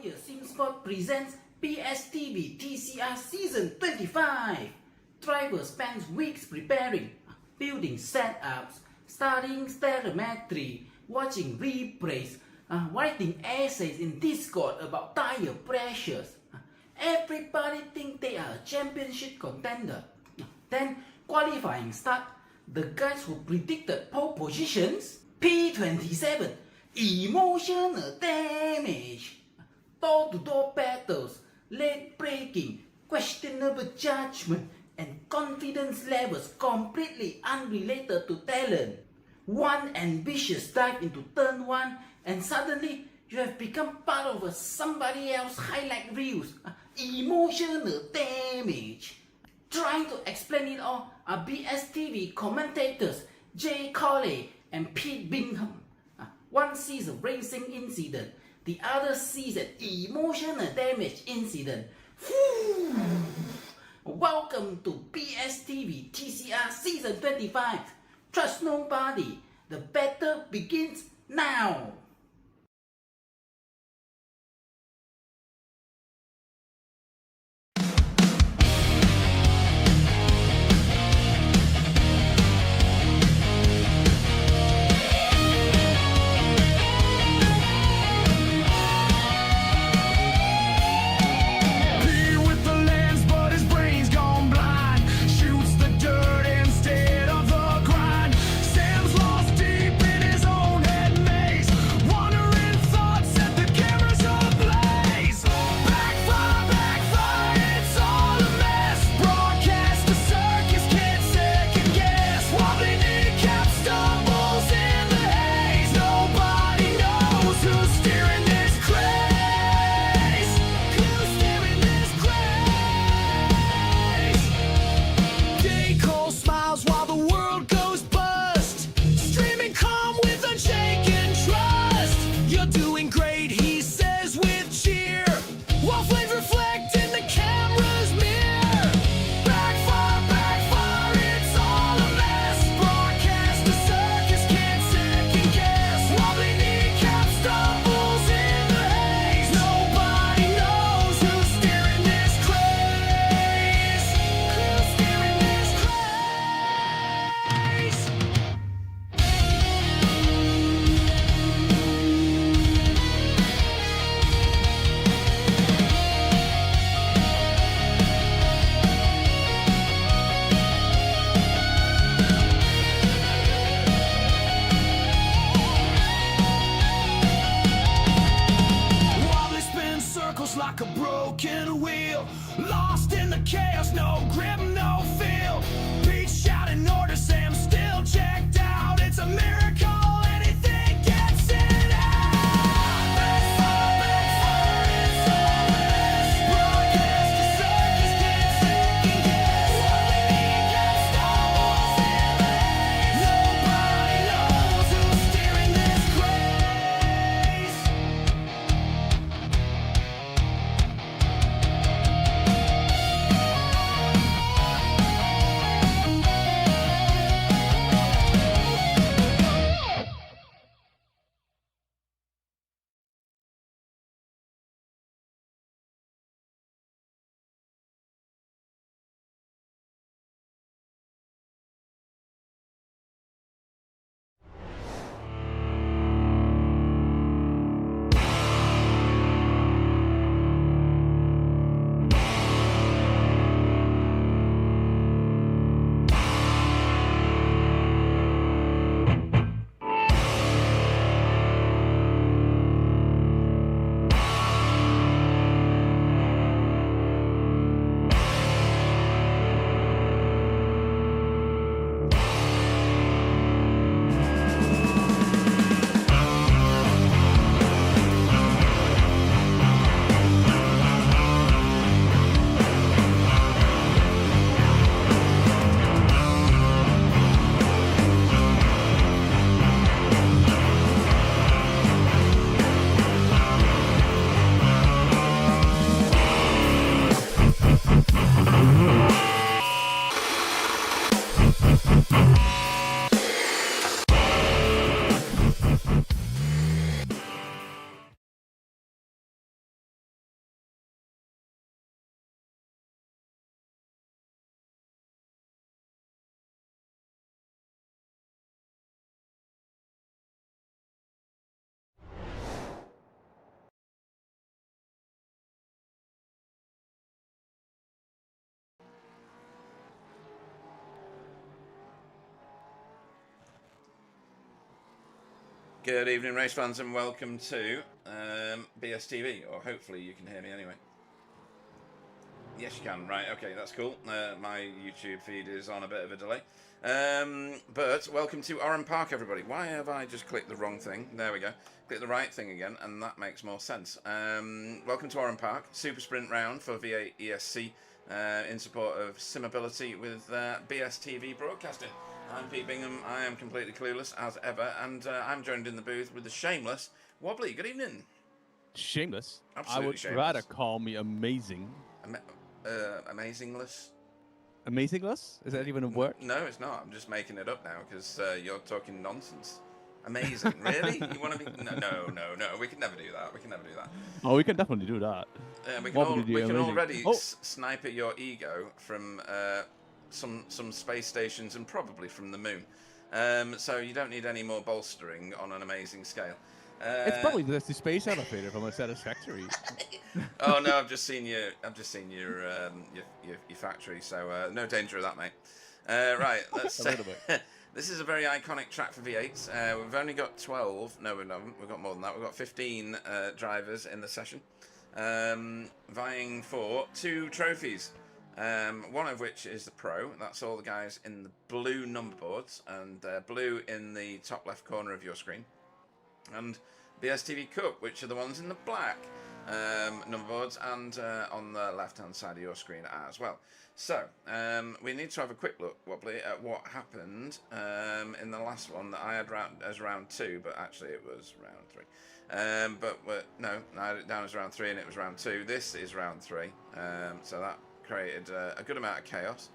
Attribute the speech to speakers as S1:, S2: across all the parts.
S1: here Simsport presents BSTV TCR Season 25. Driver spends weeks preparing, building setups, studying telemetry, watching replays, writing essays in Discord about tire pressures. Everybody think they are a championship contender. Then qualifying start, the guys who predicted pole positions, P27, emotional damage, door-to-door battles, late braking, questionable judgment, and confidence levels completely unrelated to talent. One ambitious dive into turn 1 and suddenly you have become part of somebody else's highlight reels. Emotional damage. Trying to explain it all are BSTV commentators Jay Colley and Pete Bingham. One sees a racing incident, the other sees an emotional damage incident. Welcome to BSTV TCR Season 25. Trust nobody. The battle begins now.
S2: Like a broken wheel, lost in the chaos, no grip, no feel. Pete shouting orders, Sam still checked out. It's a miracle, anything gets it out. Backfire, it's all this. Broadcast the circus, can't second guess. What we need, got stumbles in the haze. Nobody knows who's steering this craze.
S3: Good evening, race fans, and welcome to BSTV, or hopefully you can hear me anyway. Yes, you can. Right, okay, that's cool. My YouTube feed is on a bit of a delay. But welcome to Oran Park, everybody. Why have I just clicked the wrong thing? There we go. Click the right thing again, and that makes more sense. Welcome to Oran Park, Super Sprint Round for V8ESC in support of SimAbility with BSTV Broadcasting. I'm Pete Bingham. I am completely clueless, as ever, and I'm joined in the booth with the shameless Wobbly. Good evening.
S4: Shameless?
S3: Absolutely
S4: I would
S3: shameless.
S4: rather call me amazing.
S3: Amazingless?
S4: Amazingless? Is that even a word?
S3: No, it's not. I'm just making it up now because you're talking nonsense. Amazing. Really? You want to be... No. We can never do that.
S4: Oh, we can definitely do that.
S3: We can already snipe at your ego from some space stations and probably from the moon. So you don't need any more bolstering on an amazing scale.
S4: It's probably just the space elevator from a Satisfactory.
S3: Oh no, I've just seen your factory, so no danger of that, mate. Right, let's. This is a very iconic track for V8s. We've only got 12. No, we haven't. We've got more than that. We've got 15 drivers in the session, vying for 2 trophies. One of which is the Pro. That's all the guys in the blue number boards, and blue in the top left corner of your screen. And BSTV Cup, which are the ones in the black number boards and on the left-hand side of your screen as well. So, we need to have a quick look, Wobbly, at what happened in the last one that I had as round 2, but actually it was round 3. No, I had it down as round 3 and it was round 2. This is round 3, so that created a good amount of chaos.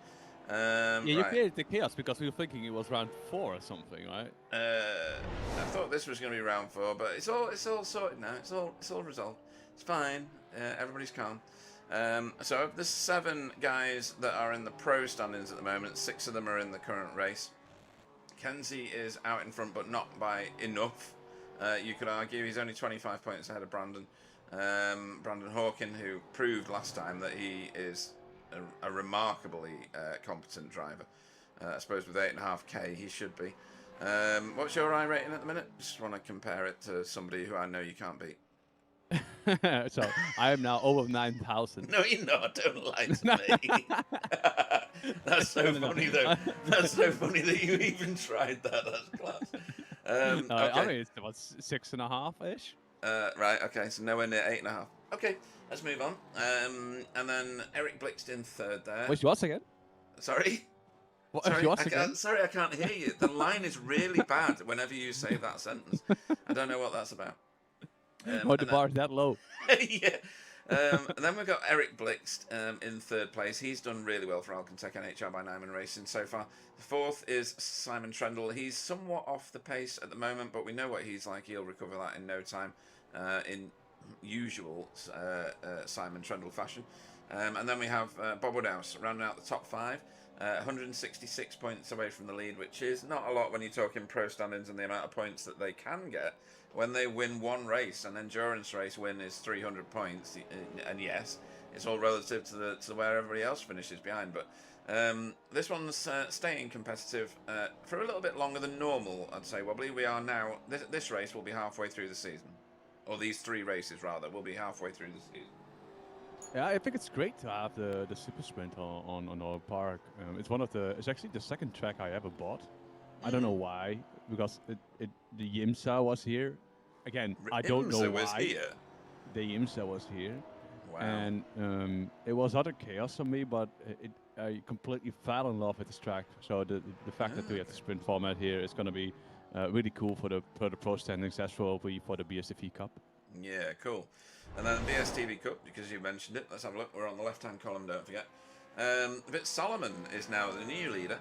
S4: You created the chaos because we were thinking it was round 4 or something, right?
S3: I thought this was going to be round 4, but it's all sorted now. It's all resolved. It's fine. Everybody's calm. So of the 7 guys that are in the pro standings at the moment, 6 of them are in the current race. Kenzie is out in front, but not by enough. You could argue he's only 25 points ahead of Brandon. Brandon Hawkin, who proved last time that he is a remarkably competent driver. I suppose with 8.5k he should be. What's your I rating at the minute? Just want to compare it to somebody who I know you can't beat.
S4: So I am now over 9,000.
S3: No, you're not. Don't lie to me. That's so funny though. That's so funny that you even tried that. That's class. Okay.
S4: I mean, it's about 6.5-ish.
S3: Right, okay, so nowhere near 8.5. Okay, let's move on. And then Eric Blixt in 3rd there.
S4: What's yours again?
S3: Sorry? Sorry, I can't hear you. The line is really bad whenever you say that sentence. I don't know what that's about.
S4: The bar is that low.
S3: Yeah. And then we've got Eric Blixt in 3rd place. He's done really well for Alcantech NHL by Nyman Racing so far. The 4th is Simon Trendle. He's somewhat off the pace at the moment, but we know what he's like. He'll recover that in no time in usual Simon Trendle fashion. And then we have Bob Woodhouse rounding out the top 5. 166 points away from the lead, which is not a lot when you're talking pro standings and the amount of points that they can get when they win one race. An endurance race win is 300 points, and yes, it's all relative to where everybody else finishes behind. But this one's staying competitive for a little bit longer than normal, I'd say, Wobbly. We are now, this race will be halfway through the season, or these 3 races rather will be halfway through the season.
S4: Yeah, I think it's great to have the Super Sprint on our park. It's actually the 2nd track I ever bought. I don't know why, because the IMSA was here. Again, I don't know why.
S3: Was here?
S4: The IMSA was here.
S3: Wow.
S4: And it was utter chaos for me, but I completely fell in love with this track. So the fact that we have the sprint format here is going to be really cool for the pro standings as well for the BSTV Cup.
S3: Yeah, cool. And then the BSTV Cup, because you mentioned it. Let's have a look. We're on the left-hand column, don't forget. But Solomon is now the new leader.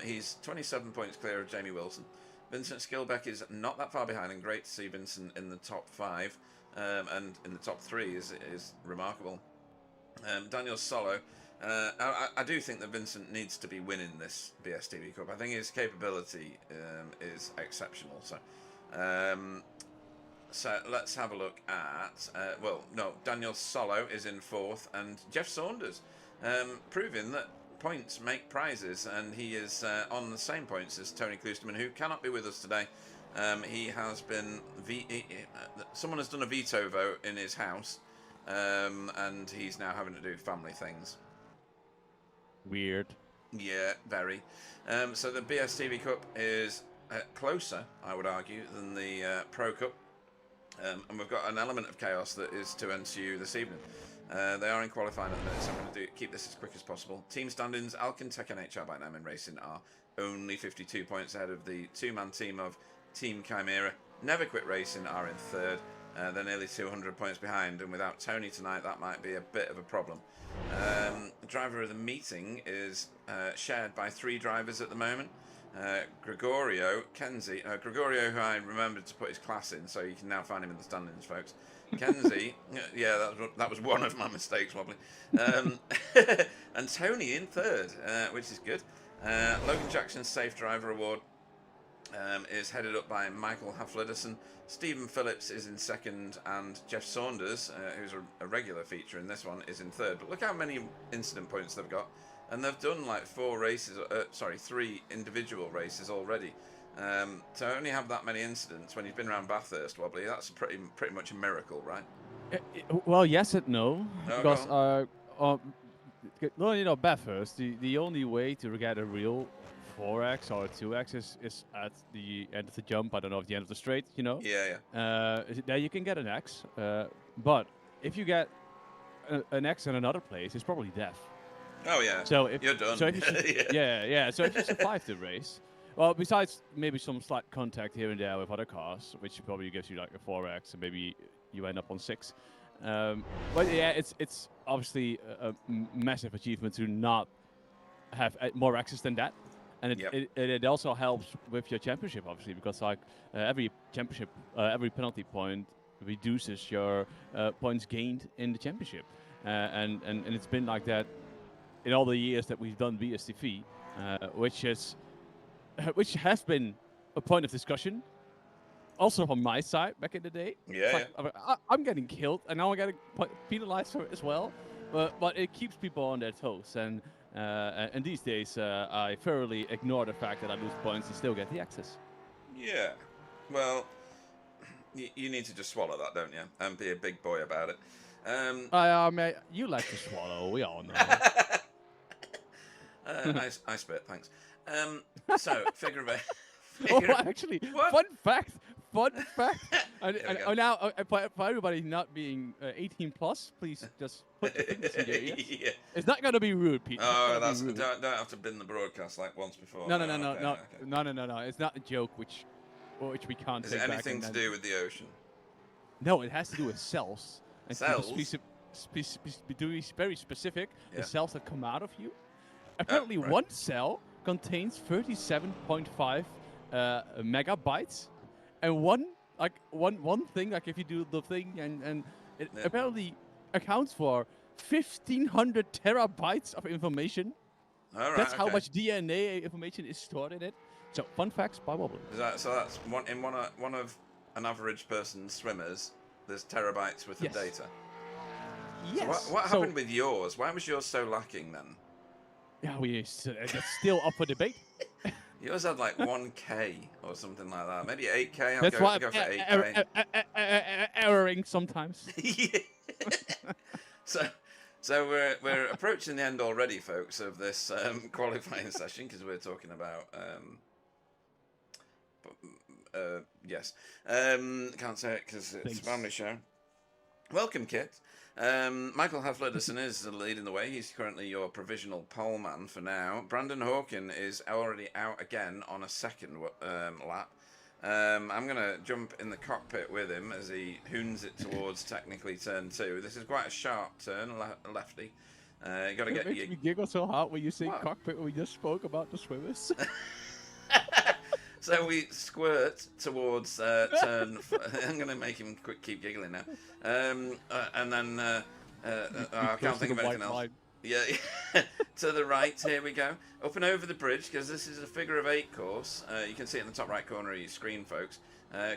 S3: He's 27 points clear of Jamie Wilson. Vincent Skilbeck is not that far behind, and great to see Vincent in the top 5 and in the top 3 is remarkable. Daniel Solo, I do think that Vincent needs to be winning this BSTV Cup. I think his capability is exceptional. So let's have a look at, Daniel Solo is in 4th, and Jeff Saunders proving that points make prizes, and he is on the same points as Tony Klusterman, who cannot be with us today. He has been someone has done a veto vote in his house, and he's now having to do family things.
S4: Weird.
S3: Yeah, very. So the BSTV Cup is closer, I would argue, than the Pro Cup. And we've got an element of chaos that is to ensue this evening. They are in qualifying at the minute, so I'm going to keep this as quick as possible. Team standings, Alcantech NHR by Naaman Racing are only 52 points ahead of the two-man team of Team Chimera. Never Quit Racing are in third. They're nearly 200 points behind, and without Tony tonight, that might be a bit of a problem. The driver of the meeting is shared by 3 drivers at the moment. Gregorio, Kenzie, Gregorio, who I remembered to put his class in, so you can now find him in the standings, folks. Kenzie, yeah, that was one of my mistakes, Wobbly. And Tony in third, which is good. Logan Jackson's Safe Driver Award is headed up by Michael Hafliderson. Stephen Phillips is in second, and Jeff Saunders, who's a regular feature in this one, is in third. But look how many incident points they've got. And they've done like 3 individual races already. To only have that many incidents when you've been around Bathurst, Wobbly, that's pretty much a miracle, right?
S4: Well, yes and no.
S3: Oh,
S4: Because, well, you know, Bathurst, the only way to get a real 4X or 2X is at the end of the jump. I don't know, at the end of the straight, you know?
S3: Yeah.
S4: There you can get an X. But if you get an X in another place, it's probably death.
S3: Oh yeah.
S4: So if
S3: you're done.
S4: So if you yeah. So if you survive the race, well, besides maybe some slight contact here and there with other cars, which probably gives you like a 4X, and maybe you end up on 6. But yeah, it's obviously a massive achievement to not have more X's than that, and it also helps with your championship, obviously, because like every championship, every penalty point reduces your points gained in the championship, and it's been like that in all the years that we've done BSTV, which has been a point of discussion, also from my side back in the day.
S3: Yeah,
S4: I'm getting killed, and now I'm getting penalized for it as well. But it keeps people on their toes, and these days I thoroughly ignore the fact that I lose points and still get the access.
S3: Yeah, well, you need to just swallow that, don't you, and be a big boy about it.
S4: Mate, you like to swallow. We all know.
S3: I spit, thanks. So, figure of eight.
S4: Actually, fun fact. Now, for everybody not being 18 plus, please just put your fingers in your ears.
S3: Yeah.
S4: It's not going to be rude, Pete.
S3: Oh, don't have to bin the broadcast like once before.
S4: No. It's not a joke, which we can't.
S3: Is it anything to do with the ocean?
S4: No, it has to do with cells. And
S3: cells?
S4: To be very specific, the cells that come out of you. Apparently, one cell contains 37.5 megabytes, and one thing, like if you do the thing, and it apparently accounts for 1,500 terabytes of information.
S3: All right,
S4: that's how much DNA information is stored in it. So, fun facts by Wobbly.
S3: So that's one of an average person's swimmers. There's terabytes worth of data.
S4: Yes.
S3: So what happened with yours? Why was yours so lacking then?
S4: Yeah, it's still up for debate.
S3: Yours had like 1K or something like that. Maybe 8K.
S4: That's why
S3: go for 8K.
S4: Erroring sometimes.
S3: Yeah. So we're approaching the end already, folks, of this qualifying session, because we're talking about can't say it because it's a family show. Welcome, Kit. Michael Hafliderson is leading the way. He's currently your provisional pole man for now. Brandon Hawkin is already out again on a second lap. I'm going to jump in the cockpit with him as he hoons it towards technically turn 2. This is quite a sharp turn, lefty. You got to get
S4: you giggle so hard when you say cockpit when we just spoke about the swimmers.
S3: So we squirt towards turn. I'm going to make him keep giggling now. And then I can't think of anything else. Line. Yeah, to the right. Here we go. Up and over the bridge, because this is a figure of 8 course. You can see it in the top right corner of your screen, folks.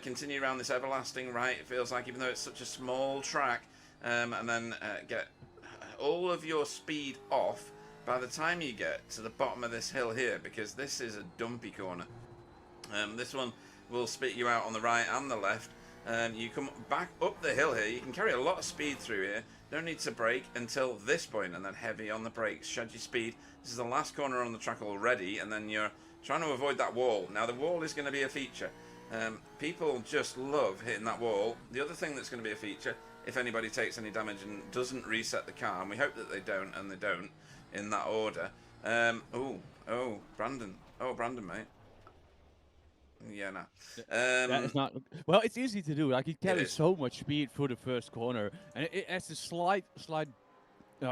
S3: Continue around this everlasting right. It feels like, even though it's such a small track, and then get all of your speed off by the time you get to the bottom of this hill here, because this is a dumpy corner. This one will spit you out on the right and the left. You come back up the hill here. You can carry a lot of speed through here. Don't need to brake until this point, and then heavy on the brakes. Shed your speed. This is the last corner on the track already, and then you're trying to avoid that wall. Now the wall is going to be a feature. People just love hitting that wall. The other thing that's going to be a feature, if anybody takes any damage and doesn't reset the car, and we hope that they don't, and they don't, in that order. Oh, Brandon. Oh, Brandon, mate. Yeah, no.
S4: That is not well. It's easy to do. Like he carries so much speed through the first corner, and it has a slight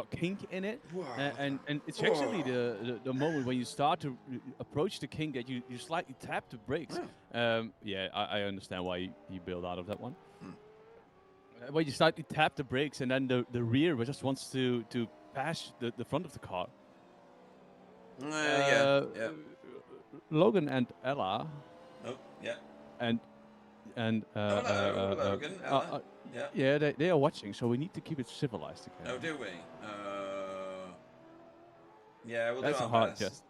S4: kink in it, and it's actually the moment when you start to approach the kink that you slightly tap the brakes. Yeah, I understand why he bailed out of that one. When you slightly tap the brakes, and then the rear just wants to pass the front of the car.
S3: Yeah.
S4: Logan and Ella.
S3: Oh, yeah.
S4: And
S3: Logan, Ella.
S4: yeah, they are watching, so we need to keep it civilized again.
S3: Oh, do we? Yeah, we'll
S4: That's
S3: do
S4: a
S3: our
S4: hard
S3: best.
S4: test.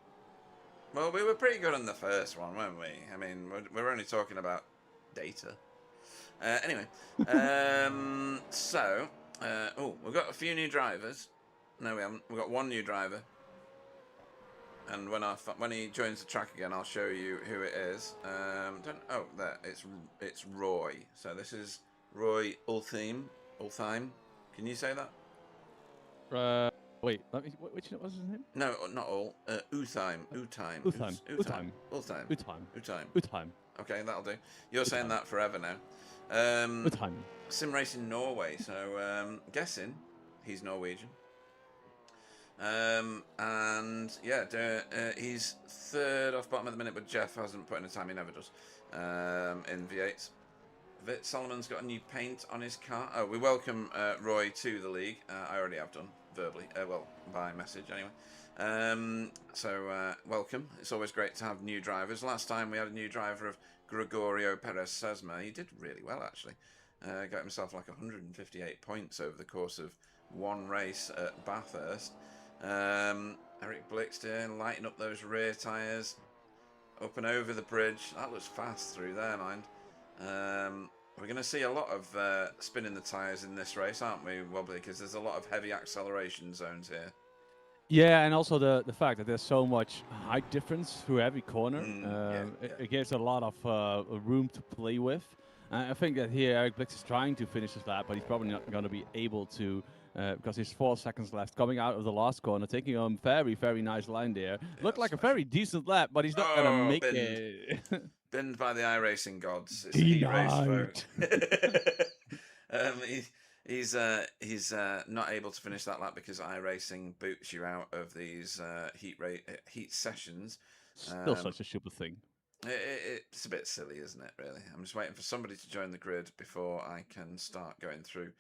S3: Well, we were pretty good on the first one, weren't we? I mean, we're only talking about data. Anyway, we've got a few new drivers. No, we haven't. We've got one new driver. And when he joins the track again, I'll show you who it is. There, it's Roy. So this is Roy Ultheim. Can you say that?
S4: Wait, which was his name?
S3: No, not all. Utheim. Okay, that'll do. You're saying that forever now.
S4: Utheim.
S3: Sim Racing Norway. So guessing he's Norwegian. And yeah, he's third off bottom at the minute, but Jeff hasn't put in a time, he never does, in V8s. Vit Solomon's got a new paint on his car. Oh, we welcome Roy to the league. I already have done, verbally, well, by message anyway. Welcome. It's always great to have new drivers. Last time we had a new driver of Gregorio Perez Sesma. He did really well, actually. Got himself like 158 points over the course of one race at Bathurst. Eric Blixter lighting up those rear tyres up and over the bridge. That looks fast through there, mind. We're going to see a lot of spinning the tyres in this race, aren't we, Wobbly? Because there's a lot of heavy acceleration zones here.
S4: Yeah, and also the fact that there's so much height difference through every corner. It gives a lot of room to play with. I think that here Eric Blix is trying to finish his lap, but he's probably not going to be able to because there's 4 seconds left. Coming out of the last corner, taking a very, very nice line there. Looked like a very decent lap, but he's not going to make it.
S3: Binned by the iRacing gods. It's a heat race vote. He's not able to finish that lap because iRacing boots you out of these heat sessions.
S4: Still such a stupid thing.
S3: It's a bit silly, isn't it, really? I'm just waiting for somebody to join the grid before I can start going through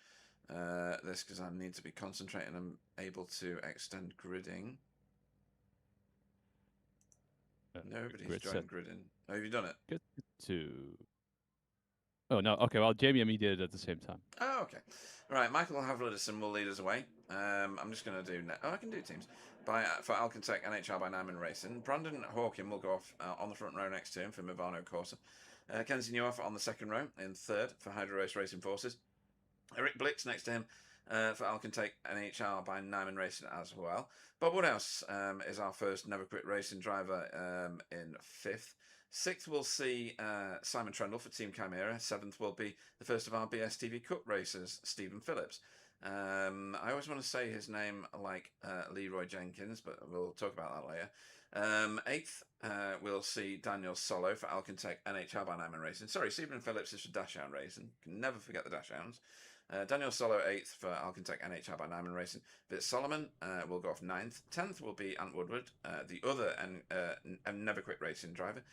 S3: this, because I need to be concentrating and able to extend gridding. Nobody's joined gridding. Oh, have you done it?
S4: Good to... Oh, no. Okay, well, Jamie and me did it at the same time.
S3: Oh, okay. Right, Michael Havledison will lead us away. I'm just going to do... I can do teams. For Alcantech NHR by Nyman Racing. Brandon Hawkin will go off on the front row next to him for Movano Corsa. Kenzie Newoff on the second row in third for Hydro Race Racing Forces. Eric Blix next to him for Alcantech NHR by Nyman Racing as well. Bob Woodhouse is our first Never Quit Racing driver in fifth. Sixth will see Simon Trendle for Team Chimera. Seventh will be the first of our BSTV Cup racers, Stephen Phillips. I always want to say his name like Leroy Jenkins, but we'll talk about that later. Eighth, we'll see Daniel Solo for Alcantech NHR by Nyman Racing. Sorry, Stephen Phillips is for Dashhound Racing. Can never forget the Dashhounds. Daniel Solo 8th for Alcantech NHR by Nyman Racing. Vit Solomon will go off 9th. 10th will be Ant Woodward, the other Never Quit Racing driver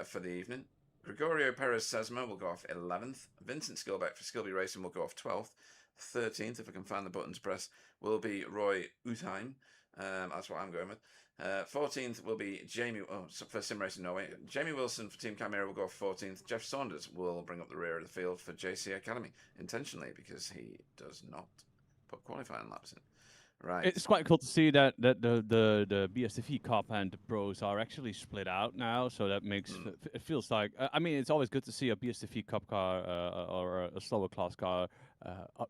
S3: for the evening. Gregorio Perez Sesma will go off 11th. Vincent Skilbeck for Skilby Racing will go off 12th. 13th, if I can find the button to press, will be Roy Utheim. That's what I'm going with. 14th will be Jamie for Sim Racing Norway. Jamie Wilson for Team Chimera will go off 14th. Jeff Saunders will bring up the rear of the field for JC Academy intentionally because he does not put qualifying laps in. Right.
S4: It's quite cool to see that the BSTV Cup and the pros are actually split out now, so that makes it feels like I mean it's always good to see a BSTV Cup car or a slower class car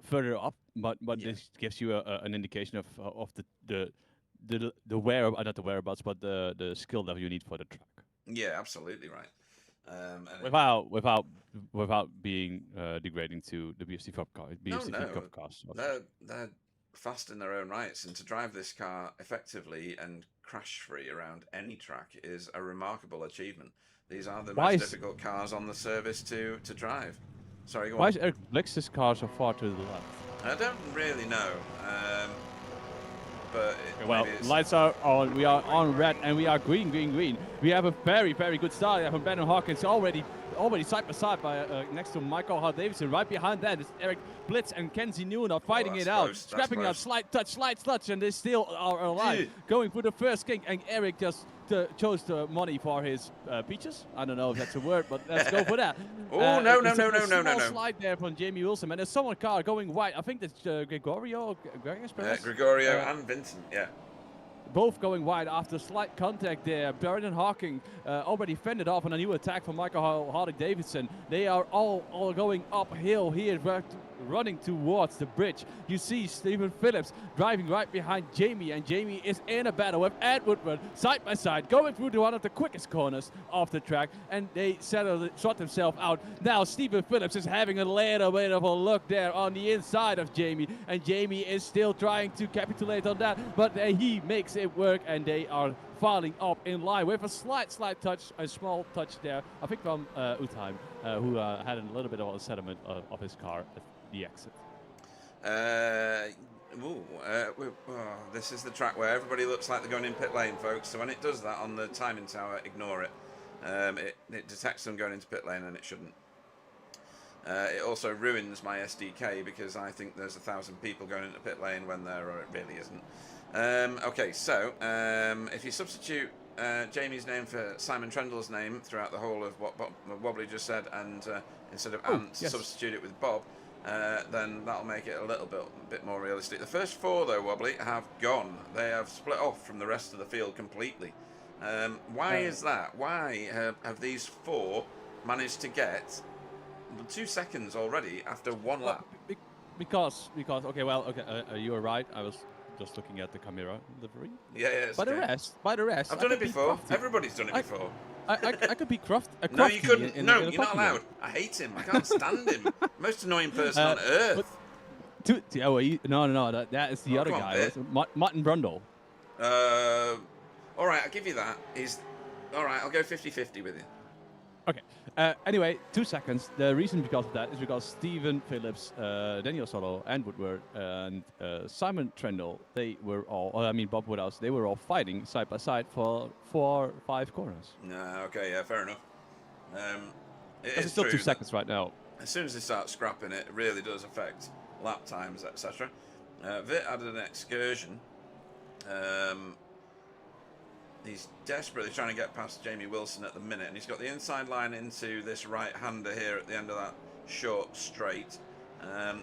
S4: further up, but this gives you an indication of the not the whereabouts, but the skill level you need for the track.
S3: Yeah, absolutely right. And
S4: Without being degrading to the BSTV Cup car, BSTV Cup cars.
S3: they're fast in their own rights, and to drive this car effectively and crash-free around any track is a remarkable achievement. These are the most difficult cars on the service to drive. Sorry, go on.
S4: Why is Eric Blix's car so far to the left?
S3: I don't really know, but
S4: well, lights are on. We are on red, and we are green. We have a very good start from Ben and Hawkins already side by side by next to Michael Hart Davidson. Right behind that is Eric Blitz and Kenzie Newman are fighting it out, scrapping out, slight touch, and they still are alive. Going for the first king, and Eric just chose the money for his peaches. I don't know if that's a word, but let's go for that.
S3: Oh no!
S4: Slide there from Jamie Wilson, and there's someone car going wide. I think that's Gregorio
S3: and Vincent, yeah.
S4: Both going wide after slight contact there. Brendan Hawking already fended off on a new attack from Michael Hardy-Davidson. They are all going uphill here, running towards the bridge. You see Stephen Phillips driving right behind Jamie, and Jamie is in a battle with Ed Woodward side by side, going through to one of the quickest corners of the track, and they sort themselves out. Now Stephen Phillips is having a little bit of a look there on the inside of Jamie, and Jamie is still trying to capitulate on that, but he makes it work, and they are falling up in line with a slight touch, a small touch there, I think from Utheim, who had a little bit of a sediment of his car at the exit.
S3: This is the track where everybody looks like they're going in pit lane, folks. So when it does that on the timing tower, ignore it. It detects them going into pit lane, and it shouldn't. It also ruins my SDK because I think there's 1,000 people going into pit lane when there really isn't. Okay, so if you substitute Jamie's name for Simon Trendle's name throughout the whole of what Wobbly just said, and instead of Ant, substitute it with Bob, then that'll make it a little bit more realistic. The first four, though, Wobbly, have gone. They have split off from the rest of the field completely. Why is that? Why have these four managed to get 2 seconds already after one lap?
S4: Because you were right. I was just looking at the camera livery.
S3: Yeah.
S4: By the rest,
S3: I've done it before. Everybody's done it before.
S4: I could be crafty.
S3: No, you couldn't. No, you're not allowed. I hate him. I can't stand him. Most annoying person on earth.
S4: No. That is the other guy. Martin Brundle.
S3: All right, I'll give you that. All right, I'll go 50-50 with you.
S4: Okay. Anyway, 2 seconds. The reason because of that is because Stephen Phillips, Daniel Solo, and Woodward, and Simon Trendle, Bob Woodhouse, they were all fighting side by side for 4 or 5 corners.
S3: Okay, yeah, fair enough.
S4: It's still 2 seconds right now.
S3: As soon as they start scrapping it, it really does affect lap times, etc. Vit added an excursion. He's desperately trying to get past Jamie Wilson at the minute, and he's got the inside line into this right-hander here at the end of that short straight.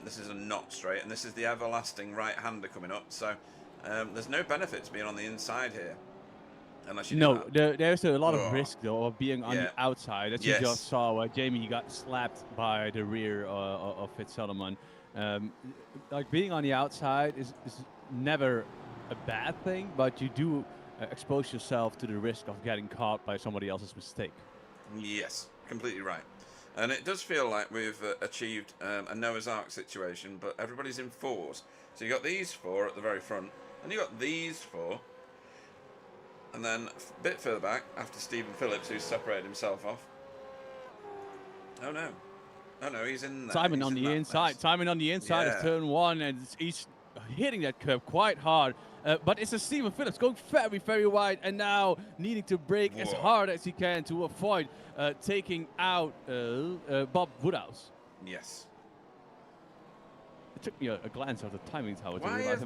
S3: This is a not straight, and this is the everlasting right-hander coming up, so there's no benefit to being on the inside here. Unless you
S4: there's a lot of risk, though, of being on the outside. As you just saw, where Jamie got slapped by the rear of Fitzsolomon. Like, being on the outside is never a bad thing, but you do expose yourself to the risk of getting caught by somebody else's mistake.
S3: Yes, completely right. And it does feel like we've achieved a Noah's Ark situation, but everybody's in fours. So you got these 4 at the very front, and you got these 4, and then a bit further back, after Stephen Phillips, who's separated himself off. Oh no, he's in there.
S4: Simon on the inside. Simon on the inside of turn 1, and he's hitting that curve quite hard. But it's a Stephen Phillips going very, very wide, and now needing to brake as hard as he can to avoid taking out Bob Woodhouse.
S3: Yes.
S4: It took me a glance at the timing tower to
S3: Why
S4: realize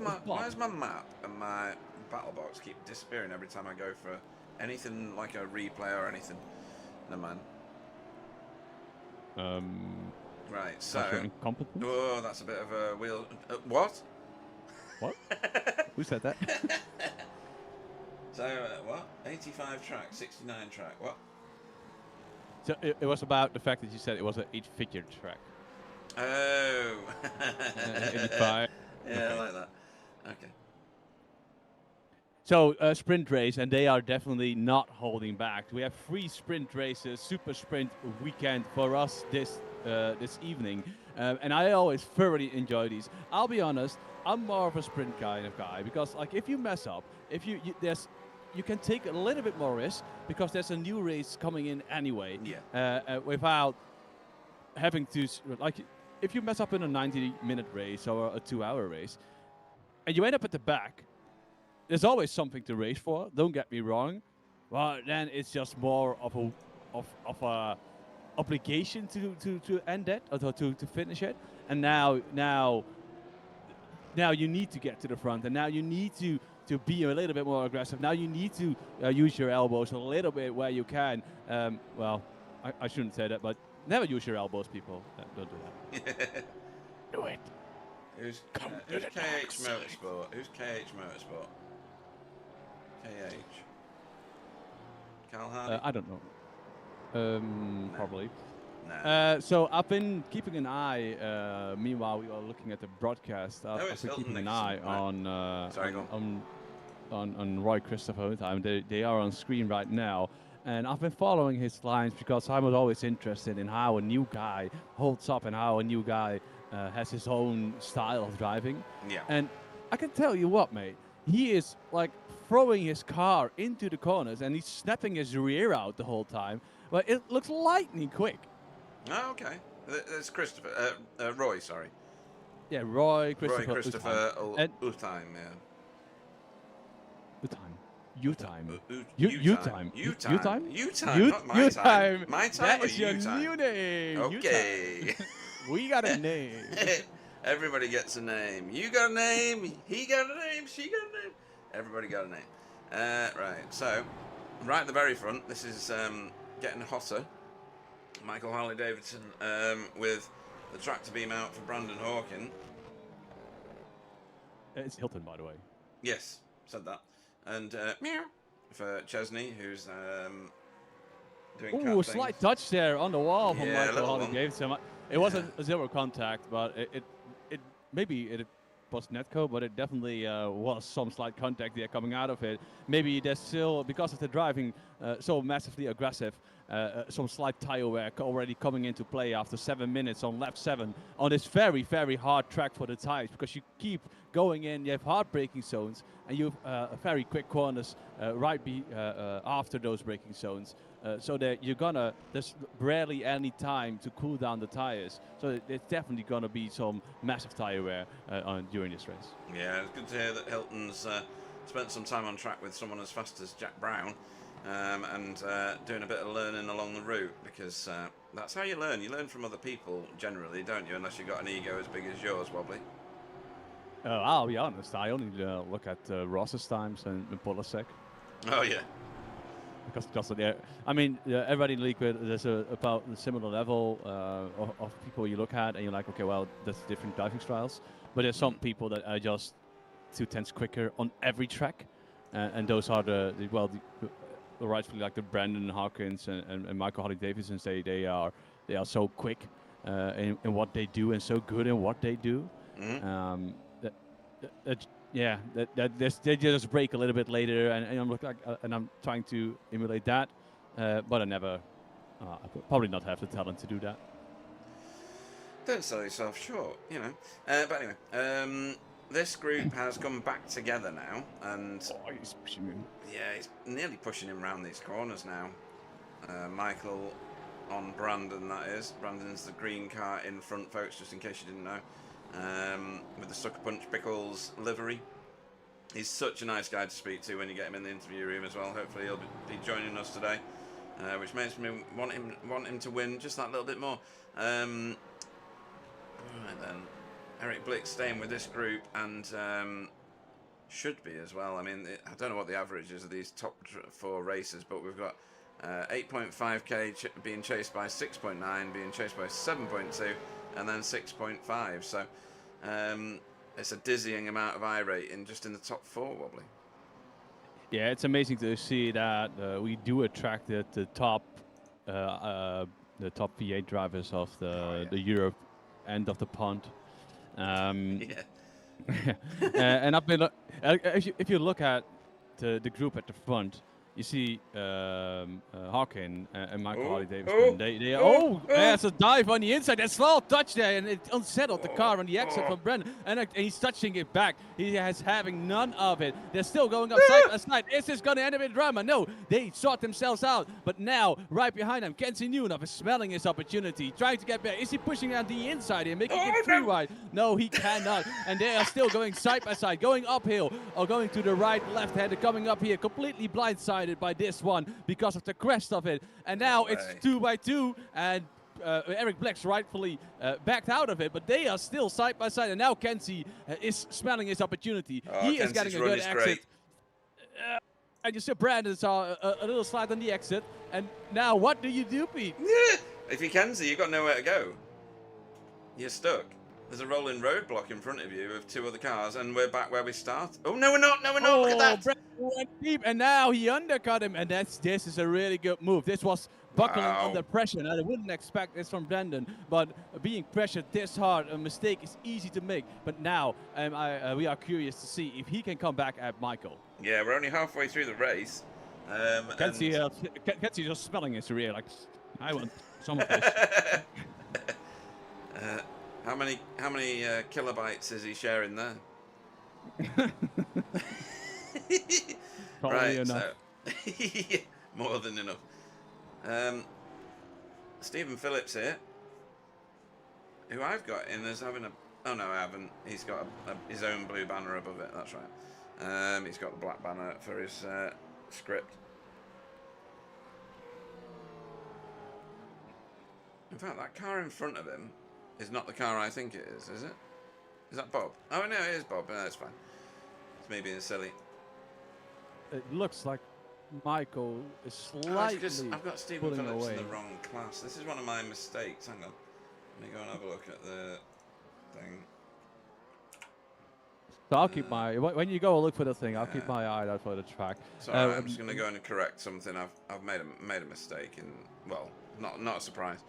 S3: is my map and my battle box keep disappearing every time I go for anything like a replay or anything? No, man. Right, so...
S4: incompetence?
S3: Oh, that's a bit of a wheel... what?
S4: What? Who said that?
S3: So, what? 85 track, 69 track, what?
S4: So it was about the fact that you said it was an 8-figure track.
S3: Oh.
S4: 85.
S3: Yeah,
S4: Okay.
S3: I like that. Okay.
S4: So sprint race, and they are definitely not holding back. We have 3 sprint races, super sprint weekend for us this evening, and I always thoroughly enjoy these. I'll be honest, I'm more of a sprint kind of guy because, like, if you mess up, if you can take a little bit more risk because there's a new race coming in anyway.
S3: Yeah.
S4: Without having to like, if you mess up in a 90-minute race or a 2-hour race, and you end up at the back. There's always something to race for. Don't get me wrong. Well, then it's just more of a obligation to end it or to finish it. And now you need to get to the front, and now you need to be a little bit more aggressive. Now you need to use your elbows a little bit where you can. Well, I shouldn't say that, but never use your elbows, people. Don't do that. Do it.
S3: Who's KH Motorsport? Who's KH Motorsport? KH. Carl Hardy?
S4: I don't know.
S3: No.
S4: Probably.
S3: No.
S4: So I've been keeping an eye. Meanwhile, we are looking at the broadcast. I've
S3: it's
S4: been
S3: Hilton
S4: keeping an
S3: Nixon,
S4: eye
S3: right. Sorry, go
S4: on Roy Christopher time. They are on screen right now, and I've been following his lines because I was always interested in how a new guy holds up and how a new guy has his own style of driving.
S3: Yeah.
S4: And I can tell you what, mate. He is like throwing his car into the corners and he's snapping his rear out the whole time. But it looks lightning quick.
S3: Oh, okay. It's Christopher. Roy, sorry.
S4: Yeah, Roy Christopher.
S3: Roy Christopher Uthheim, yeah.
S4: U-time.
S3: U-time.
S4: U-time?
S3: U-time, not my time. My time
S4: That
S3: or
S4: is your
S3: U-time?
S4: new name.
S3: Okay.
S4: We got a name.
S3: Everybody gets a name. You got a name. He got a name. She got a name. Everybody got a name. Right, so, right at the very front, this is getting hotter. Michael Harley-Davidson with the tractor beam out for Brandon Hawkin.
S4: It's Hilton, by the way.
S3: Yes, said that. And meow for Chesney, who's doing
S4: Ooh, slight touch there on the wall from
S3: Yeah,
S4: Michael
S3: little
S4: Harley-Davidson. It wasn't a zero contact, but it maybe it was netco, but it definitely was some slight contact there coming out of it. Maybe there's still, because of the driving so massively aggressive, some slight tire wear already coming into play after 7 minutes on lap 7 on this very, very hard track for the tires, because you keep going in, you have hard braking zones, and you have very quick corners after those braking zones. So that there's rarely any time to cool down the tires. So there's definitely gonna be some massive tire wear during this race.
S3: Yeah, it's good to hear that Hilton's spent some time on track with someone as fast as Jack Brown, and doing a bit of learning along the route, because that's how you learn. You learn from other people generally, don't you? Unless you've got an ego as big as yours, Wobbly.
S4: I'll be honest, I only look at Ross's times and Polasek.
S3: Oh yeah.
S4: Because of the, I mean, everybody in the league, there's about a similar level of people you look at, and you're like, okay, well, that's different driving styles. But there's some people that are just 0.2 quicker on every track, and those are the rightfully like the Brandon Hawkins and Michael Harley-Davidson. They are so quick in what they do and so good in what they do.
S3: Mm-hmm.
S4: They just break a little bit later, and I'm looking and I'm trying to emulate that, but I never, I probably not have the talent to do that.
S3: Don't sell yourself short, you know. But anyway, this group has come back together now, and
S4: He's pushing him.
S3: yeah, he's nearly pushing him around these corners now. Michael on Brandon, that is. Brandon's the green car in front, folks, just in case you didn't know. With the Sucker Punch Pickles livery. He's such a nice guy to speak to when you get him in the interview room as well. Hopefully he'll be joining us today, which makes me want him to win just that little bit more. Right then, Eric Blick staying with this group, and should be as well. I mean, I don't know what the average is of these top 4 races, but we've got 8.5k being chased by 6.9, being chased by 7.2, and then 6.5. So it's a dizzying amount of I rating just in the top 4 wobbly.
S4: Yeah, it's amazing to see that we do attract the top V8 drivers of the Europe end of the pond.
S3: Yeah.
S4: And I've been if you look at the group at the front, you see Hawkin and Michael Harley Davidson. There's a dive on the inside. There's a small touch there, and it unsettled the car on the exit from Brendan. And he's touching it back. He has having none of it. They're still going up side by side. Is this going to end up in drama? No, they sort themselves out. But now, right behind them, Kenzie Newnoff is smelling his opportunity, trying to get back. Is he pushing out the inside and making it free wide? No, he cannot. And they are still going side by side, going uphill or going to the right, left hand, coming up here, completely blindsided by this one because of the crest of it. And now it's 2 by 2, and Eric Blex rightfully backed out of it, but they are still side by side. And now Kenzie is smelling his opportunity. He is getting a good exit. And you see Brandon saw a little slide on the exit. And now what do you do, Pete?
S3: If you're Kenzie, you've got nowhere to go. You're stuck. There's a rolling roadblock in front of you of 2 other cars, and we're back where we started. Oh, no, we're not. No, we're not. Look at that.
S4: Brandon went deep, and now he undercut him, and this is a really good move. This was buckling under pressure. Now, I wouldn't expect this from Brandon, but being pressured this hard, a mistake is easy to make. But now we are curious to see if he can come back at Michael.
S3: Yeah, we're only halfway through the race.
S4: Kenzie just smelling his rear like, I want some of this.
S3: How many kilobytes is he sharing there?
S4: Probably enough.
S3: So more than enough. Stephen Phillips here, who I've got in as having a... Oh, no, I haven't. He's got his own blue banner above it, that's right. He's got the black banner for his script. In fact, that car in front of him is not the car I think it is it? Is that Bob? Oh, no, it is Bob. No, it's fine. It's me being silly.
S4: It looks like Michael is slightly
S3: I've got Stephen Phillips
S4: away.
S3: in the wrong class. This is one of my mistakes. Hang on. Let me go and have a look at the thing.
S4: So I'll keep my... When you go and look for the thing, I'll keep my eye out for the track.
S3: Sorry, I'm just going to go and correct something. I've made a mistake. Well, not a surprise.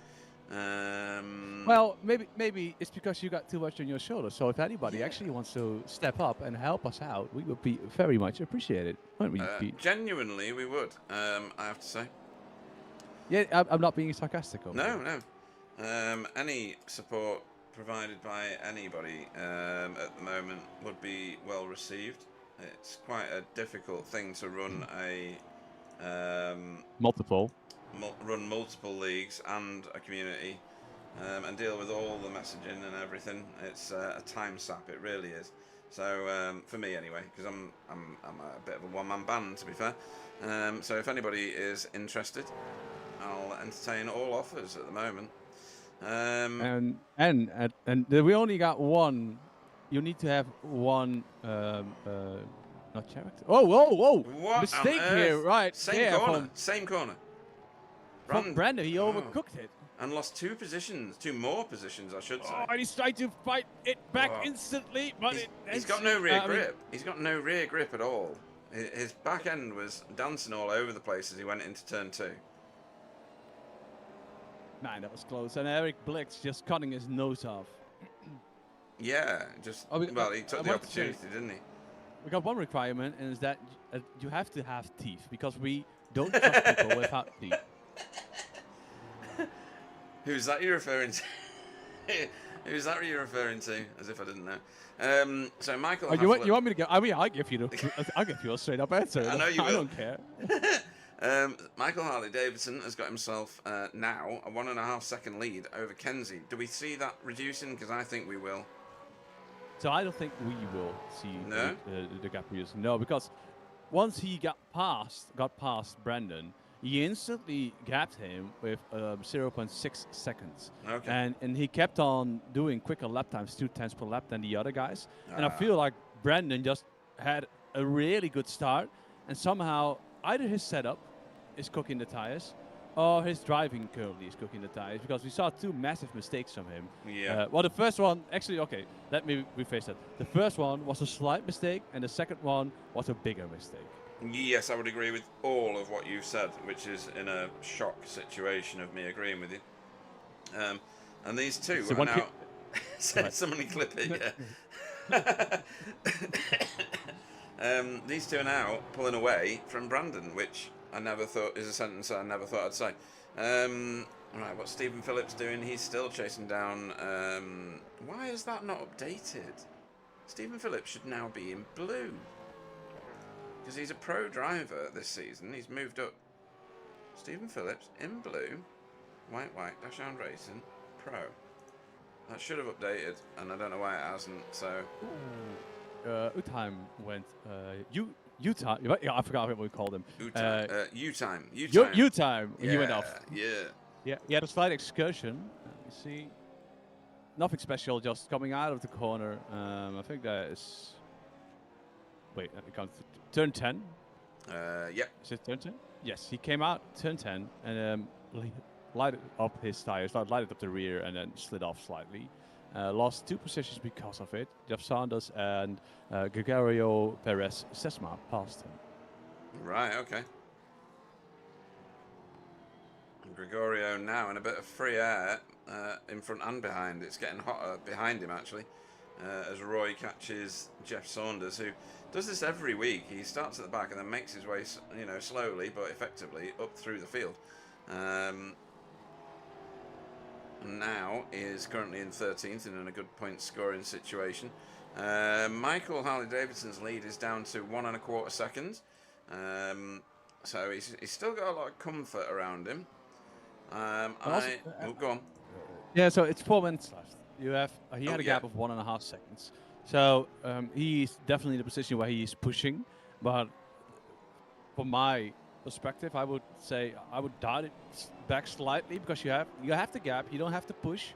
S4: Well, maybe it's because you got too much on your shoulders. So if anybody actually wants to step up and help us out, we would be very much appreciated, wouldn't we, Pete?
S3: Genuinely, we would. I have to say.
S4: Yeah, I'm not being sarcastic.
S3: No. Any support provided by anybody at the moment would be well received. It's quite a difficult thing to run run multiple leagues and a community and deal with all the messaging and everything. It's a time sap, it really is. So for me anyway, because I'm a bit of a one-man band, to be fair. So if anybody is interested, I'll entertain all offers at the moment.
S4: And we only got one. You need to have one. Not character. Whoa!
S3: What
S4: mistake here, right?
S3: Same corner.
S4: From Brandon, he overcooked it.
S3: And lost 2 more positions, I should say.
S4: Oh, and he's trying to fight it back instantly, but
S3: he's got no rear grip. He's got no rear grip at all. His back end was dancing all over the place as he went into turn 2.
S4: Man, that was close. And Eric Blix just cutting his nose off.
S3: Yeah, he took the opportunity, didn't he?
S4: We got one requirement, and is that you have to have teeth, because we don't trust people without teeth.
S3: Who's that you're referring to? Who's that you're referring to? As if I didn't know. So Michael.
S4: You want me to go? I mean, I'll give you a straight up answer.
S3: I know you will.
S4: I don't care.
S3: Michael Harley Davidson has got himself now a 1.5 second lead over Kenzie. Do we see that reducing? Because I think we will.
S4: So I don't think we will see the gap reducing. No, because once he got past Brandon, he instantly gapped him with 0.6 seconds.
S3: Okay.
S4: And he kept on doing quicker lap times, 2 tenths per lap than the other guys. And I feel like Brandon just had a really good start, and somehow either his setup is cooking the tires, Oh, his driving currently is cooking the tires because we saw 2 massive mistakes from him.
S3: Yeah.
S4: Well, the first one, actually, okay, let me rephrase that. The first one was a slight mistake, and the second one was a bigger mistake.
S3: Yes, I would agree with all of what you've said, which is in a shock situation of me agreeing with you. And these two
S4: So
S3: are
S4: one
S3: now.
S4: ahead.
S3: Somebody clip it, yeah. These two are now pulling away from Brandon, which I never thought is a sentence I never thought I'd say. Right, what's Stephen Phillips doing? He's still chasing down. Why is that not updated? Stephen Phillips should now be in blue. Because he's a pro driver this season. He's moved up. Stephen Phillips in blue. White, dash down racing. Pro. That should have updated, and I don't know why it hasn't, so...
S4: U-Time went... U-Time... Yeah, I forgot what we called him.
S3: U-Time. U-Time.
S4: U-Time.
S3: Yeah,
S4: He went off.
S3: Yeah.
S4: Yeah, he had a slight excursion. Let me see. Nothing special, just coming out of the corner. I think that is... Wait, let me count. Turn 10?
S3: Yep.
S4: Is it turn 10? Yes, he came out, turn 10, and lighted up his tires, lighted up the rear, and then slid off slightly. Lost 2 positions because of it. Jeff Sanders and Gregorio Perez Sesma passed him.
S3: Right, okay. Gregorio now in a bit of free air in front and behind. It's getting hotter behind him, actually, as Roy catches Jeff Saunders, who does this every week. He starts at the back and then makes his way, you know, slowly but effectively up through the field. Now is currently in 13th and in a good point scoring situation. Michael Harley-Davidson's lead is down to 1 1/4 seconds. So he's still got a lot of comfort around him. Go on.
S4: Yeah, so it's 4 minutes left. You have he had a
S3: yeah.
S4: gap of 1.5 seconds. So he's definitely in a position where he's pushing, but from my perspective, I would say I would dial it back slightly because you have the gap. You don't have to push.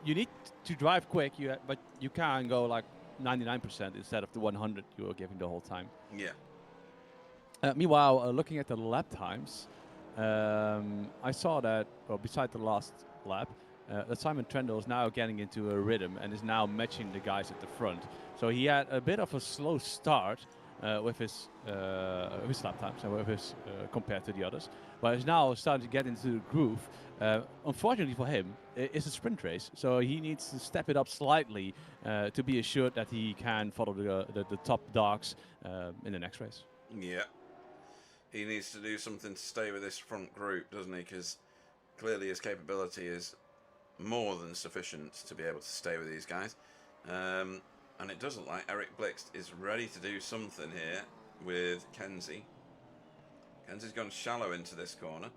S4: You need to drive quick. But you can go like 99% instead of the 100 you were giving the whole time.
S3: Yeah.
S4: Meanwhile, looking at the lap times, I saw that beside the last lap, that Simon Trendle is now getting into a rhythm and is now matching the guys at the front. So he had a bit of a slow start with his lap times and with his compared to the others, but he's now starting to get into the groove. Unfortunately for him, it's a sprint race, so he needs to step it up slightly to be assured that he can follow the top dogs in the next race.
S3: Yeah. He needs to do something to stay with this front group, doesn't he? Because clearly his capability is more than sufficient to be able to stay with these guys. And it does look like Eric Blixt is ready to do something here with Kenzie. Kenzie's gone shallow into this corner.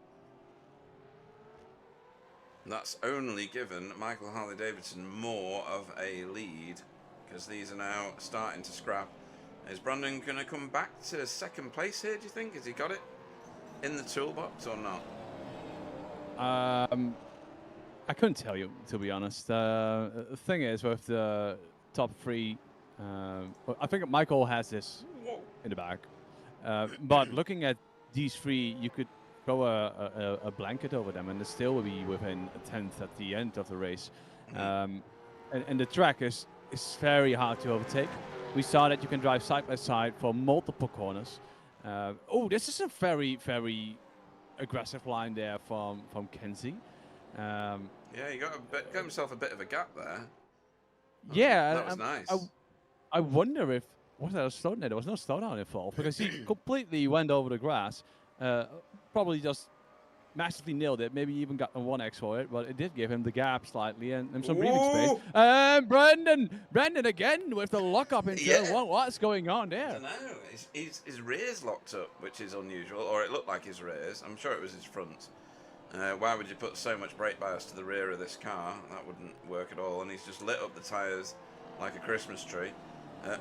S3: That's only given Michael Harley-Davidson more of a lead, because these are now starting to scrap. Is Brandon going to come back to second place here, do you think? Has he got it in the toolbox or not?
S4: I couldn't tell you, to be honest. The thing is, with the top 3, I think Michael has this in the back. But looking at these 3, you could throw a blanket over them and they still will be within a 10th at the end of the race. And the track is very hard to overtake. We saw that you can drive side by side for multiple corners. This is a very, very aggressive line there from Kenzie.
S3: Yeah, he got himself a bit of a gap there.
S4: Yeah,
S3: that was nice.
S4: I wonder if was there a slowdown? There was no slowdown involved because he completely went over the grass. Probably just massively nailed it. Maybe even got a 1x for it, but it did give him the gap slightly and some breathing space. Brandon again with the lockup in turn 1. What's going on there?
S3: I don't know. His rear's locked up, which is unusual, or it looked like his rear's. I'm sure it was his front. Why would you put so much brake bias to the rear of this car? That wouldn't work at all. And he's just lit up the tyres like a Christmas tree.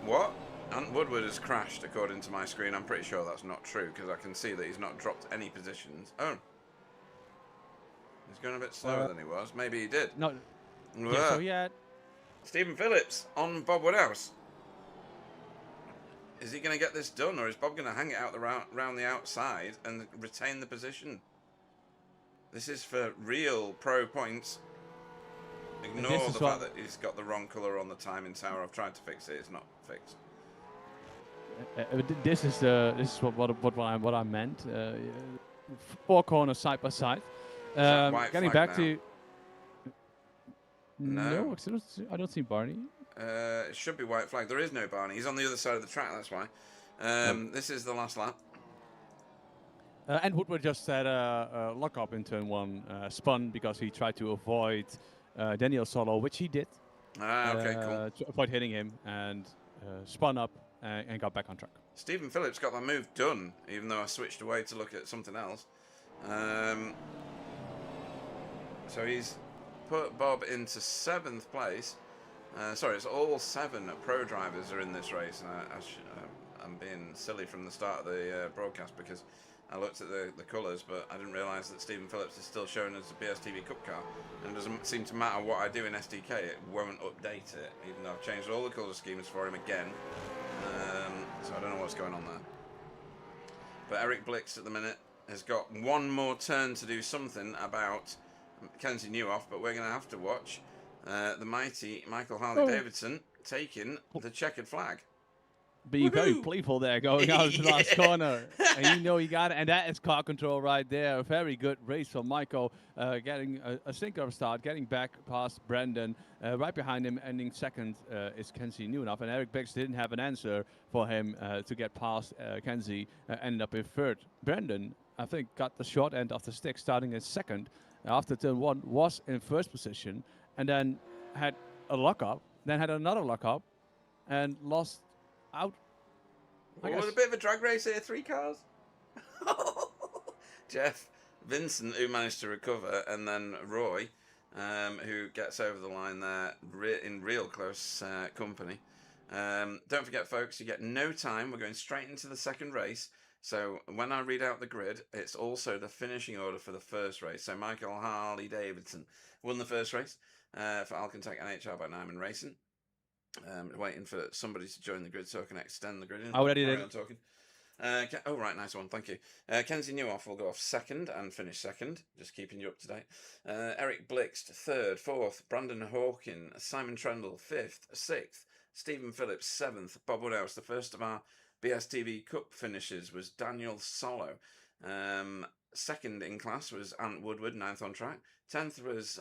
S3: What? Ant Woodward has crashed, according to my screen. I'm pretty sure that's not true, because I can see that he's not dropped any positions. Oh. He's going a bit slower than he was. Maybe he did.
S4: No. Yeah, so he had...
S3: Stephen Phillips on Bob Woodhouse. Is he going to get this done, or is Bob going to hang it out round the outside and retain the position? This is for real pro points. Ignore
S4: is
S3: the fact that he's got the wrong colour on the timing tower. I've tried to fix it. It's not fixed.
S4: This is what I meant. 4 corners side by side.
S3: White
S4: Getting
S3: flag
S4: back
S3: now?
S4: to.
S3: No.
S4: I don't see Barney.
S3: It should be white flag. There is no Barney. He's on the other side of the track. That's why. This is the last lap.
S4: And Woodward just had a lock up in turn 1, spun because he tried to avoid Daniel Solo, which he did.
S3: Okay, cool.
S4: To avoid hitting him, and spun up and got back on track.
S3: Stephen Phillips got that move done, even though I switched away to look at something else. So he's put Bob into 7th place. Sorry, it's all 7 pro drivers are in this race, and I'm being silly from the start of the broadcast because I looked at the colours, but I didn't realise that Stephen Phillips is still shown as a BSTV Cup car, and it doesn't seem to matter what I do in SDK, it won't update it, even though I've changed all the colour schemes for him again. So I don't know what's going on there. But Eric Blix at the minute has got one more turn to do something about Kenzie Newhoff, but we're going to have to watch the mighty Michael Harley-Davidson taking the checkered flag.
S4: Being very playful there, going out to the last corner. And you know you got it. And that is car control right there. A very good race from Michael, getting a stinker start, getting back past Brandon. Right behind him, ending second, is Kenzie Newhoff. And Eric Bix didn't have an answer for him to get past Kenzie. Ended up in third. Brandon, I think, got the short end of the stick, starting in second. After turn 1, was in first position. And then had a lock-up. Then had another lock-up. And lost out.
S3: Well, a bit of a drag race here, 3 cars. Jeff Vincent, who managed to recover, and then Roy, who gets over the line there in real close company. Don't forget, folks, you get no time. We're going straight into the second race. So when I read out the grid, it's also the finishing order for the first race. So Michael Harley-Davidson won the first race for Alcantech NHR by Nyman Racing. Waiting for somebody to join the grid so I can extend the grid.
S4: I already did.
S3: Talking. Oh, right, nice one, thank you. Kenzie Newhoff will go off second and finish second, just keeping you up to date. Eric Blixt, third, fourth. Brandon Hawkin, Simon Trendle, fifth, sixth. Stephen Phillips, seventh. Bob Woodhouse, the first of our BSTV Cup finishes, was Daniel Solo. Second in class was Ant Woodward, ninth on track. 10th was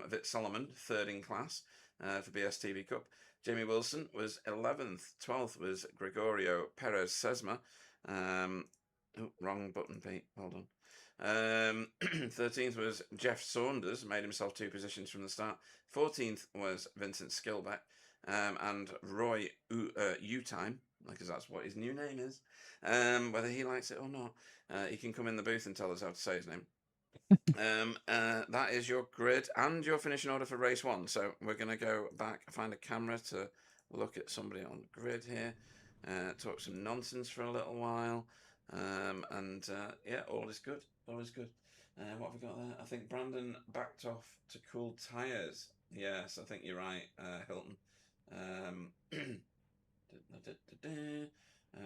S3: Vit Solomon, third in class for BSTV Cup. Jamie Wilson was 11th. 12th was Gregorio Perez Sesma. Wrong button, Pete. Hold on. 13th was Jeff Saunders, made himself 2 positions from the start. 14th was Vincent Skilbeck. And Roy U-Time, because that's what his new name is. Whether he likes it or not, he can come in the booth and tell us how to say his name. That is your grid and your finishing order for race 1. So we're going to go back, find a camera to look at somebody on the grid here, talk some nonsense for a little while, yeah, all is good. All is good. What have we got there? I think Brandon backed off to cool tyres. Yes, I think you're right, Hilton.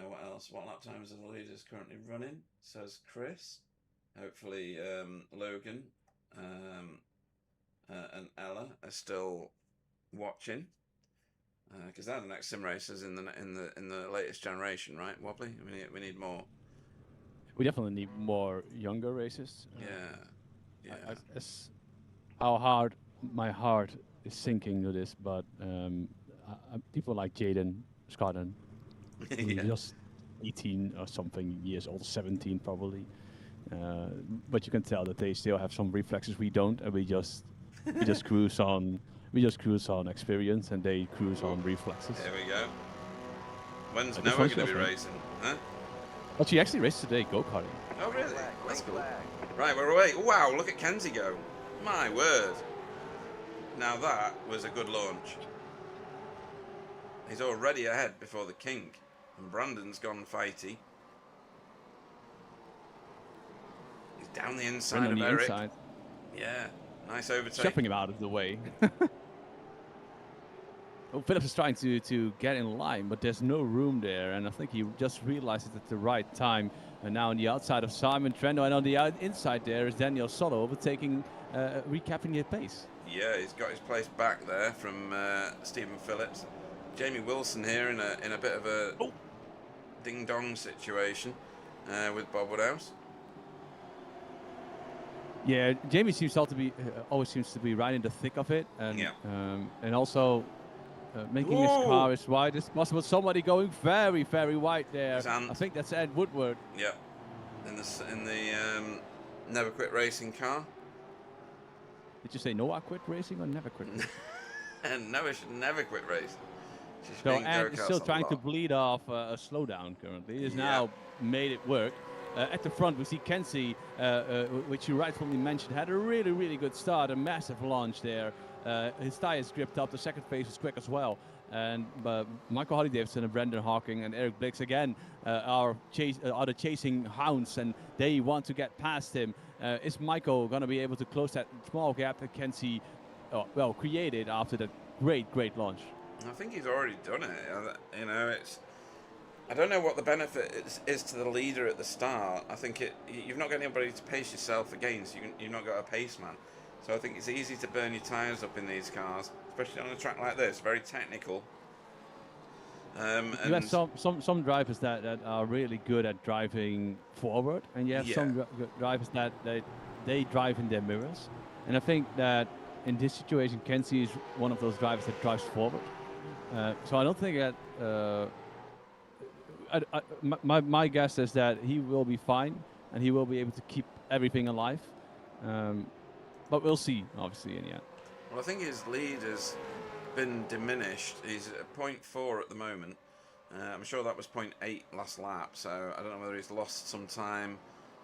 S3: What else? What lap times are the leaders currently running? Says Chris. Hopefully Logan and Ella are still watching, because they're the next sim racers in the latest generation, right? Wobbly, we need more.
S4: We definitely need more younger races.
S3: Yeah.
S4: How hard my heart is sinking to this, but people like Jaden Scotland,
S3: Yeah.
S4: just 18 or something years old, 17 probably. But you can tell that they still have some reflexes we don't, and we just cruise on. We just cruise on experience, and they cruise on reflexes.
S3: Here we go. When's
S4: Like
S3: Noah
S4: this
S3: going to be
S4: one's
S3: racing? Huh?
S4: But she actually raced today go-karting.
S3: Oh, really? That's cool. Right, we're away. Wow, look at Kenzie go. My word. Now that was a good launch. He's already ahead before the king. And Brandon's gone fighty. He's down the inside
S4: on
S3: of
S4: the
S3: Eric.
S4: inside,
S3: Yeah, nice overtake.
S4: shoving him out of the way. Well, Phillips is trying to get in line, but there's no room there, and I think he just realized it at the right time. And now on the outside of Simon Trendo, and on the inside there is Daniel Solo overtaking, recapping the pace.
S3: Yeah, he's got his place back there from Stephen Phillips. Jamie Wilson here in a bit of a ding-dong situation with Bob Woodhouse.
S4: Yeah, Jamie seems to be always seems to be right in the thick of it, and and also making his car as wide as possible. Somebody going very, very wide there. I think that's Ed Woodward.
S3: Yeah, in the Never Quit Racing car.
S4: Did you say no? I quit racing or never quit?
S3: And no, should never quit racing.
S4: So Ed is still trying to bleed off a slowdown currently. He has now made it work. At the front, we see Kenzie, which you rightfully mentioned, had a really, really good start, a massive launch there. His tires gripped up. The second phase was quick as well. And Michael Harley-Davidson and Brendan Hawking and Eric Blix again are the chasing hounds, and they want to get past him. Is Michael going to be able to close that small gap that Kenzie created after that great launch?
S3: I think he's already done it. You know, I don't know what the benefit is to the leader at the start. I think you've not got anybody to pace yourself against. You've not got a pace man. So I think it's easy to burn your tyres up in these cars, especially on a track like this, very technical.
S4: You have some drivers that are really good at driving forward, and you have some drivers that they drive in their mirrors. And I think that in this situation, Kenzie is one of those drivers that drives forward. So I don't think that... my guess is that he will be fine and he will be able to keep everything alive, but we'll see, obviously, in the end.
S3: Well, I think his lead has been diminished. He's at 0.4 at the moment. I'm sure that was 0.8 last lap, so I don't know whether he's lost some time.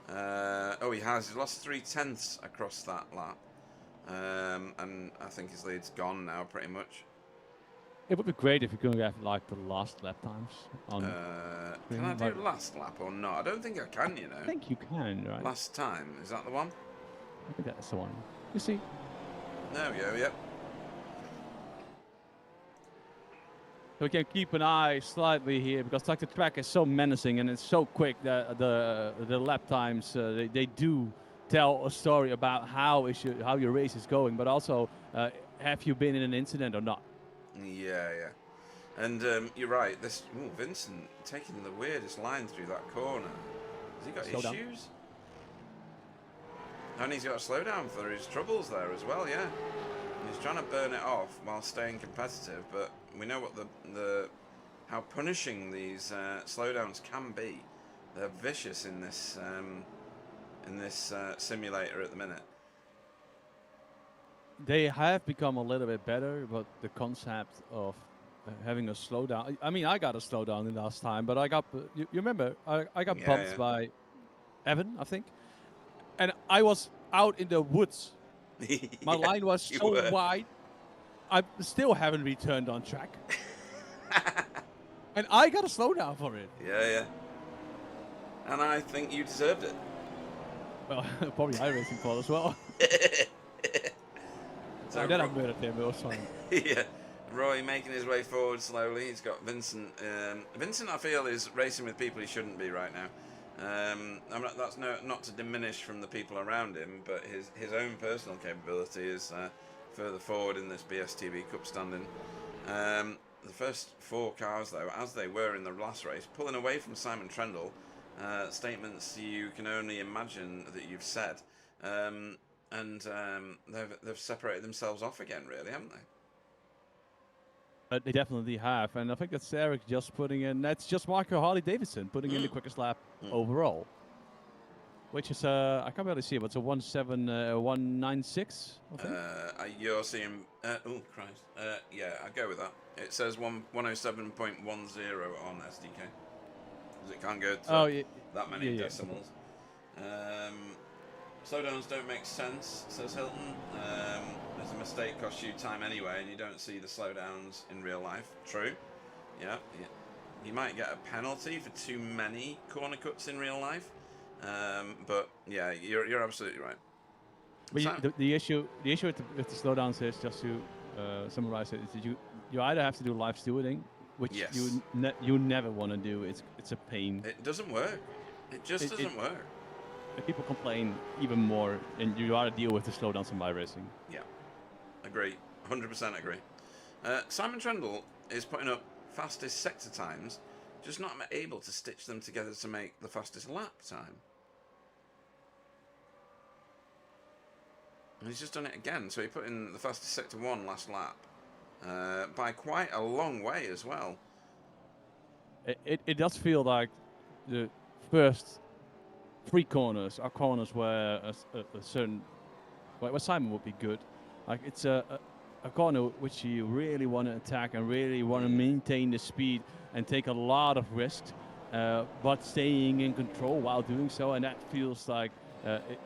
S3: He has. He's lost 0.3 across that lap, and I think his lead's gone now pretty much.
S4: It would be great if you could get like the last lap times on.
S3: Can I do last lap or not? I don't think I can, you know.
S4: I think you can, right?
S3: Last time, is that the one?
S4: I think that's the one. You see?
S3: There we go, yep.
S4: So we can keep an eye slightly here because like the track is so menacing and it's so quick that the lap times they do tell a story about how your race is going, but also have you been in an incident or not?
S3: Yeah. And you're right. Vincent taking the weirdest line through that corner. Has he got issues? And he's got to slow down for his troubles there as well. Yeah. And he's trying to burn it off while staying competitive, but we know what how punishing these slowdowns can be. They're vicious in this simulator at the minute.
S4: They have become a little bit better, but the concept of having a slowdown. I mean, I got a slowdown the last time, but I got. You remember? I got bumped by Evan, I think, and I was out in the woods. My line was so wide. I still haven't returned on track, and I got a slowdown for it.
S3: Yeah. And I think you deserved it.
S4: Well, probably iRacing fault as well. So then I'm good at him. It was fine.
S3: Yeah, Roy making his way forward slowly. He's got Vincent. Vincent, I feel, is racing with people he shouldn't be right now. That's not to diminish from the people around him, but his own personal capability is further forward in this BSTV Cup standing. The first 4 cars, though, as they were in the last race, pulling away from Simon Trendle, statements you can only imagine that you've said. And they've separated themselves off again, really, haven't they?
S4: They definitely have, and I think that's Eric just putting in. That's just Michael Harley-Davidson putting in the quickest lap overall, which is I can't really see it, but it's a 1:7.196.
S3: You're seeing. Oh Christ! Yeah, I go with that. It says 1:107.10 on SDK because it can't go to that many decimals. Slowdowns don't make sense, says Hilton. As a mistake costs you time anyway, and you don't see the slowdowns in real life. True. Yeah. You might get a penalty for too many corner cuts in real life. But yeah, you're absolutely right.
S4: But the issue with the slowdowns is, just to summarize it, is that you you either have to do live stewarding, which
S3: Yes.
S4: you never want to do. It's a pain.
S3: It doesn't work. It just doesn't work.
S4: And people complain even more, and you ought to deal with the slowdowns in racing.
S3: Yeah, agree. 100% agree. Simon Trendle is putting up fastest sector times, just not able to stitch them together to make the fastest lap time. And he's just done it again. So he put in the fastest sector 1 last lap by quite a long way as well.
S4: It does feel like the first 3 corners are corners where a certain where Simon would be good. Like it's a corner which you really want to attack and really want to maintain the speed and take a lot of risks, but staying in control while doing so, and that feels like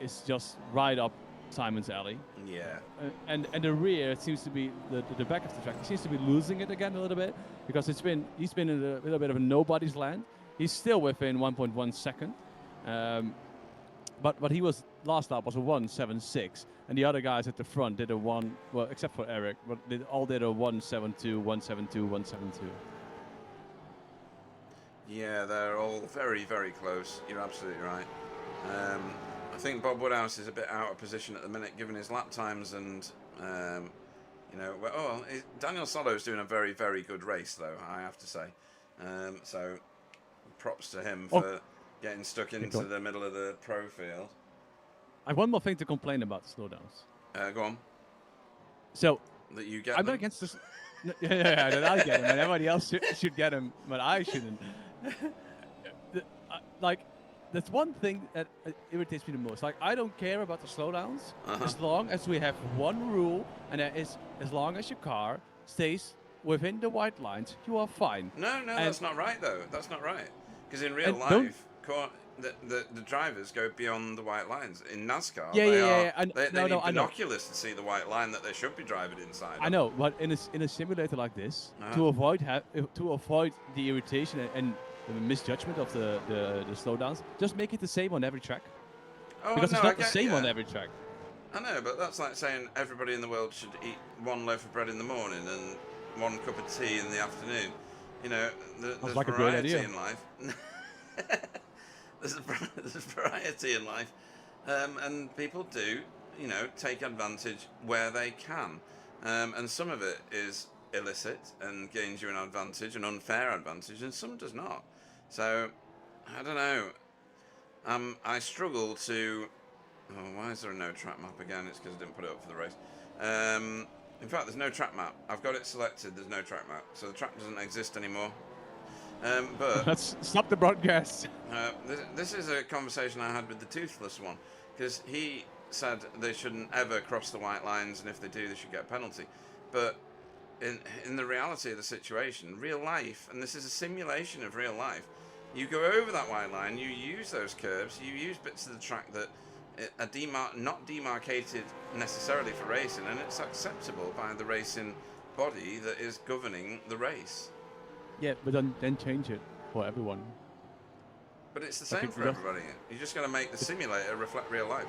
S4: it's just right up Simon's alley.
S3: Yeah.
S4: And the rear, it seems to be the back of the track. He seems to be losing it again a little bit because he's been in a little bit of a nobody's land. He's still within 1.1 second, but he was last lap was a 1.76, and the other guys at the front did a except for Eric, but they all did a 1.72, 1.72, 1.72.
S3: Yeah, they're all very, very close. You're absolutely right. I think Bob Woodhouse is a bit out of position at the minute, given his lap times, and Daniel Solo's doing a very, very good race, though, I have to say. So, props to him for getting stuck into the middle of the pro field.
S4: I have one more thing to complain about the slowdowns.
S3: Go on.
S4: So
S3: That you get
S4: I'm
S3: them?
S4: not against this. Yeah, that I get him, and everybody else should get him, but I shouldn't. That's one thing that irritates me the most. Like, I don't care about the slowdowns as long as we have one rule, and that is as long as your car stays within the white lines, you are fine.
S3: No, that's not right, though. That's not right. Because in real
S4: And
S3: life, the drivers go beyond the white lines. In NASCAR,
S4: Yeah.
S3: they need
S4: I know.
S3: binoculars to see the white line that they should be driving inside.
S4: I know, but in a simulator like this, to avoid the irritation and the misjudgment of the slowdowns, just make it the same on every track. Because it's not the same on every track.
S3: I know, but that's like saying everybody in the world should eat one loaf of bread in the morning and one cup of tea in the afternoon. You know, there's
S4: like a great
S3: variety
S4: idea.
S3: in life. there's variety in life, and people do, take advantage where they can, and some of it is illicit and gains you an advantage, an unfair advantage, and some does not. So, I don't know. I struggle to. Oh, why is there a no track map again? It's because I didn't put it up for the race. In fact, there's no track map. I've got it selected. There's no track map, so the track doesn't exist anymore. But
S4: Let's stop the broadcast.
S3: this is a conversation I had with the Toothless one, because he said they shouldn't ever cross the white lines, and if they do, they should get a penalty. But in the reality of the situation, real life, and this is a simulation of real life, you go over that white line, you use those curves, you use bits of the track that are not demarcated necessarily for racing, and it's acceptable by the racing body that is governing the race.
S4: Yeah, but then change it for everyone.
S3: But it's the same for everybody. You're just going to make the simulator reflect real life.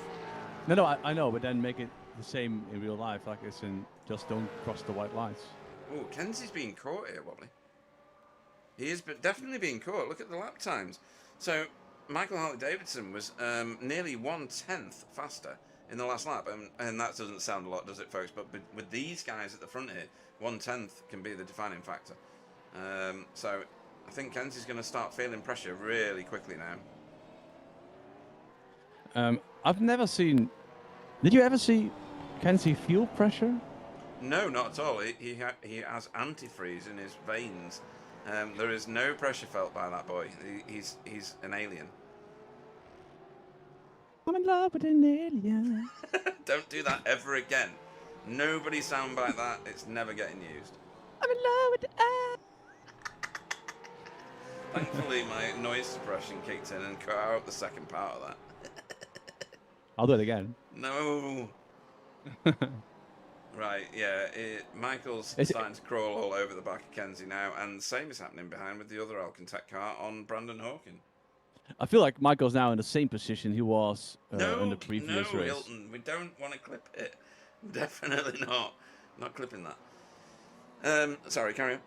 S4: No, I know, but then make it the same in real life, like it's in just don't cross the white lines.
S3: Oh, Kenzie's being caught here, Wobbly. He is definitely being caught. Look at the lap times. So, Michael Harley-Davidson was nearly 1/10 faster in the last lap. And that doesn't sound a lot, does it, folks? But with these guys at the front here, 1/10 can be the defining factor. So, I think Kenzie's going to start feeling pressure really quickly now.
S4: I've never seen... Did you ever see Kenzie feel pressure?
S3: No, not at all. He has antifreeze in his veins. There is no pressure felt by that boy. He's an alien.
S4: I'm in love with an alien.
S3: Don't do that ever again. Nobody soundbite that. It's never getting used.
S4: I'm in love with the
S3: Thankfully, my noise suppression kicked in and cut out the second part of that.
S4: I'll do it again.
S3: No. Right, yeah. Michael's starting to crawl all over the back of Kenzie now, and the same is happening behind with the other Alcantech car on Brandon Hawkin.
S4: I feel like Michael's now in the same position he was in the previous race.
S3: Hilton, we don't want to clip it. Definitely not. Not clipping that. Sorry, carry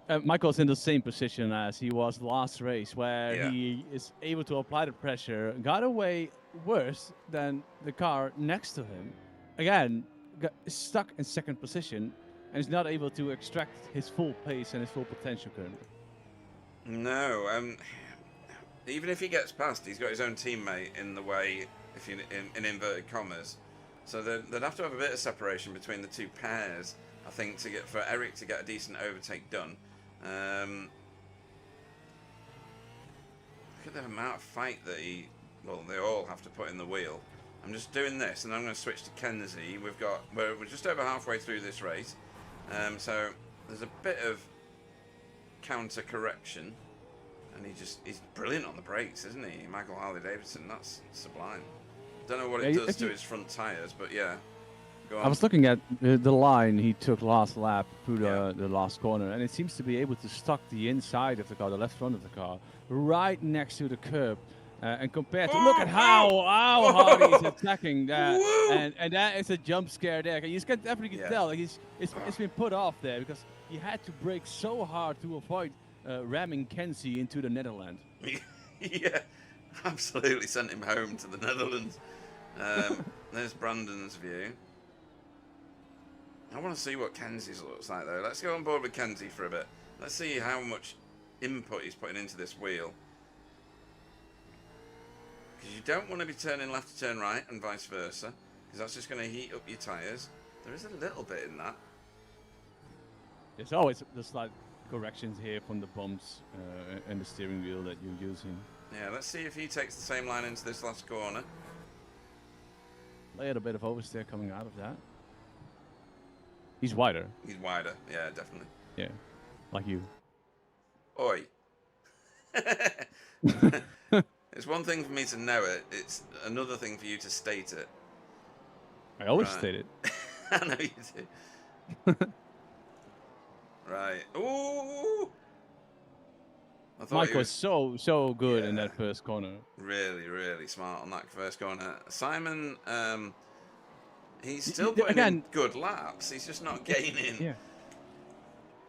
S3: on.
S4: Michael's in the same position as he was last race, where
S3: Yeah.
S4: he is able to apply the pressure, got away worse than the car next to him. Again, got stuck in second position, and is not able to extract his full pace and his full potential currently.
S3: No, even if he gets past, he's got his own teammate in the way, if you in inverted commas. So they'd have to have a bit of separation between the two pairs, I think, to get for Eric to get a decent overtake done. Look at the amount of fight that they all have to put in the wheel. I'm just doing this, and I'm going to switch to Kenzie. We're just over halfway through this race, so there's a bit of counter correction, and he's brilliant on the brakes, isn't he? Michael Harley-Davidson, that's sublime. Don't know what it does to his front tyres, but yeah. Go on.
S4: I was looking at the line he took last lap through the last corner, and it seems to be able to stock the inside of the car, the left front of the car, right next to the curb. And compared to, look at how hard he's attacking that, and that is a jump scare there. You can definitely tell it's been put off there because he had to brake so hard to avoid ramming Kenzie into the Netherlands.
S3: Yeah, absolutely sent him home to the Netherlands. There's Brandon's view. I want to see what Kenzie's looks like though. Let's go on board with Kenzie for a bit. Let's see how much input he's putting into this wheel. Because you don't want to be turning left to turn right and vice versa, because that's just going to heat up your tyres. There is a little bit in that.
S4: There's always the slight corrections here from the bumps and the steering wheel that you're using.
S3: Yeah, let's see if he takes the same line into this last corner.
S4: They had a bit of oversteer coming out of that. He's wider.
S3: He's wider, yeah, definitely.
S4: Yeah, like you.
S3: Oi. It's one thing for me to know it, it's another thing for you to state it.
S4: I always state it.
S3: I know you do. Right. Ooh!
S4: Mike was so good in that first corner.
S3: Really, really smart on that first corner. Simon, he's still putting in good laps. He's just not gaining.
S4: Yeah.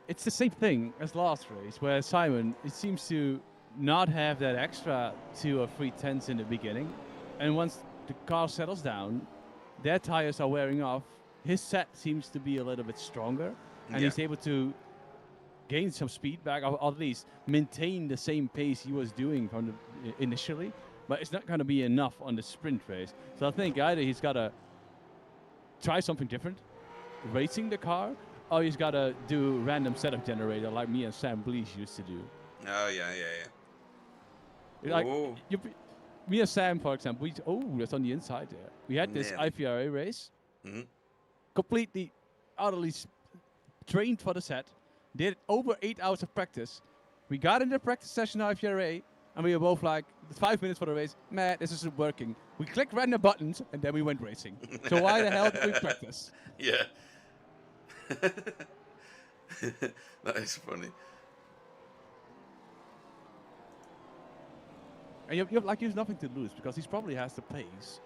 S4: It's the same thing as last race, where Simon, it seems to not have that extra 2 or 3 tenths in the beginning. And once the car settles down, their tires are wearing off. His set seems to be a little bit stronger, and he's able to gain some speed back, or at least maintain the same pace he was doing from initially. But it's not going to be enough on the sprint race. So I think either he's got to try something different, racing the car, or he's got to do random setup generator like me and Sam Bleach used to do.
S3: Oh, yeah.
S4: Like, me and Sam, for example, that's on the inside there. We had this IVRA race, completely, utterly trained for the set, did over 8 hours of practice. We got in the practice session IVRA, and we were both like, 5 minutes for the race, man, this isn't working. We clicked random buttons, and then we went racing. So why the hell did we practice?
S3: Yeah. That is funny.
S4: And you've nothing to lose because he probably has the pace.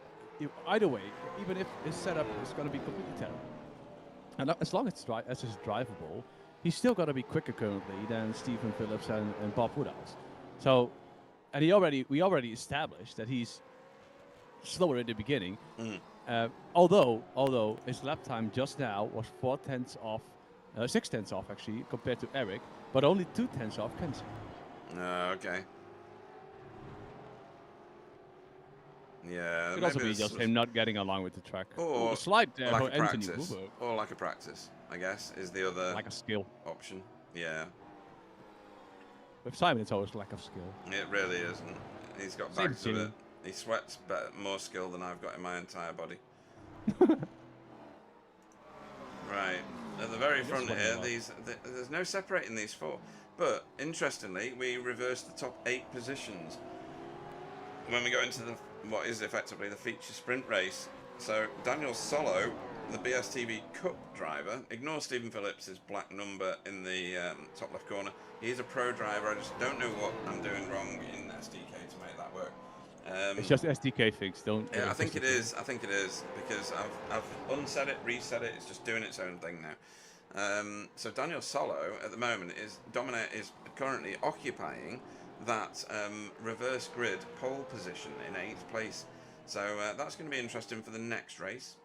S4: Either way, even if his setup is going to be completely terrible, and as long as it's drivable, he's still going to be quicker currently than Stephen Phillips and Bob Woodhouse. So, and we already established that he's slower in the beginning. Although his lap time just now was 6 tenths off actually compared to Eric, but only 2 tenths off Kenzie.
S3: Okay. Yeah.
S4: It could also be just him not getting along with the track.
S3: Or
S4: a slight for Anthony
S3: practice.
S4: Huber.
S3: Or lack of practice, I guess, is the other
S4: lack of skill
S3: option. Yeah.
S4: With Simon, it's always lack of skill.
S3: It really isn't. He's got back to it. He sweats more skill than I've got in my entire body. Right. At the very front here, there's no separating these 4. But, interestingly, we reversed the top 8 positions when we go into what is effectively the feature sprint race. So, Daniel Solo, the BSTV Cup driver, ignore Stephen Phillips' black number in the top left corner. He's a pro driver. I just don't know what I'm doing wrong in SDK to make that work.
S4: It's just SDK fix, don't.
S3: Yeah, I think it is. I think it is because I've unset it, reset it. It's just doing its own thing now. So Daniel Solo at the moment is currently occupying that reverse grid pole position in 8th place. So that's going to be interesting for the next race.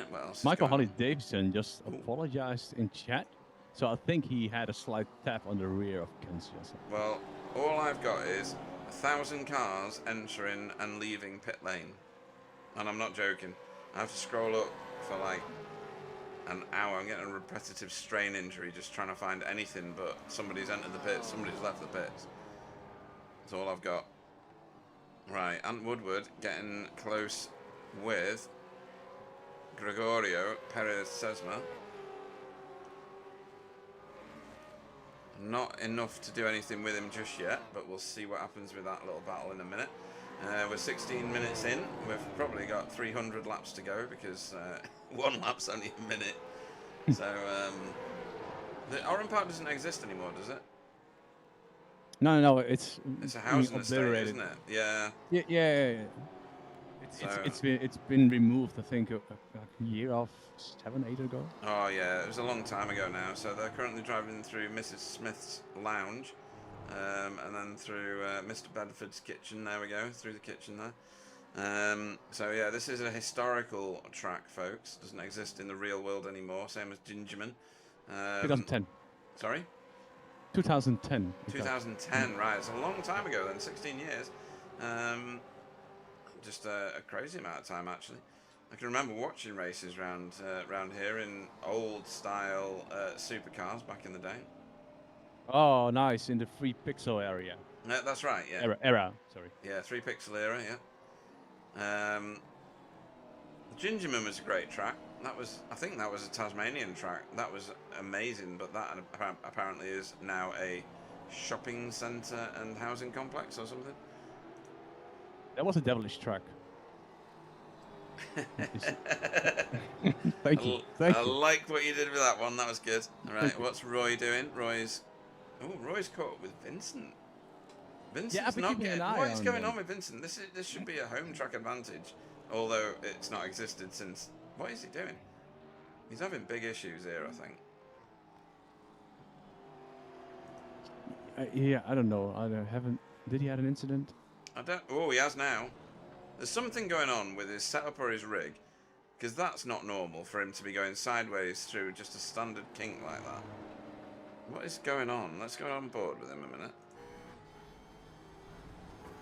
S3: What else is
S4: Michael
S3: going
S4: Holly
S3: on?
S4: Davidson just apologized in chat. So I think he had a slight tap on the rear of Kenzie or something.
S3: Well, all I've got is 1,000 cars entering and leaving pit lane. And I'm not joking. I have to scroll up for like an hour. I'm getting a repetitive strain injury just trying to find anything but somebody's entered the pits, somebody's left the pits. That's all I've got. Right, Ant Woodward getting close with Gregorio Perez-Sesma. Not enough to do anything with him just yet, but we'll see what happens with that little battle in a minute. We're 16 minutes in. We've probably got 300 laps to go because one lap's only a minute. So the Oran Park doesn't exist anymore, does it?
S4: No, it's
S3: a housing estate,
S4: obliterated.
S3: isn't it? Yeah.
S4: Yeah. It's been removed. I think a year of 7, 8 ago.
S3: Oh yeah, it was a long time ago now. So they're currently driving through Mrs. Smith's lounge, and then through Mr. Bedford's kitchen. There we go, through the kitchen there. So yeah, this is a historical track, folks. Doesn't exist in the real world anymore. Same as Gingerman.
S4: 2010.
S3: Sorry.
S4: 2010.
S3: 2010, right? It's a long time ago then, 16 years. Just a crazy amount of time, actually. I can remember watching races round here in old style supercars back in the day.
S4: Oh, nice, in the 3 pixel area.
S3: That's right, yeah.
S4: Era, sorry.
S3: Yeah, 3 pixel era, yeah. Gingerman was a great track. I think that was a Tasmanian track. That was amazing, but that apparently is now a shopping centre and housing complex or something.
S4: That was a devilish track. Thank you.
S3: I liked what you did with that one. That was good. All right, what's Roy doing? Roy's caught up with Vincent. Vincent's not getting. What is going on with Vincent? This should be a home track advantage, although it's not existed since. What is he doing? He's having big issues here, I think.
S4: Yeah, I don't know. Did he have an incident?
S3: Oh, he has now. There's something going on with his setup or his rig, because that's not normal for him to be going sideways through just a standard kink like that. What is going on? Let's go on board with him a minute.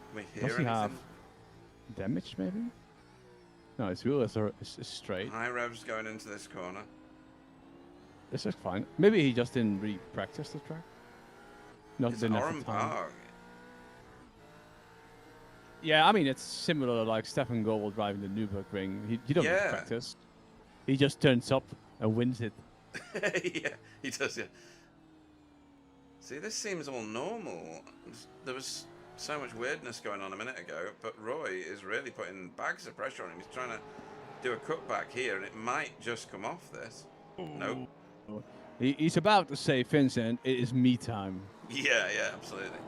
S3: Can we hear
S4: Does he
S3: anything?
S4: have damage, maybe? No, his wheel is straight.
S3: High revs going into this corner.
S4: This is fine. Maybe he just didn't really practice the track.
S3: It's an Oran Park.
S4: Yeah, I mean, it's similar like Stefan Goebel driving the Nürburgring. He don't really practice. He just turns up and wins it.
S3: Yeah, he does, yeah. See, this seems all normal. There was so much weirdness going on a minute ago, but Roy is really putting bags of pressure on him. He's trying to do a cutback here, and it might just come off this. Nope.
S4: He's about to say, Vincent, it is me time.
S3: Yeah, absolutely.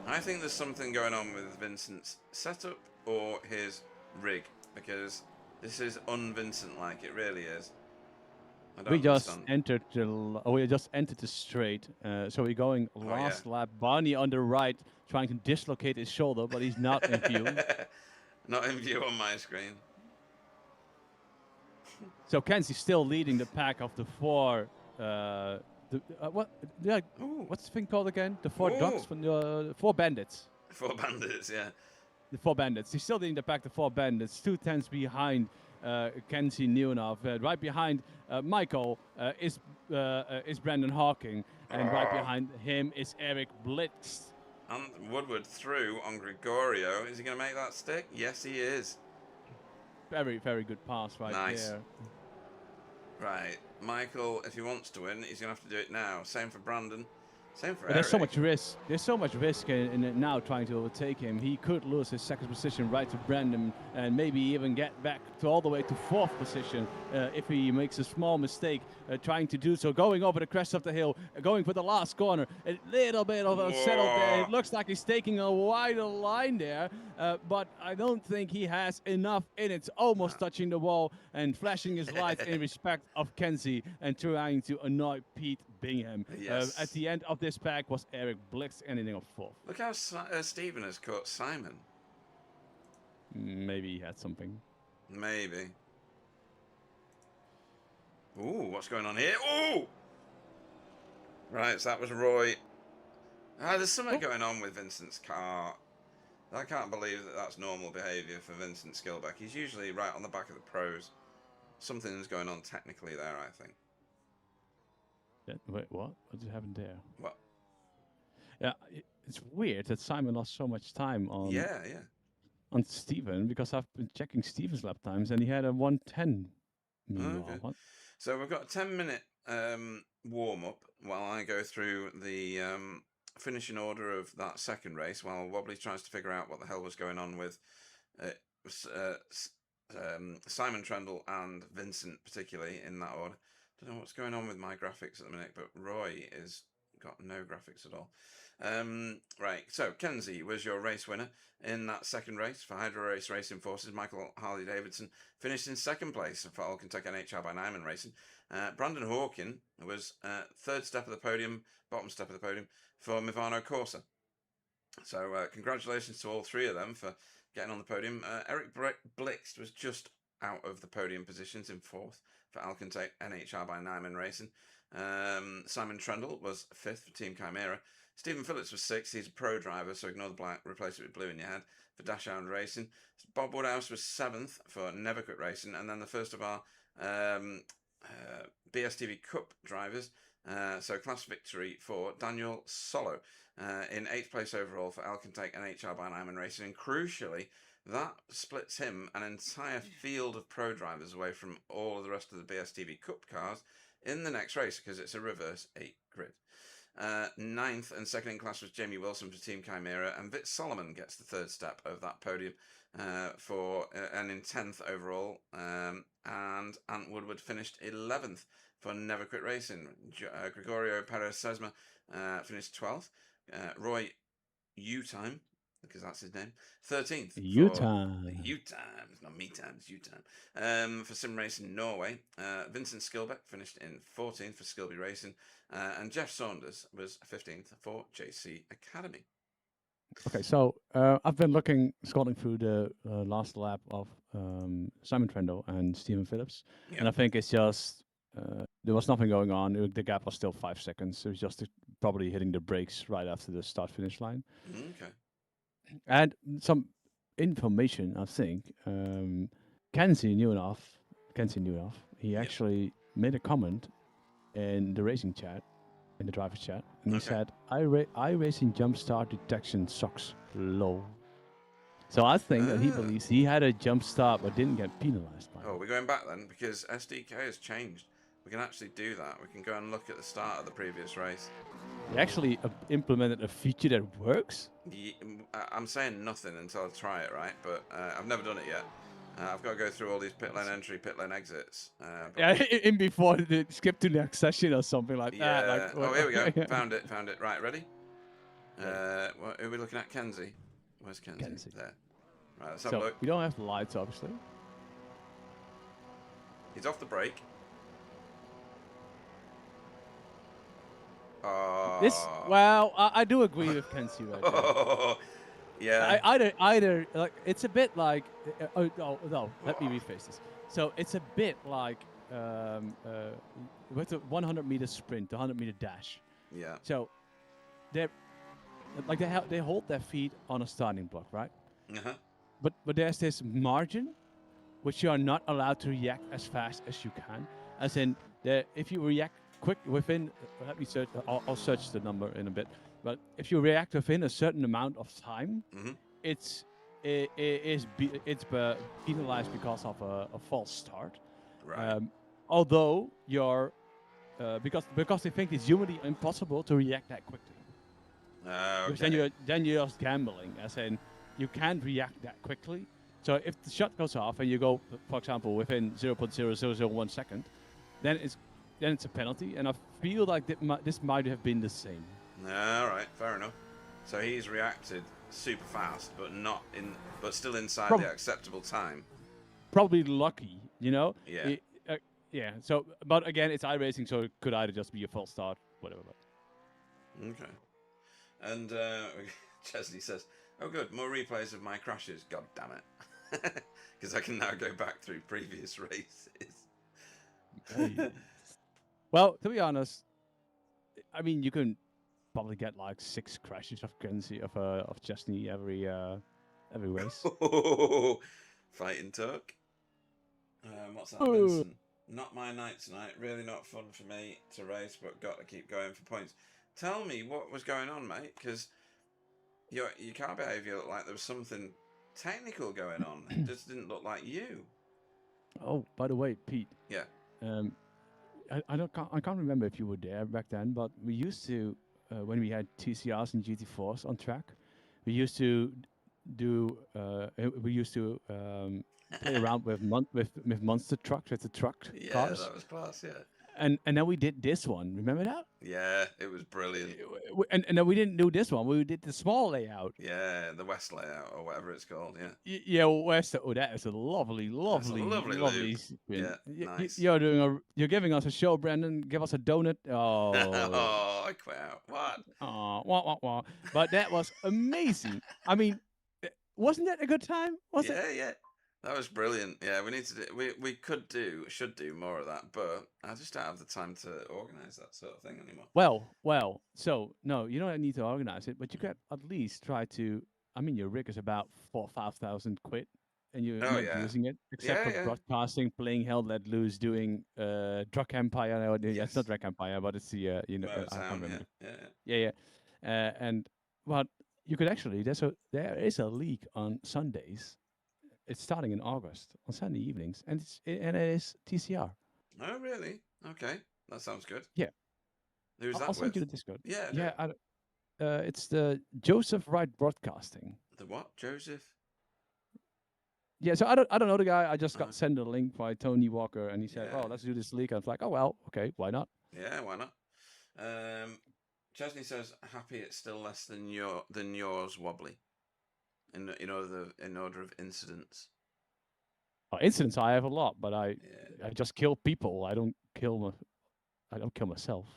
S3: I think there's something going on with Vincent's setup or his rig, because this is un-Vincent-like. It really is.
S4: We just entered the straight, so we're going last lap. Barney on the right, trying to dislocate his shoulder, but he's not in view.
S3: Not in view on my screen.
S4: So Kenzie's still leading the pack of the 4. What's the thing called again? The 4 ducks from the 4 bandits.
S3: 4 bandits, yeah.
S4: The 4 bandits. He's still leading the pack. The 4 bandits. 2 tenths behind Kenzie Neunov. Right behind Michael is Brandon Hawking, and right behind him is Eric Blitz.
S3: And Woodward through on Gregorio. Is he going to make that stick? Yes, he is.
S4: Very, very good pass right there.
S3: Right. Michael, if he wants to win, he's going to have to do it now. Same for Brandon. Same for
S4: But there's so
S3: Eric.
S4: much risk. There's so much risk in it now trying to overtake him. He could lose his second position right to Brandon and maybe even get back to all the way to fourth position if he makes a small mistake trying to do so. Going over the crest of the hill, going for the last corner. A little bit of a settle there. It looks like he's taking a wider line there, but I don't think he has enough in it. Almost touching the wall and flashing his lights in respect of Kenzie and trying to annoy Pete Bingham.
S3: Yes.
S4: At the end of this pack was Eric Blix ending up fourth.
S3: Look how Stephen has caught Simon.
S4: Maybe he had something.
S3: Maybe. Ooh, what's going on here? Ooh! Right, so that was Roy. There's something going on with Vincent's car. I can't believe that that's normal behaviour for Vincent Skilbeck. He's usually right on the back of the pros. Something's going on technically there, I think.
S4: Wait, what? What just happened there?
S3: What?
S4: Yeah, it's weird that Simon lost so much time on on Steven, because I've been checking Steven's lap times and he had a 1:10.
S3: Okay.
S4: What?
S3: So we've got a 10-minute warm-up while I go through the finishing order of that second race, while Wobbly tries to figure out what the hell was going on with Simon Trendle and Vincent, particularly in that order. Don't know what's going on with my graphics at the minute, but Roy has got no graphics at all. Right, so Kenzie was your race winner in that second race for Hydro Race Racing Forces. Michael Harley-Davidson finished in second place for Alcantech NHR by Nyman Racing. Brandon Hawkin was third step of the podium, bottom step of the podium for Mivano Corsa. So congratulations to all three of them for getting on the podium. Eric Blixt was just out of the podium positions in fourth for Alcantech NHR by Nyman Racing. Simon Trendle was fifth for Team Chimera. Stephen Phillips was sixth. He's a pro driver, so ignore the black, replace it with blue in your head for Dash Hound Racing. Bob Woodhouse was seventh for Never Quit Racing. And then the first of our BSTV Cup drivers. So class victory for Daniel Solo in eighth place overall for Alcantech NHR by Nyman Racing. And crucially, that splits him an entire field of pro drivers away from all of the rest of the BSTV Cup cars in the next race, because it's a reverse 8 grid. Ninth and second in class was Jamie Wilson for Team Chimera, and Vit Solomon gets the third step of that podium and in 10th overall. And Ant Woodward finished 11th for Never Quit Racing. Gregorio Perez Sesma finished 12th. Roy U-Time, because that's his name, 13th.
S4: U-Time.
S3: U-Time. It's not me time, it's U-Time. For Sim Racing Norway. Vincent Skilbeck finished in 14th for Skilby Racing. And Jeff Saunders was 15th for JC Academy.
S4: Okay, so I've been scrolling through the last lap of Simon Trendle and Stephen Phillips.
S3: Yeah.
S4: And I think it's just, there was nothing going on. The gap was still 5 seconds. It was just probably hitting the brakes right after the start-finish line.
S3: Okay.
S4: And some information, I think. Kenzie knew enough. He actually made a comment in the racing chat, in the driver's chat, and he said, iRacing jump start detection sucks low. So I think that he believes he had a jump start but didn't get penalized by it.
S3: Oh, we're going back then, because SDK has changed. We can actually do that. We can go and look at the start of the previous race.
S4: He actually implemented a feature that works.
S3: I'm saying nothing until I try it, right? But I've never done it yet. I've got to go through all these pit lane entry, pit lane exits.
S4: Yeah, in before the skip to next session or something like that. Like,
S3: oh, here we go. Found it. Right, ready? What are we looking at? Kenzie. Where's Kenzie? There. Right, let's have a look.
S4: We don't have the lights, obviously.
S3: He's off the brake.
S4: Well, I do agree with Kenzie right there.
S3: Yeah.
S4: Either like it's a bit like no, let me rephrase this. So it's a bit like with a 100-meter sprint, 100-meter dash.
S3: Yeah.
S4: So they hold their feet on a starting block, right?
S3: Uh-huh.
S4: But there's this margin which you are not allowed to react as fast as you can. As in, if you react quick within, let me search. I'll search the number in a bit. But if you react within a certain amount of time, it's penalized because of a false start.
S3: Right.
S4: Although you're because they think it's humanly impossible to react that quickly. Because
S3: Okay.
S4: then you're just gambling, as in you can't react that quickly. So if the shot goes off and you go, for example, within 0.0001 second, then it's a penalty. And I feel like this might have been the same.
S3: All right, fair enough. So he's reacted super fast, but still inside
S4: Prob-
S3: the acceptable time.
S4: Probably lucky, you know.
S3: Yeah.
S4: Yeah. So, but again, it's iRacing, so it could either just be a false start, whatever. But.
S3: Okay. And Chesley says, "Oh, good, more replays of my crashes. God damn it, because I can now go back through previous races."
S4: Well, to be honest, I mean, you can probably get like 6 crashes of Kenzie of Chesney every race.
S3: Fighting talk. What's that, Vincent? Not my night tonight. Really not fun for me to race, but got to keep going for points. Tell me what was going on, mate, because your car behaviour looked like there was something technical going on. It just didn't look like you.
S4: Oh, by the way, Pete.
S3: Yeah.
S4: I can't remember if you were there back then, but we used to when we had TCRs and GT4s on track, we used to play around with monster trucks, with the truck
S3: Yeah,
S4: cars.
S3: that was class. Yeah.
S4: And then we did this one. Remember that?
S3: Yeah, it was brilliant.
S4: And then we didn't do this one. We did the small layout.
S3: Yeah, the West layout or whatever it's called. Yeah.
S4: Yeah, West. Oh, that is a lovely
S3: loop.
S4: spin.
S3: Yeah, nice.
S4: You're giving us a show, Brandon. Give us a donut. Oh,
S3: Oh, I quit out. What?
S4: oh, wah. But that was amazing. I mean, wasn't that a good time? Was it?
S3: Yeah. That was brilliant. Yeah, we need to do. We should do more of that, but I just don't have the time to organise that sort of thing anymore.
S4: Well. So no, you don't need to organize it, but you could at least try to. I mean, your rig is about 4,000-5,000 quid, and you're not using it except for broadcasting, playing Hell Let Loose, doing Drug Empire. No, it's not Drug Empire, but it's the I can't remember. Yeah. And but you could actually there is a league on Sundays. It's starting in August on Sunday evenings, and it is TCR.
S3: Oh, really? Okay, that sounds good.
S4: Yeah.
S3: Who's that
S4: I'll send
S3: with?
S4: you the Discord.
S3: Yeah.
S4: It's the Joseph Wright Broadcasting.
S3: The what? Joseph?
S4: Yeah, so I don't know the guy. I just got sent a link by Tony Walker, and he said, "Oh, let's do this league." I was like, "Oh well, okay, why not?"
S3: Yeah, why not? Chesney says, "Happy it's still less than yours, Wobbly." In order of incidents.
S4: Incidents I have a lot, but I just kill people. I don't kill myself.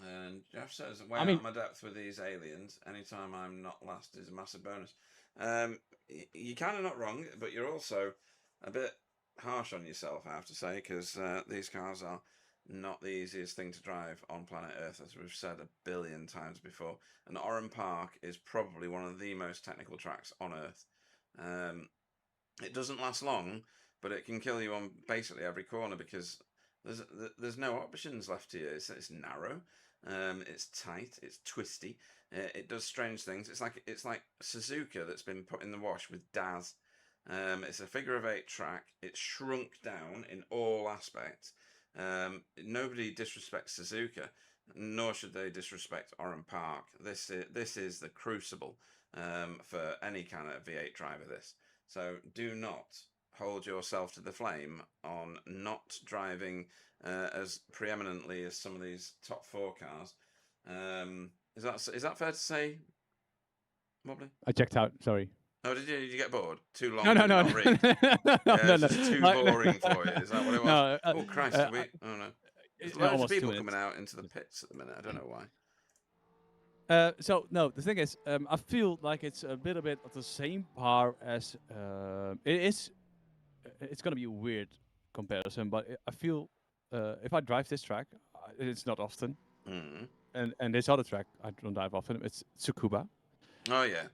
S3: And Jeff says, "Way out my depth with these aliens. Anytime I'm not last is a massive bonus." You're kind of not wrong, but you're also a bit harsh on yourself, I have to say, because these cars are not the easiest thing to drive on planet Earth, as we've said a billion times before. And Oran Park is probably one of the most technical tracks on Earth. It doesn't last long, but it can kill you on basically every corner because there's no options left to you. It's narrow, it's tight, it's twisty. It does strange things. It's like Suzuka that's been put in the wash with Daz. It's a figure of 8 track. It's shrunk down in all aspects. Nobody disrespects Suzuka, nor should they disrespect Oran Park. This is the crucible for any kind of V8 driver. So do not hold yourself to the flame on not driving as preeminently as some of these top 4 cars. Is that fair to say, Wobbly?
S4: I checked out. Sorry.
S3: Oh, did you get bored? Too long?
S4: No.
S3: No.
S4: No.
S3: It's too boring for you. Is that what it was?
S4: No,
S3: oh Christ! Oh no. There's loads of people coming out into the pits at the minute. I don't know why.
S4: So no, the thing is, I feel like it's a little bit of the same par as it is. It's gonna be a weird comparison, but I feel if I drive this track, it's not often, and this other track I don't drive often. It's Tsukuba.
S3: Oh yeah.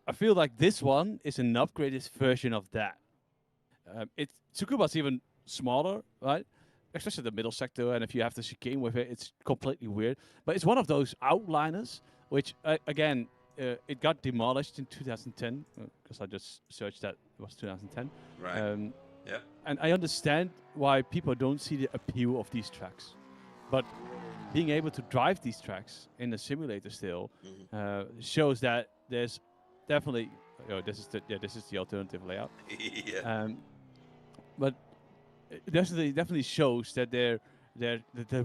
S4: I feel like this one is an upgraded version of that. Tsukuba's even smaller, right? Especially the middle sector, and if you have the chicane with it, it's completely weird. But it's one of those outliners, which again, it got demolished in 2010 because I just searched that it was 2010.
S3: Right.
S4: Yeah. And I understand why people don't see the appeal of these tracks, but being able to drive these tracks in the simulator still shows that there's definitely this is the alternative layout.
S3: Yeah.
S4: But it definitely shows that the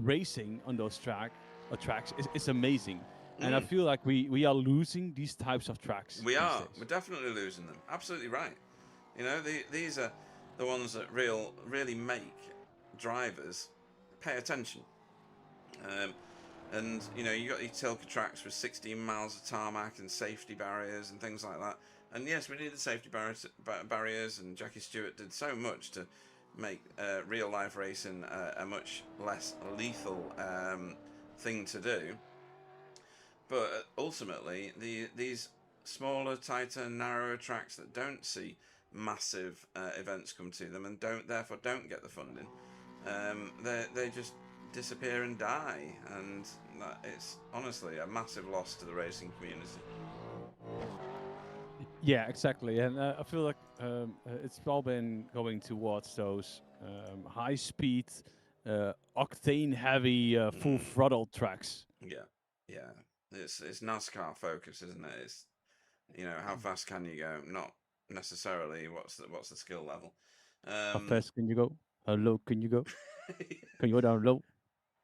S4: racing on those tracks is amazing. And I feel like we are losing these types of tracks.
S3: We
S4: these
S3: are.
S4: days.
S3: We're definitely losing them. Absolutely right. You know, these are the ones that really make drivers pay attention. And you know, you got these Tilke tracks with 16 miles of tarmac and safety barriers and things like that. And yes, we needed safety barriers, and Jackie Stewart did so much to make real life racing a much less lethal thing to do. But ultimately, these smaller, tighter, narrower tracks that don't see massive events come to them and therefore don't get the funding, they just disappear and die, and it's honestly a massive loss to the racing community.
S4: Yeah, exactly. And I feel like it's all been going towards those high-speed, octane-heavy, full throttle tracks.
S3: Yeah. It's NASCAR focus, isn't it? It's, you know, how fast can you go? Not necessarily what's the skill level.
S4: How fast can you go? How low can you go? Can you go down low,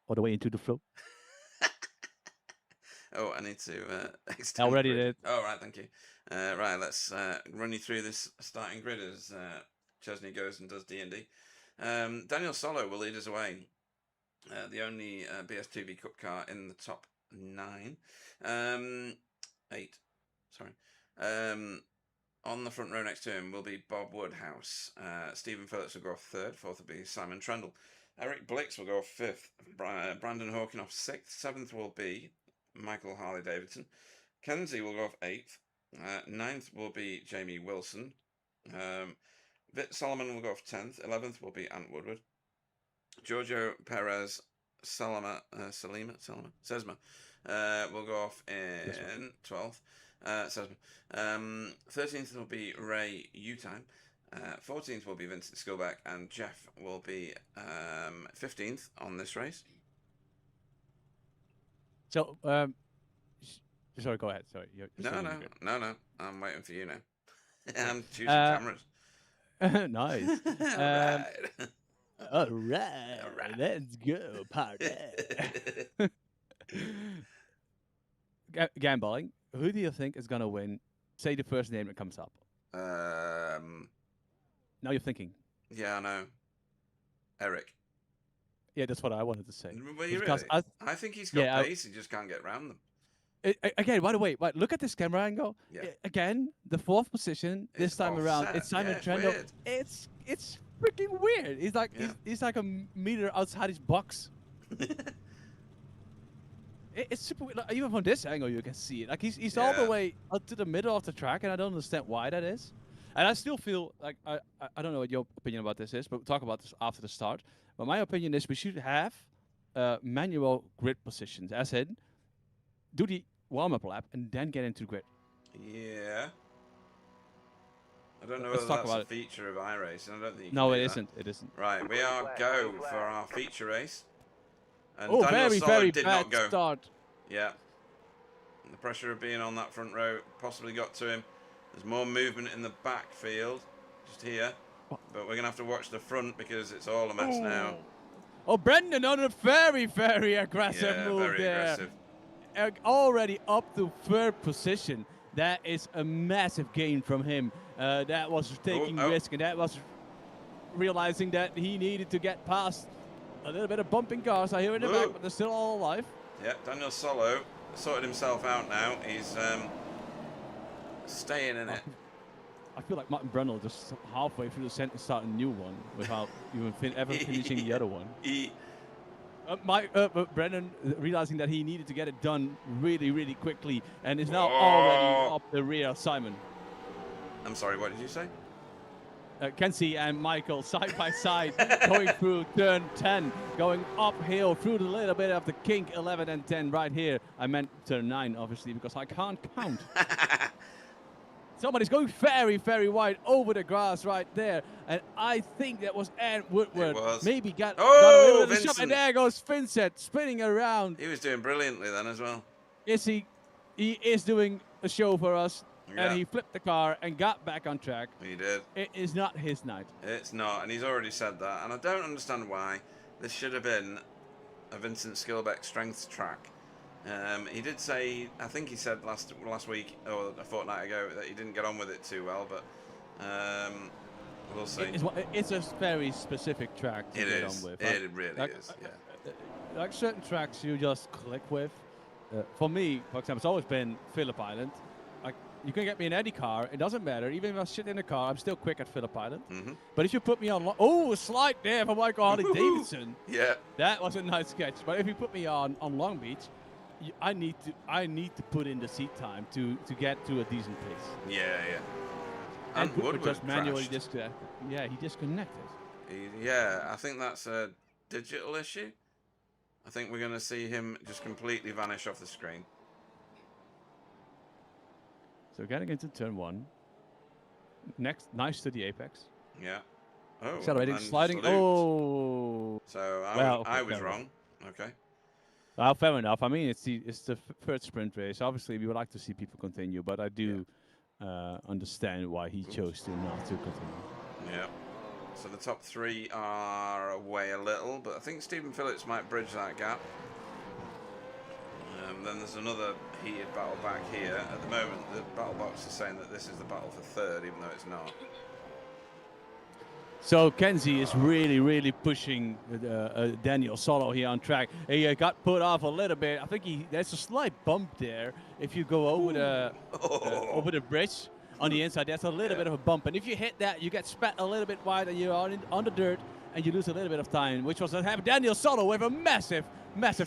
S4: all the way into the flow?
S3: Oh, I need to extend.
S4: Already
S3: grid.
S4: did.
S3: Oh, right, thank you. Right, let's run you through this starting grid as Chesney goes and does D&D. Daniel Solo will lead us away. The only BSTV Cup car in the top 8. Sorry. On the front row next to him will be Bob Woodhouse. Stephen Phillips will go off 3rd. 4th will be Simon Trendle. Eric Blix will go off 5th. Brandon Hawking off 6th. 7th will be Michael Harley-Davidson. Kenzie will go off 8th. 9th will be Jamie Wilson. Vit Solomon will go off 10th. 11th will be Ant Woodward. Giorgio Perez Sesma will go off in 12th. 13th will be Ray Utime. 14th will be Vincent Skilbeck, and Jeff will be 15th on this race.
S4: So, sorry, go ahead. Sorry.
S3: No. I'm waiting for you now. I'm choosing cameras.
S4: Nice. All right. Let's go, party. Gambling. Who do you think is gonna win? Say the first name that comes up. Now you're thinking.
S3: Yeah, I know. Eric.
S4: Yeah, that's what I wanted to say.
S3: Well, you
S4: Because
S3: really? I think he's got pace. He just can't get around them.
S4: Again, by the way, look at this camera angle.
S3: Yeah.
S4: Again, the 4th position this time around.
S3: offset.
S4: It's Simon
S3: Yeah, it's
S4: Trendle.
S3: weird.
S4: It's freaking weird. He's like he's like a meter outside his box. It's super weird. Like, even from this angle, you can see it. Like he's all the way up to the middle of the track, and I don't understand why that is. And I still feel like I don't know what your opinion about this is, but we'll talk about this after the start. But my opinion is we should have manual grid positions, as in do the warm-up lap and then get into grid.
S3: Yeah. I don't know
S4: Let's
S3: whether
S4: talk
S3: that's
S4: about
S3: a
S4: it.
S3: feature of iRacing. I don't think you can
S4: No,
S3: do
S4: it
S3: that.
S4: isn't. It isn't.
S3: Right, we are go for our feature race. And
S4: Oh,
S3: Daniel
S4: very,
S3: Solo
S4: very
S3: did
S4: bad
S3: not go.
S4: start.
S3: Yeah. The pressure of being on that front row possibly got to him. There's more movement in the backfield, just here. But we're going to have to watch the front because it's all a mess now.
S4: Oh, Brendan on a very, very aggressive
S3: Yeah,
S4: move
S3: very
S4: there.
S3: aggressive.
S4: Already up to 3rd position. That is a massive gain from him. That was taking risk, and that was realizing that he needed to get past a little bit of bumping cars. I hear in the back, but they're still all alive.
S3: Yeah, Daniel Solo sorted himself out now. He's staying in it.
S4: I feel like Martin Brundle just halfway through the sentence start a new one without even ever finishing the other one. Brendan realizing that he needed to get it done really, really quickly and is now already up the rear of Simon.
S3: I'm sorry, what did you say?
S4: Kenzie and Michael side by side going through turn 10, going uphill through the little bit of the kink 11 and 10 right here. I meant turn 9, obviously, because I can't count. Somebody's going very, very wide over the grass right there. And I think that was Ed Woodward.
S3: It was.
S4: Maybe got a
S3: Oh,
S4: little bit of a shot.
S3: Vincent.
S4: And there goes Vincent spinning around.
S3: He was doing brilliantly then as well.
S4: Is he is doing a show for us.
S3: Yeah.
S4: And he flipped the car and got back on track.
S3: He did.
S4: It is not his night.
S3: It's not, and he's already said that. And I don't understand why. This should have been a Vincent Skilbeck strengths track. He did say, I think he said last week or a fortnight ago that he didn't get on with it too well, but we'll see.
S4: It's a very specific track to get on with.
S3: It really is. Yeah.
S4: Like certain tracks you just click with. For me, for example, it's always been Phillip Island. Like you can get me in any car, it doesn't matter. Even if I sit in a car, I'm still quick at Phillip Island. But if you put me on, a slide there from Michael Harley Davidson.
S3: Yeah.
S4: That was a nice sketch. But if you put me on Long Beach, I need to put in the seat time to get to a decent pace.
S3: Yeah.
S4: And Woodward just manually disconnected. Yeah, he disconnected.
S3: Yeah, I think that's a digital issue. I think we're going to see him just completely vanish off the screen.
S4: So getting into turn 1. Next, nice to the apex.
S3: Yeah. Oh.
S4: Accelerating, sliding.
S3: Salute.
S4: Oh.
S3: So I was wrong. Okay.
S4: Well, fair enough. I mean, it's the third sprint race. Obviously, we would like to see people continue, but I do understand why he chose to not to continue.
S3: Yeah. So the top 3 are away a little, but I think Stephen Phillips might bridge that gap. Then there's another heated battle back here. At the moment, the battle box is saying that this is the battle for third, even though it's not.
S4: So Kenzie is really, really pushing Daniel Solo here on track. He got put off a little bit. I think there's a slight bump there. If you go over the bridge on the inside, there's a little bit of a bump. And if you hit that, you get spat a little bit wide and you're on the dirt and you lose a little bit of time, which was what happened. Daniel Solo with a massive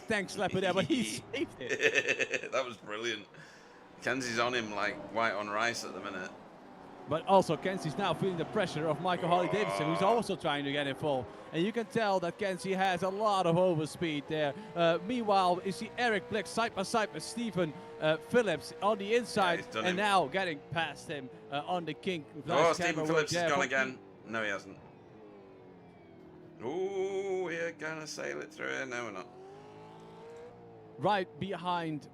S4: tank slapper there, but he saved it.
S3: That was brilliant. Kenzie's on him like white on rice at the minute.
S4: But also, Kenzie's now feeling the pressure of Michael Harley Davidson, who's also trying to get involved. And you can tell that Kenzie has a lot of overspeed there. Meanwhile, you see Eric Blick side by side with Stephen Phillips on the inside.
S3: Yeah,
S4: and now getting past him on the kink.
S3: Oh, Stephen Phillips has gone again. No, he hasn't. Oh, we're going to sail it through here. No, we're not.
S4: Right behind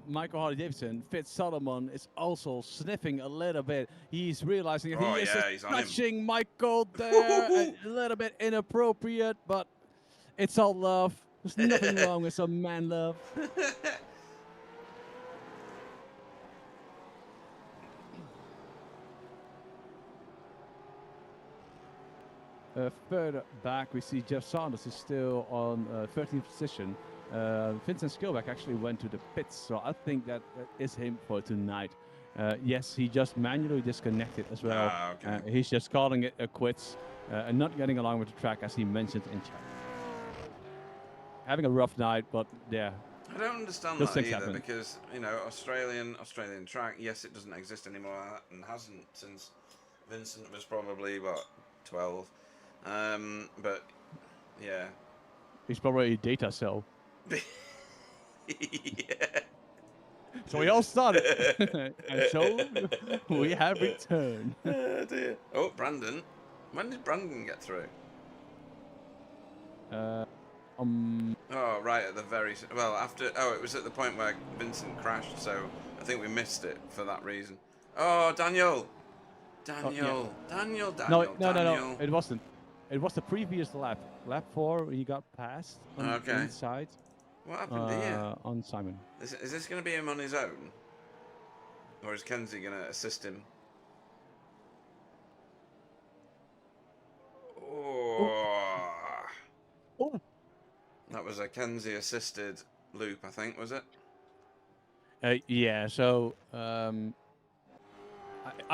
S4: Michael Harley Davidson, Fitz Solomon is also sniffing a little bit. He's realizing he is just touching Michael there. A little bit inappropriate, but it's all love. There's nothing wrong with some man love. Further back, we see Jeff Sanders is still on 13th position. Vincent Skilbeck actually went to the pits, so I think that is him for tonight. Yes, he just manually disconnected as well.
S3: Okay.
S4: He's just calling it a quits and not getting along with the track, as he mentioned in chat. Having a rough night, but yeah.
S3: I don't understand that either because, you know, Australian track, yes, it doesn't exist anymore and hasn't since Vincent was probably, what, 12. But, yeah.
S4: He's probably a data cell.
S3: Yeah.
S4: So we all started. And so we have returned.
S3: Oh, dear. Oh, Brandon. When did Brandon get through?
S4: Oh,
S3: right, at the very... Well, after... Oh, it was at the point where Vincent crashed, so I think we missed it for that reason. Oh, Daniel! Daniel!
S4: No, it wasn't. It was the previous lap. Lap 4, he got passed on the inside.
S3: What happened here?
S4: On Simon.
S3: Is this going to be him on his own? Or is Kenzie going to assist him? Oh.
S4: Oh.
S3: That was a Kenzie assisted loop, I think, was it?
S4: Yeah, so I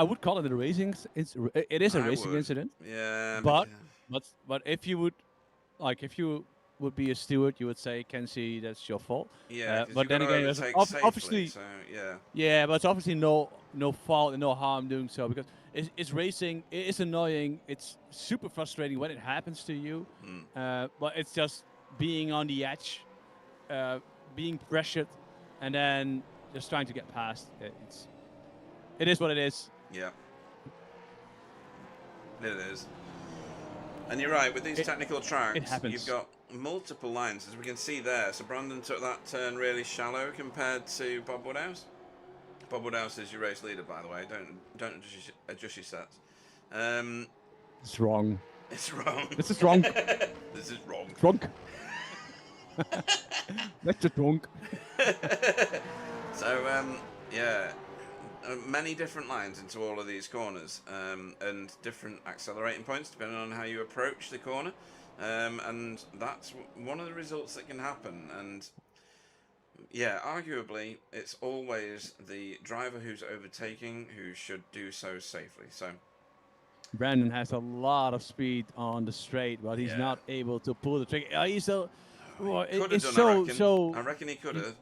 S4: would call it a racing. It is a racing incident.
S3: Yeah.
S4: But if you would, like, if you would be a steward, you would say, Kenzie, that's your fault.
S3: Yeah.
S4: But then again, it's obviously.
S3: So, yeah.
S4: Yeah, but it's obviously no fault and no harm doing so because it's racing. It is annoying. It's super frustrating when it happens to you. But it's just being on the edge, being pressured, and then just trying to get past. It is what it is.
S3: Yeah. It is. And you're right, with these technical tracks, you've got multiple lines, as we can see there. So Brandon took that turn really shallow compared to Bob Woodhouse. Bob Woodhouse is your race leader, by the way. Don't adjust your sets.
S4: It's wrong.
S3: It's wrong.
S4: This is wrong.
S3: This is wrong.
S4: Drunk. That's a drunk.
S3: So, yeah. Many different lines into all of these corners, and different accelerating points depending on how you approach the corner, and that's one of the results that can happen. And yeah, arguably it's always the driver who's overtaking who should do so safely. So
S4: Brandon has a lot of speed on the straight, but he's not able to pull the trigger. He's so
S3: I reckon he could have.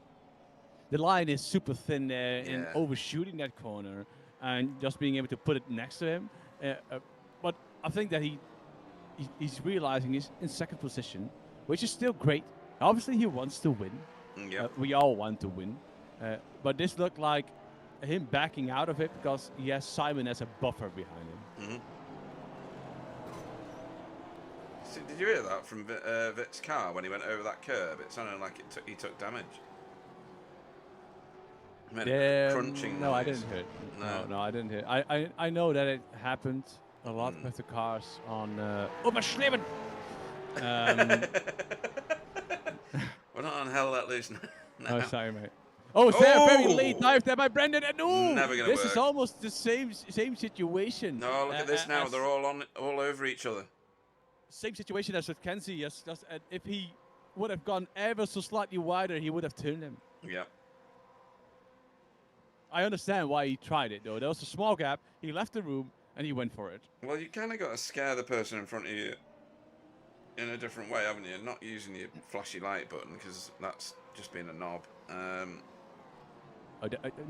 S4: The line is super thin there and overshooting that corner, and just being able to put it next to him. But I think that he's realizing he's in second position, which is still great. Obviously, he wants to win. We all want to win. But this looked like him backing out of it because he has Simon as a buffer behind him.
S3: So did you hear that from Vit's car when he went over that curb? It sounded like he took damage. Crunching
S4: no,
S3: noise.
S4: I didn't hear it. No, I didn't hear it. I know that it happened a lot with the cars on Oberschleben.
S3: We're not on Hell Let Loose now.
S4: Oh, sorry, mate. Oh, is there a very late dive there by Brendan? And
S3: Never gonna
S4: this
S3: work.
S4: is almost the same situation.
S3: No, look at this now. They're all over each other.
S4: Same situation as with Kenzie. Yes, just if he would have gone ever so slightly wider, he would have turned him.
S3: Yeah.
S4: I understand why he tried it, though. There was a small gap. He left the room, and he went for it.
S3: Well, you kind of got to scare the person in front of you in a different way, haven't you? Not using your flashy light button, because that's just being a knob.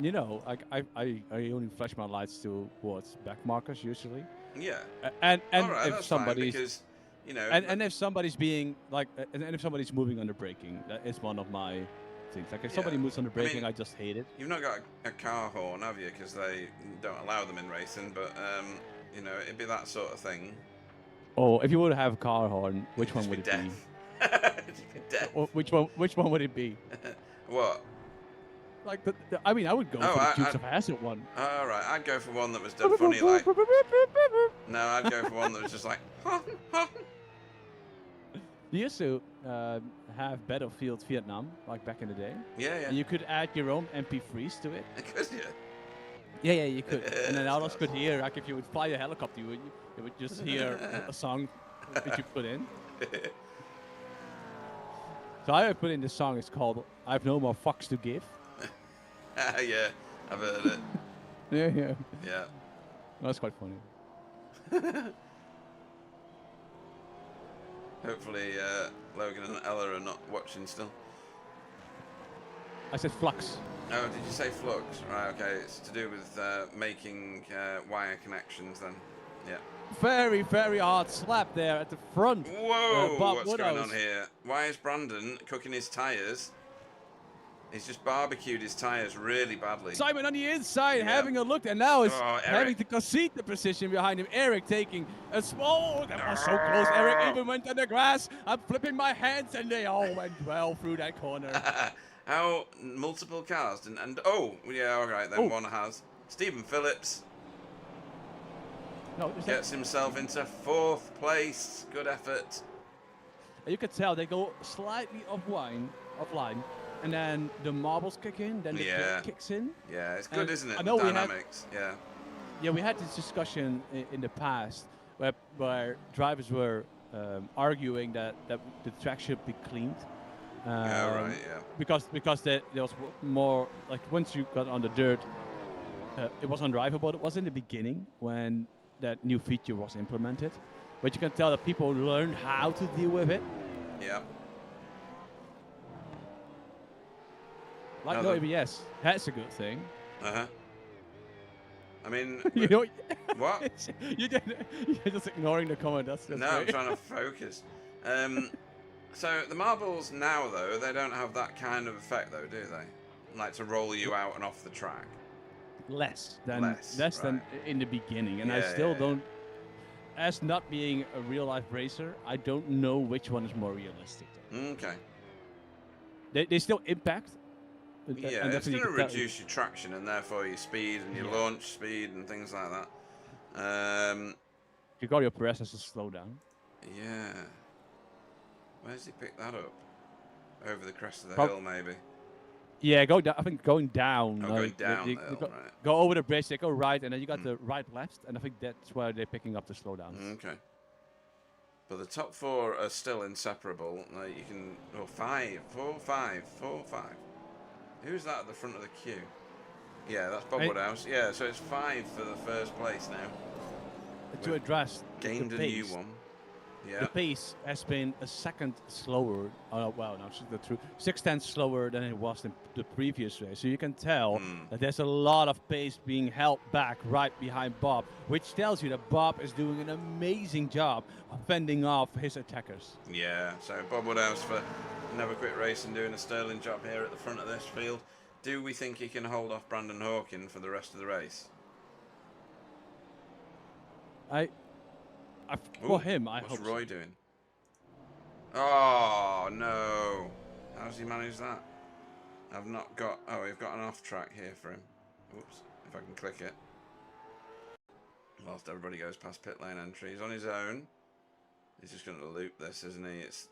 S4: You know, I only flash my lights towards back markers, usually.
S3: Yeah.
S4: And
S3: right,
S4: if somebody's...
S3: because, you know...
S4: And if somebody's being, like... And if somebody's moving under braking, that is one of my... things. Like if somebody moves under braking, I just hate it.
S3: You've not got a car horn, have you? Because they don't allow them in racing. But you know, it'd be that sort of thing.
S4: Oh, if you would have a car horn, which one would it be?
S3: Death.
S4: Which one would it be?
S3: What?
S4: Like I mean, I would go for the Dukes of Hazzard one.
S3: All right, I'd go for one that was dead funny, like. No, I'd go for one that was just like.
S4: You used to have Battlefield Vietnam, like back in the day.
S3: Yeah.
S4: And you could add your own MP3s to it.
S3: Could you?
S4: Yeah, you could. And then others could hear, like if you would fly a helicopter, you would just hear a song that you put in. So I put in this song, it's called I've No More Fucks to Give.
S3: Yeah, I've heard it.
S4: Yeah. That's quite funny.
S3: Hopefully, Logan and Ella are not watching still.
S4: I said flux.
S3: Oh, did you say flux? Right, okay. It's to do with making wire connections then. Yeah.
S4: Very, very hard slap there at the front.
S3: Whoa! What's going on here? Why is Brandon cooking his tyres? He's just barbecued his tyres really badly.
S4: Simon on the inside having a look, and now is having to concede the position behind him. Eric taking a small... that was so close. Eric even went on the grass. I'm flipping my hands, and they all went well through that corner.
S3: How multiple cars didn't... And oh, yeah, all right, then one has. Stephen Phillips gets himself into 4th place. Good effort.
S4: You could tell they go slightly offline, and then the marbles kick in, then the kick kicks in.
S3: Yeah, it's good, isn't it?
S4: I know
S3: the dynamics.
S4: Yeah, we had this discussion in the past where drivers were arguing that the track should be cleaned. Because there was more, like once you got on the dirt, it was undrivable. It was in the beginning when that new feature was implemented. But you can tell that people learned how to deal with it.
S3: Yeah.
S4: Like no ABS, that's a good thing.
S3: I mean,
S4: you know,
S3: what?
S4: You're just ignoring the comment. That's
S3: no,
S4: great.
S3: I'm trying to focus. So the marbles now, though, they don't have that kind of effect, though, do they? Like to roll you out and off the track.
S4: less than
S3: Right.
S4: in the beginning, and I
S3: Yeah,
S4: still
S3: yeah, yeah.
S4: don't. As not being a real life racer, I don't know which one is more realistic. Though.
S3: Okay.
S4: They still impact.
S3: Yeah,
S4: And
S3: it's
S4: definitely
S3: going to
S4: you can tell.
S3: reduce your traction and therefore your speed and your
S4: Yeah.
S3: launch speed and things like that.
S4: Gregorio Perez has to slow down.
S3: Yeah. Where's he picked that up? Over the crest of the
S4: Prob-
S3: hill, maybe.
S4: Yeah, go down. I think going down.
S3: Oh, going down the hill, right.
S4: Go over the bridge. They go right, and then you got the right left, and I think that's where they're picking up the slowdowns.
S3: Okay. But the top 4 are still inseparable. You can... Oh, 5. 4, 5. 4, 5. Who's that at the front of the queue? Yeah, that's Bob Woodhouse. Yeah, so it's 5 for the first place now.
S4: To address
S3: Gained
S4: the
S3: a
S4: pace,
S3: new one. Yeah.
S4: the pace has been a second slower. Well, no, the truth. 6/10 slower than it was in the previous race. So you can tell that there's a lot of pace being held back right behind Bob, which tells you that Bob is doing an amazing job of fending off his attackers.
S3: Yeah, so Bob Woodhouse for Never Quit Racing doing a sterling job here at the front of this field. Do we think he can hold off Brandon Hawkin for the rest of the race?
S4: For him, I
S3: What's
S4: hope
S3: Roy
S4: so.
S3: doing? Oh, no. How's he managed that? I've not got... Oh, we've got an off-track here for him. Whoops, if I can click it. Whilst everybody goes past pit lane entry. He's on his own. He's just going to loop this, isn't he? It's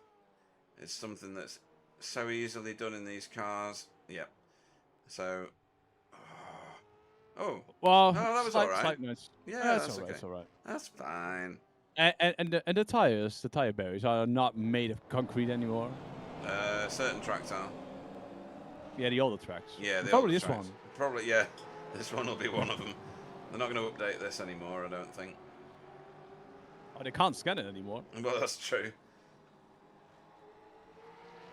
S3: something that's so easily done in these cars. Yep. So... Oh.
S4: Well,
S3: that was all right. Yeah, that's
S4: all right.
S3: okay.
S4: That's all right.
S3: That's fine.
S4: And the tires, the tire barriers are not made of concrete anymore.
S3: Certain tracks are.
S4: Yeah, the older tracks.
S3: Yeah, the
S4: probably
S3: older
S4: this
S3: tracks.
S4: one.
S3: Probably, yeah. This one will be one of them. They're not going to update this anymore, I don't think.
S4: Oh, they can't scan it anymore.
S3: Well, that's true.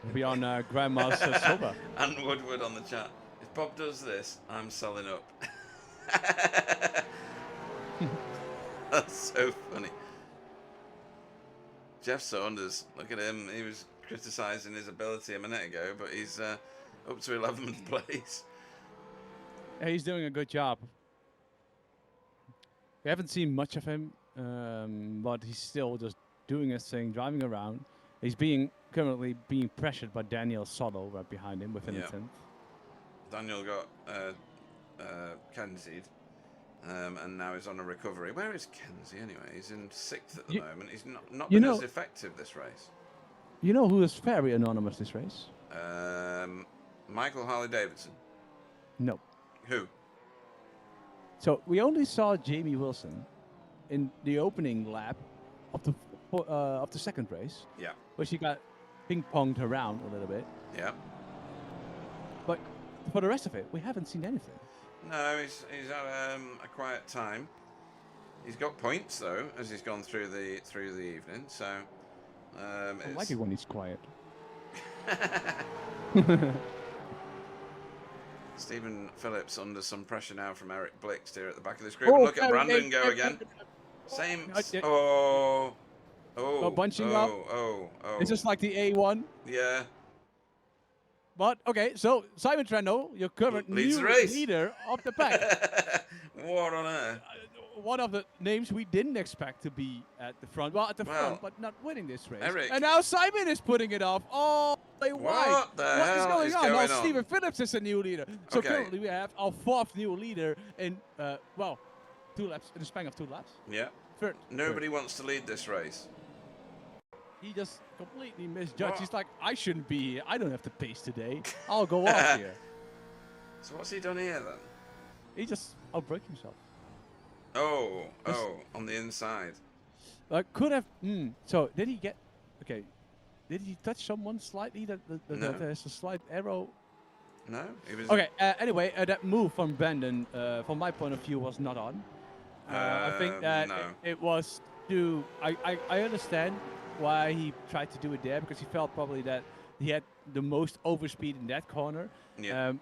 S4: It'll be on Grandma's sofa.
S3: And Woodward on the chat. If Bob does this, I'm selling up. That's so funny. Jeff Saunders, look at him. He was criticising his ability a minute ago, but he's up to 11th place.
S4: Yeah, he's doing a good job. We haven't seen much of him, but he's still just doing his thing, driving around. He's currently being pressured by Daniel Soto right behind him within the 10th.
S3: Daniel got Kenzied, and now he's on a recovery. Where is Kenzie anyway? He's in 6th at the moment. He's not been as effective this race.
S4: You know who is very anonymous this race?
S3: Michael Harley-Davidson.
S4: No.
S3: Who?
S4: So we only saw Jamie Wilson in the opening lap of the second race.
S3: Yeah.
S4: Where she got ping-ponged around a little bit.
S3: Yeah.
S4: But for the rest of it, we haven't seen anything.
S3: No, he's had a quiet time. He's got points though, as he's gone through the evening. So
S4: I like it when he's quiet.
S3: Stephen Phillips under some pressure now from Eric Blixt here at the back of this group. Look at Brandon go again. Same. Oh, bunching up. Oh.
S4: It's just like the A1.
S3: Yeah.
S4: But okay, so Simon Trendle, your current new leader of the pack.
S3: What on earth?
S4: One of the names we didn't expect to be at the front. Well, at the front, but not winning this race.
S3: Eric.
S4: And now Simon is putting it off. Oh, why?
S3: What the hell is going on?
S4: Stephen Phillips is a new leader. So currently we have our 4th new leader in, 2 laps, in the span of 2 laps.
S3: Yeah. Nobody wants to lead this race.
S4: He just completely misjudged. He's like, I shouldn't be here. I don't have the pace today. I'll go off here.
S3: So what's he done here then?
S4: He just outbraked himself.
S3: Oh, on the inside.
S4: Could have. So did he get? Okay, did he touch someone slightly? That there's a slight arrow.
S3: No. He was
S4: okay. Anyway, that move from Brandon, from my point of view, was not on. I think that it was too. I understand why he tried to do it there, because he felt probably that he had the most overspeed in that corner.
S3: Yeah.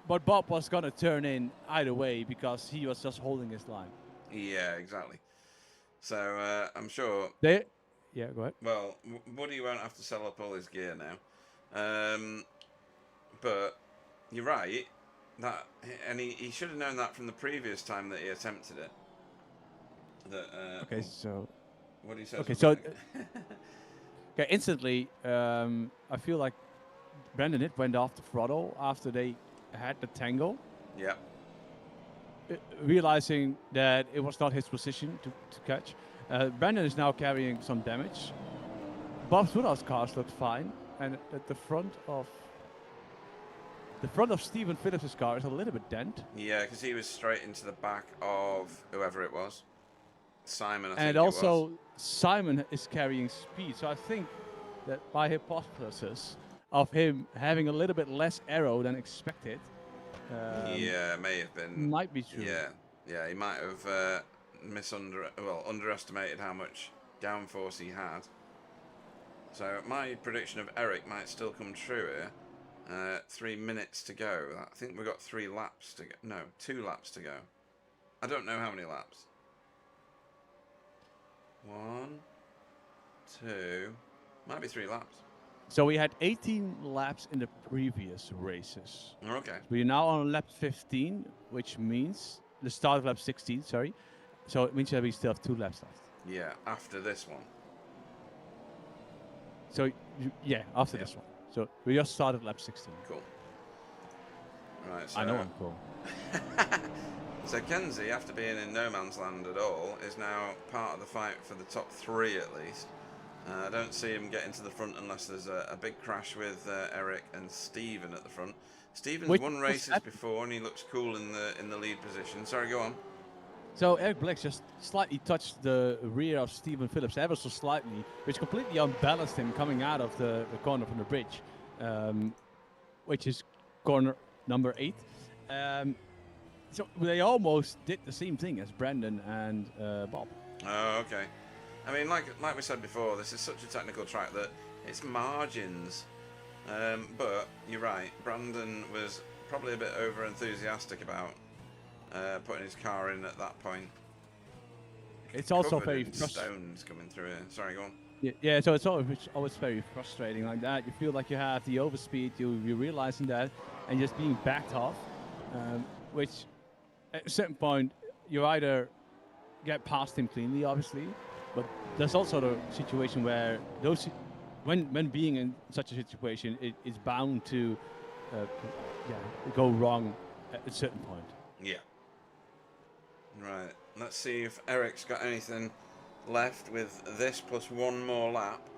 S4: But Bob was going to turn in either way because he was just holding his line.
S3: Yeah, exactly. So I'm sure...
S4: Yeah, go ahead.
S3: Well, Woody won't have to sell up all his gear now. But you're right. That, and he should have known that from the previous time that he attempted it. That,
S4: Okay, so
S3: what do you say?
S4: okay, so okay, instantly, I feel like Brandon Hitt went off the throttle after they had the tangle,
S3: Yeah.
S4: realizing that it was not his position to catch. Brandon is now carrying some damage. Bob Woodhouse cars looked fine, and at the front of Stephen Phillips' car is a little bit dent.
S3: Yeah, because he was straight into the back of whoever it was. Simon, I think
S4: And
S3: it
S4: also,
S3: was.
S4: Simon is carrying speed. So I think that by hypothesis of him having a little bit less aero than expected,
S3: Yeah, may have been.
S4: might be true.
S3: Yeah, he might have underestimated how much downforce he had. So my prediction of Eric might still come true here. 3 minutes to go. I think we've got 3 laps to go. No, 2 laps to go. I don't know how many laps. 1, 2, might be 3 laps.
S4: So we had 18 laps in the previous races.
S3: Okay.
S4: We're now on lap 15, which means the start of lap 16, sorry. So it means that we still have 2 laps left.
S3: Yeah, after this one.
S4: So, yeah, after this one. So we just started lap 16.
S3: Cool. Right, so
S4: I know I'm cool.
S3: So Kenzie, after being in no man's land at all, is now part of the fight for the top 3 at least. I don't see him getting to the front unless there's a big crash with Eric and Stephen at the front. Stephen's won races before and he looks cool in the lead position. Sorry, go on.
S4: So Eric Blix just slightly touched the rear of Stephen Phillips ever so slightly, which completely unbalanced him coming out of the corner from the bridge, which is corner number 8. So they almost did the same thing as Brandon and Bob.
S3: Oh, okay. I mean, like we said before, this is such a technical track that it's margins. But you're right, Brandon was probably a bit over enthusiastic about putting his car in at that point.
S4: It's also
S3: Covered
S4: very
S3: in stones coming through here. Sorry, go on.
S4: Yeah, so it's always very frustrating like that. You feel like you have the overspeed, you're realizing that, and just being backed off, which at a certain point you either get past him cleanly, obviously, but there's also the situation where when being in such a situation, it is bound to go wrong at a certain point.
S3: Yeah. Right. Let's see if Eric's got anything left with this plus 1 more lap.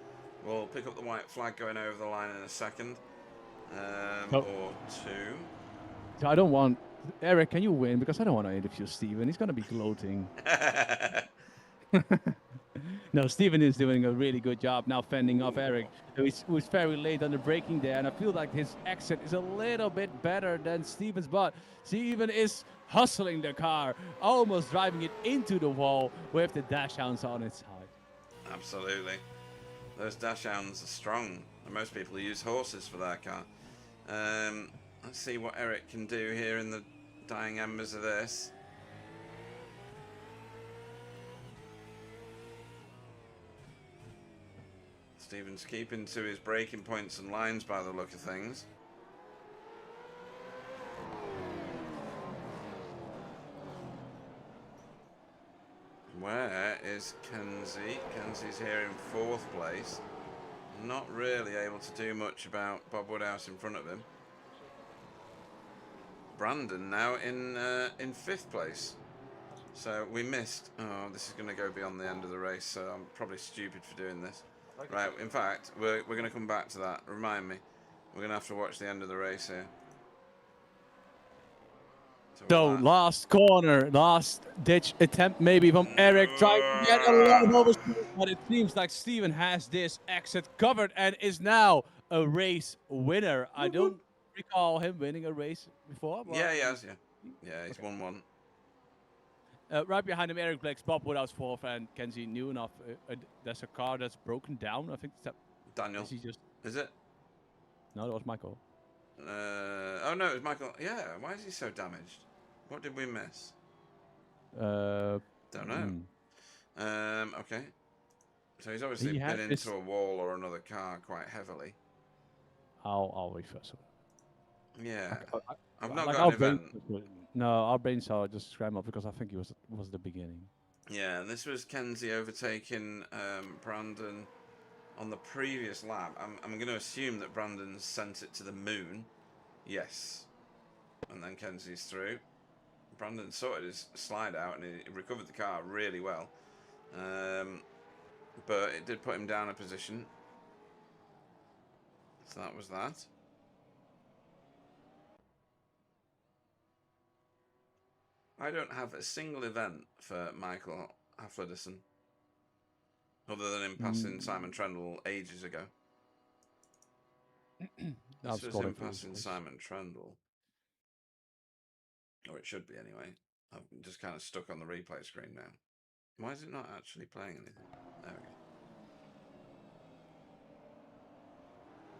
S3: We'll pick up the white flag going over the line in a second. Or 2.
S4: So I don't want... Eric, can you win? Because I don't want to interview Steven. He's going to be gloating. No, Steven is doing a really good job now fending off Eric, who was very late on the braking there, and I feel like his exit is a little bit better than Steven's, but Steven is hustling the car, almost driving it into the wall with the dash hounds on its side.
S3: Absolutely. Those dash hounds are strong, and most people use horses for their car. Let's see what Eric can do here in the dying embers of this. Stephen's keeping to his braking points and lines by the look of things. Where is Kenzie? Kenzie's here in 4th place. Not really able to do much about Bob Woodhouse in front of him. Brandon now in 5th place. So we missed. Oh, this is going to go beyond the end of the race, so I'm probably stupid for doing this. Right, in fact, we're going to come back to that. Remind me. We're going to have to watch the end of the race here.
S4: So last corner, last ditch attempt maybe from Eric, trying to get a lot of overspeed, but it seems like Steven has this exit covered and is now a race winner. I don't recall him winning a race before.
S3: Yeah, he has, yeah. Yeah, he's won one.
S4: Right behind him, Eric Blake's Bob Woodhouse 4th, and Kenzie new enough. There's a car that's broken down. I think that
S3: Daniel. Is it?
S4: No, that was Michael.
S3: Oh no, it was Michael. Yeah, why is he so damaged? What did we miss? Don't know. Okay. So he's obviously been into a wall or another car quite heavily.
S4: I'll refresh it.
S3: Yeah. I've
S4: Like
S3: not
S4: like
S3: got
S4: our
S3: an
S4: brains,
S3: event.
S4: no, our brains are just scrambled because I think he was the beginning.
S3: Yeah, and this was Kenzie overtaking Brandon on the previous lap. I'm going to assume that Brandon sent it to the moon. Yes. And then Kenzie's through. Brandon sorted his slide out and he recovered the car really well. But it did put him down a position. So that was that. I don't have a single event for Michael Hafledison other than him passing Simon Trendle ages ago.
S4: I'm
S3: This was him
S4: scrolling through his
S3: passing
S4: race.
S3: Simon Trendle. Or it should be anyway. I'm just kind of stuck on the replay screen now. Why is it not actually playing anything? There we go.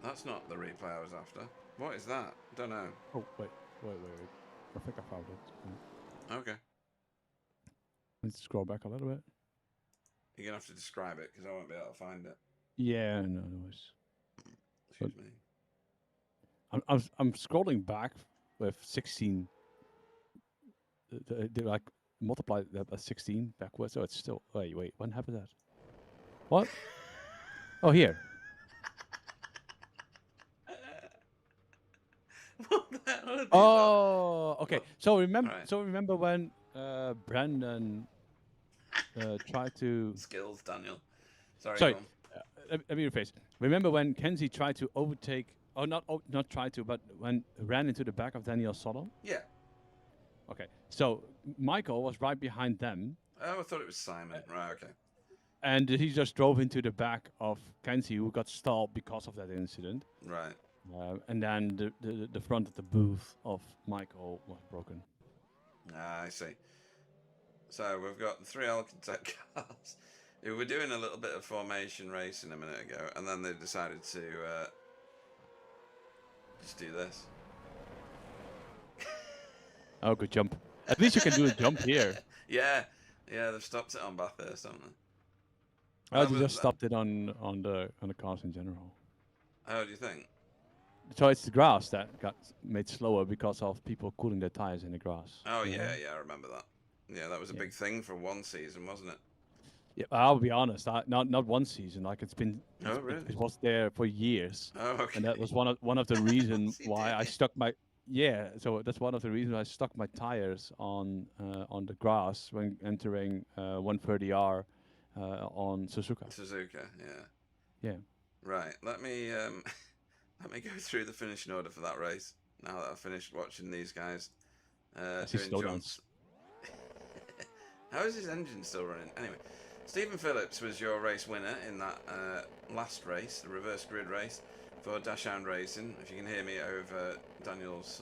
S3: That's not the replay I was after. What is that? Don't know.
S4: Oh, wait. I think I found it.
S3: Okay.
S4: Let's scroll back a little bit.
S3: You're going to have to describe it because I won't be able to find it.
S4: Yeah, no worries.
S3: Excuse me.
S4: I'm scrolling back with 16. They like multiply that by 16 backwards. So it's still. Wait. When happened that? What? Oh, here.
S3: What the hell are these?
S4: Oh, okay.
S3: What?
S4: So remember.
S3: Right.
S4: So remember when Brandon tried to.
S3: Skills, Daniel. Sorry.
S4: Sorry.
S3: Go on.
S4: Let me rephrase. Remember when Kenzie tried to overtake? Oh, not try to, but when ran into the back of Daniel Sodom.
S3: Yeah.
S4: Okay. So Michael was right behind them.
S3: Oh, I thought it was Simon. Right, okay.
S4: And he just drove into the back of Kenzie, who got stalled because of that incident.
S3: Right.
S4: And then the front of the booth of Michael was broken.
S3: I see. So we've got the 3 Alcantech cars who were doing a little bit of formation racing a minute ago, and then they decided to just do this.
S4: Oh, good jump. At least you can do a jump here.
S3: Yeah, they've stopped it on Bathurst, haven't they?
S4: Oh, they just stopped it on the cars in general.
S3: Oh, do you think?
S4: So it's the grass that got made slower because of people cooling their tires in the grass.
S3: Oh, yeah, I remember that. Yeah, that was a big thing for one season, wasn't it?
S4: Yeah, I'll be honest. Not one season. Like it's been.
S3: Oh, really?
S4: It was there for years.
S3: Oh, okay.
S4: And that was one of the reasons
S3: You
S4: why
S3: did,
S4: I
S3: yeah.
S4: stuck my. Yeah, so that's one of the reasons I stuck my tires on the grass when entering 130R on Suzuka.
S3: Suzuka, yeah.
S4: Yeah.
S3: Right, let me let me go through the finishing order for that race. Now that I've finished watching these guys
S4: see
S3: doing
S4: slowdowns.
S3: jumps. How is his engine still running? Anyway, Stephen Phillips was your race winner in that last race, the reverse grid race for Dashhound Racing. If you can hear me over Daniel's,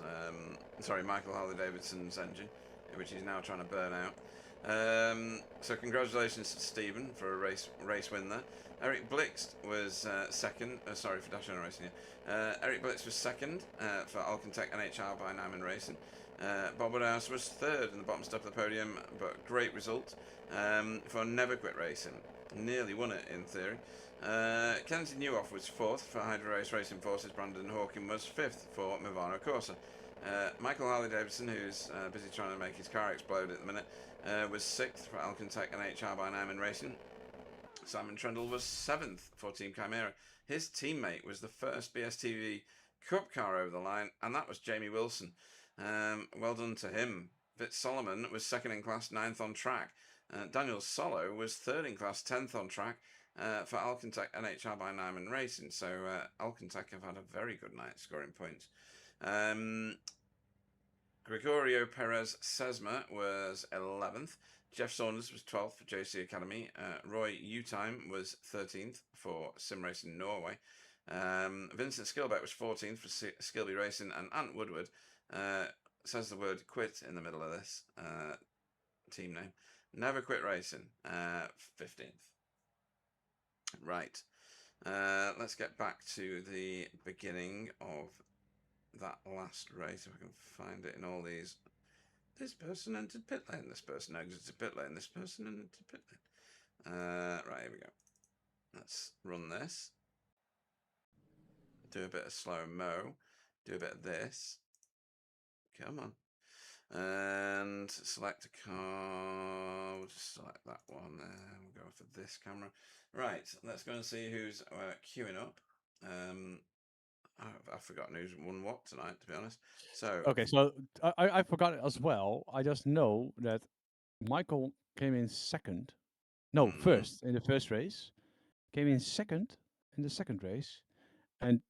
S3: Michael Harley-Davidson's engine, which he's now trying to burn out. So congratulations to Stephen for a race win there. Eric Blixt was second. For Dashhound Racing. Yeah. Eric Blixt was second for Alcantech NHR by Nyman Racing. Bob Woodhouse was third in the bottom step of the podium, but great result for Never Quit Racing. Nearly won it in theory. Kenzie Newhoff was fourth for Hydro Race Racing Forces. Brandon Hawking was fifth for Movano Corsa. Michael Harley-Davidson, who's busy trying to make his car explode at the minute, was sixth for Alcantech NHR by Nyman Racing. Simon Trendle was seventh for Team Chimera. His teammate was the first BSTV Cup car over the line, and that was Jamie Wilson. Well done to him. Fitz Solomon was second in class, ninth on track. Daniel Solo was third in class, 10th on track for Alcantech NHR by Nyman Racing. So Alcantech have had a very good night scoring points. Gregorio Perez Sesma was 11th. Jeff Saunders was 12th for JC Academy. Roy Utime was 13th for Sim Racing Norway. Vincent Skilbeck was 14th for Skilby Racing, and Ant Woodward says the word quit in the middle of this team name. Never Quit Racing, 15th. Right. Let's get back to the beginning of that last race. If I can find it in all these. This person entered pit lane. This person exited pit lane. This person entered pit lane. Right, here we go. Let's run this. Do a bit of slow-mo. do a bit of this. Come on. And select a car. We'll just select that one. We'll go for this camera. Right, let's go and see who's queuing up. I've forgotten who's won what tonight, to be honest. So
S4: Okay, so I forgot it as well. I just know that Michael came in second. No, first in the first race. Came in second in the second race, and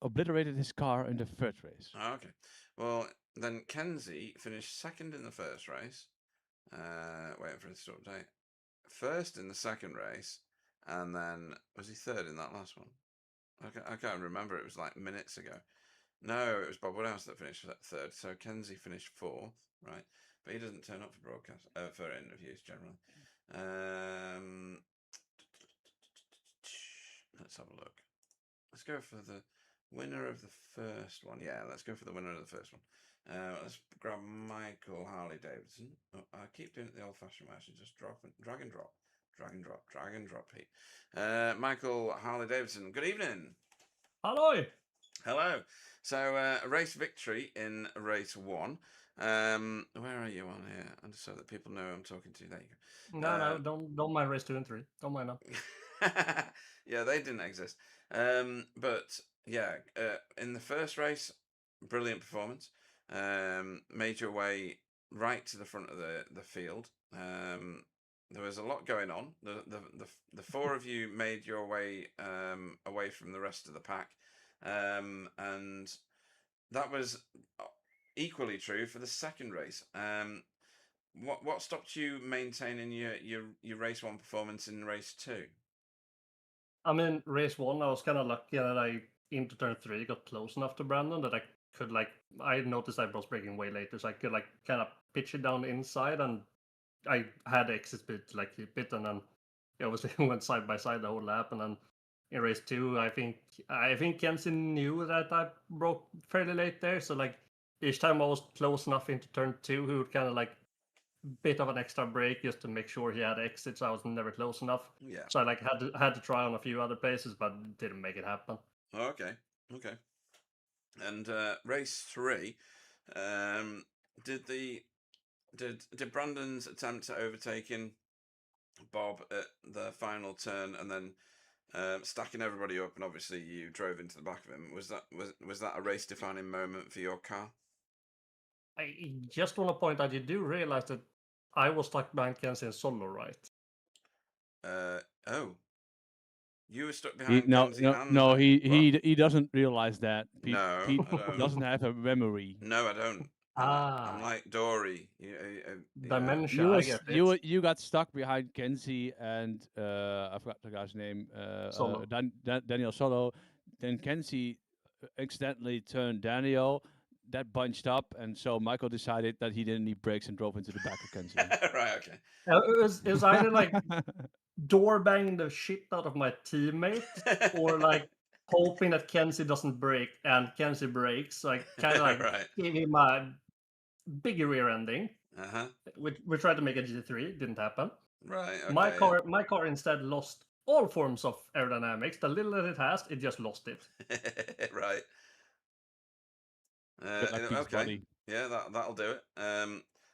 S4: obliterated his car in the third race.
S3: okay. Well, then Kenzie finished second in the first race. Waiting for it to update. First in the second race, and then was he third in that last one? I can't remember. It was like minutes ago. No, it was Bob Woodhouse that finished third. So Kenzie finished fourth, right? But he doesn't turn up for broadcast for interviews generally. Let's have a look. Let's go for the winner of the first one. Yeah, let's go for the winner of the first one. Let's grab Michael Harley Davidson. Oh, I keep doing it the old-fashioned way. I should just drag and drop, Pete. Michael Harley Davidson. Good evening.
S5: Hello.
S3: Hello. So, a race victory in race 1. Where are you on here? And so that people know I'm talking to you. There you go.
S5: No, don't mind race 2 and 3. Don't mind them.
S3: Yeah, they didn't exist. But yeah, in the first race, brilliant performance. Made your way right to the front of the field. There was a lot going on. The four of you made your way away from the rest of the pack, and that was equally true for the second race. What stopped you maintaining your race 1 performance in race 2?
S5: I mean, race 1, I was kind of lucky that I, into turn 3, got close enough to Brandon that I could, I noticed I was braking way later, so I could, kind of pitch it down the inside, and I had exit speed to, keep it, and then it obviously went side by side the whole lap, and then in race 2, I think Kenzie knew that I broke fairly late there, so, each time I was close enough into turn 2, he would kind of, bit of an extra break just to make sure he had exit, so I was never close enough.
S3: Yeah.
S5: So I had to try on a few other places, but didn't make it happen.
S3: Okay. And race 3, did Brandon's attempt at overtaking Bob at the final turn and then stacking everybody up, and obviously you drove into the back of him, was that a race defining moment for your car?
S5: I just want to point out, you do realize that I was stuck behind Kenzie in solo, right?
S3: Oh. You were stuck behind Kenzie
S4: No, he doesn't realize that. Pete,
S3: No,
S4: Pete
S3: I don't.
S4: doesn't have a memory.
S3: No, I don't. I'm like Dory.
S5: Dementia, I get it.
S4: You got stuck behind Kenzie and I forgot the guy's name.
S5: Solo.
S4: Daniel Solo. Then Kenzie accidentally turned Daniel. That bunched up, and so Michael decided that he didn't need brakes and drove into the back of Kenzie.
S3: Right, okay.
S5: It was either door banging the shit out of my teammate, or hoping that Kenzie doesn't brake and Kenzie brakes. So I kind of
S3: right.
S5: gave him a big rear ending.
S3: Uh-huh.
S5: We tried to make a GT3, didn't happen.
S3: Right. Okay,
S5: my car instead lost all forms of aerodynamics. The little that it has, it just lost it.
S3: Right. Okay. Yeah, that'll do it.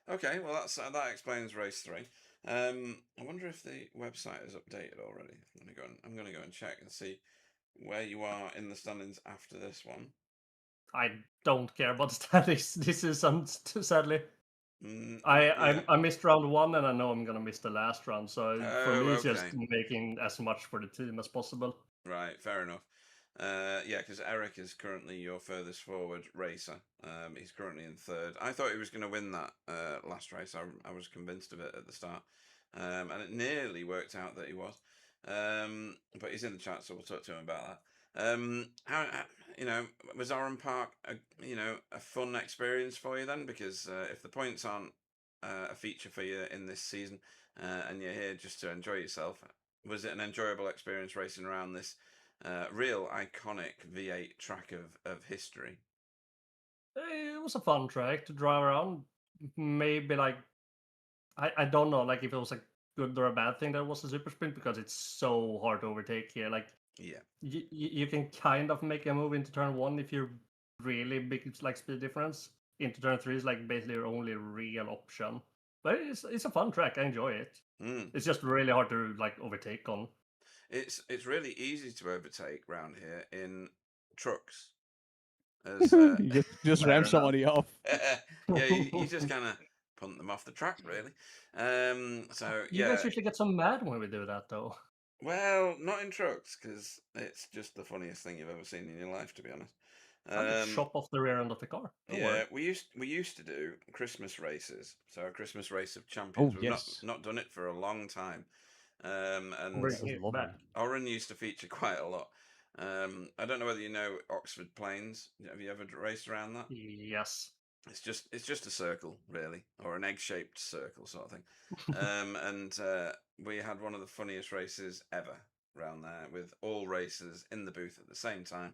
S3: Okay. Well, that explains race 3. I wonder if the website is updated already. I'm gonna go and check and see where you are in the standings after this one.
S5: I don't care about the standings. This is sadly.
S3: Yeah.
S5: I missed round 1, and I know I'm gonna miss the last round. So for me, it's just
S3: okay.
S5: making as much for the team as possible.
S3: Right, fair enough. Yeah, because Eric is currently your furthest forward racer. He's currently in 3rd. I thought he was going to win that last race. I was convinced of it at the start, and it nearly worked out that he was. But he's in the chat, so we'll talk to him about that. How was Oran Park a fun experience for you then? Because if the points aren't a feature for you in this season, and you're here just to enjoy yourself, was it an enjoyable experience racing around this real iconic V8 track of history?
S5: It was a fun track to drive around. Maybe I don't know if it was a good or a bad thing that it was a super sprint, because it's so hard to overtake here.
S3: Yeah,
S5: you can kind of make a move into turn 1 if you're really big like speed difference. Into turn 3 is like basically your only real option. But it's a fun track. I enjoy it.
S3: Mm.
S5: It's just really hard to like overtake on.
S3: It's really easy to overtake round here in trucks. As
S4: You just
S5: Fair
S4: ram
S5: enough.
S4: somebody off.
S3: yeah, you just kind of punt them off the track, really. So
S5: You
S3: yeah,
S5: guys usually get so mad when we do that, though.
S3: well, not in trucks because it's just the funniest thing you've ever seen in your life, to be honest.
S5: I'll just chop off the rear end of the car. Don't
S3: Yeah,
S5: worry.
S3: we used to do Christmas races, so a Christmas race of champions.
S4: Oh
S3: We've
S4: yes,
S3: not done it for a long time,
S4: that
S3: and
S5: Bring
S4: was
S5: it
S4: lovely.
S5: back.
S3: Oran used to feature quite a lot. I don't know whether you know Oxford Plains. Have you ever raced around that?
S5: Yes.
S3: It's just a circle, really, or an egg-shaped circle sort of thing. And we had one of the funniest races ever around there, with all racers in the booth at the same time,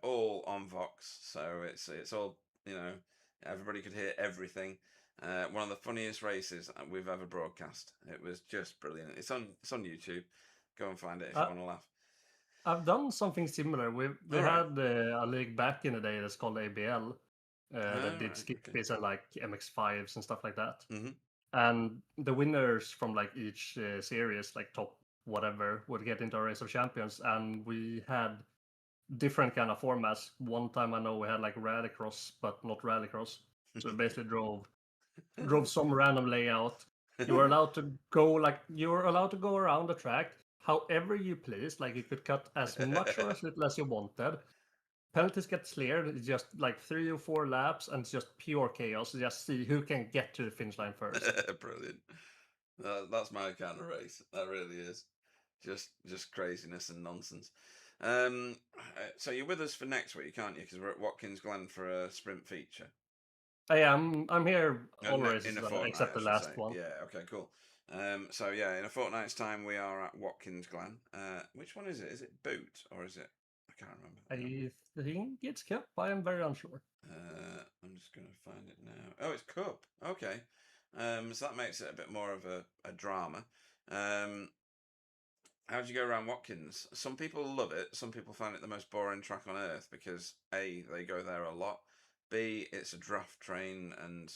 S3: all on Vox. So it's all, everybody could hear everything. One of the funniest races we've ever broadcast. It was just brilliant. It's on YouTube. Go and find it if you
S5: Uh,
S3: want to laugh.
S5: I've done something similar. We
S3: All right.
S5: had a league back in the day that's called ABL that did
S3: Right,
S5: skip-bits and like MX5s and stuff like that.
S3: Mm-hmm.
S5: And the winners from like each series, like top whatever, would get into a race of champions. And we had different kind of formats. One time I know we had like rallycross, but not rallycross. So we basically drove some random layout. You were allowed to go around the track however you please. Like you could cut as much or as little as you wanted. Penalties get cleared. It's just like 3 or 4 laps, and it's just pure chaos. Just see who can get to the finish line first.
S3: Brilliant. That's my kind of race. That really is. Just craziness and nonsense. So you're with us for next week, aren't you? Because we're at Watkins Glen for a sprint feature.
S5: I am. I'm here all
S3: In
S5: races
S3: a fortnight,
S5: except the
S3: I should
S5: last
S3: say.
S5: one.
S3: Yeah. Okay. Cool. So yeah, in a fortnight's time, we are at Watkins Glen. Which one is it? Is it Boot or is it? I can't remember.
S5: I think it's Cup. I am very unsure.
S3: I'm just going to find it now. Oh, it's Cup. Okay. So that makes it a bit more of a drama. How do you go around Watkins? Some people love it. Some people find it the most boring track on earth because A, they go there a lot. B, it's a draft train, and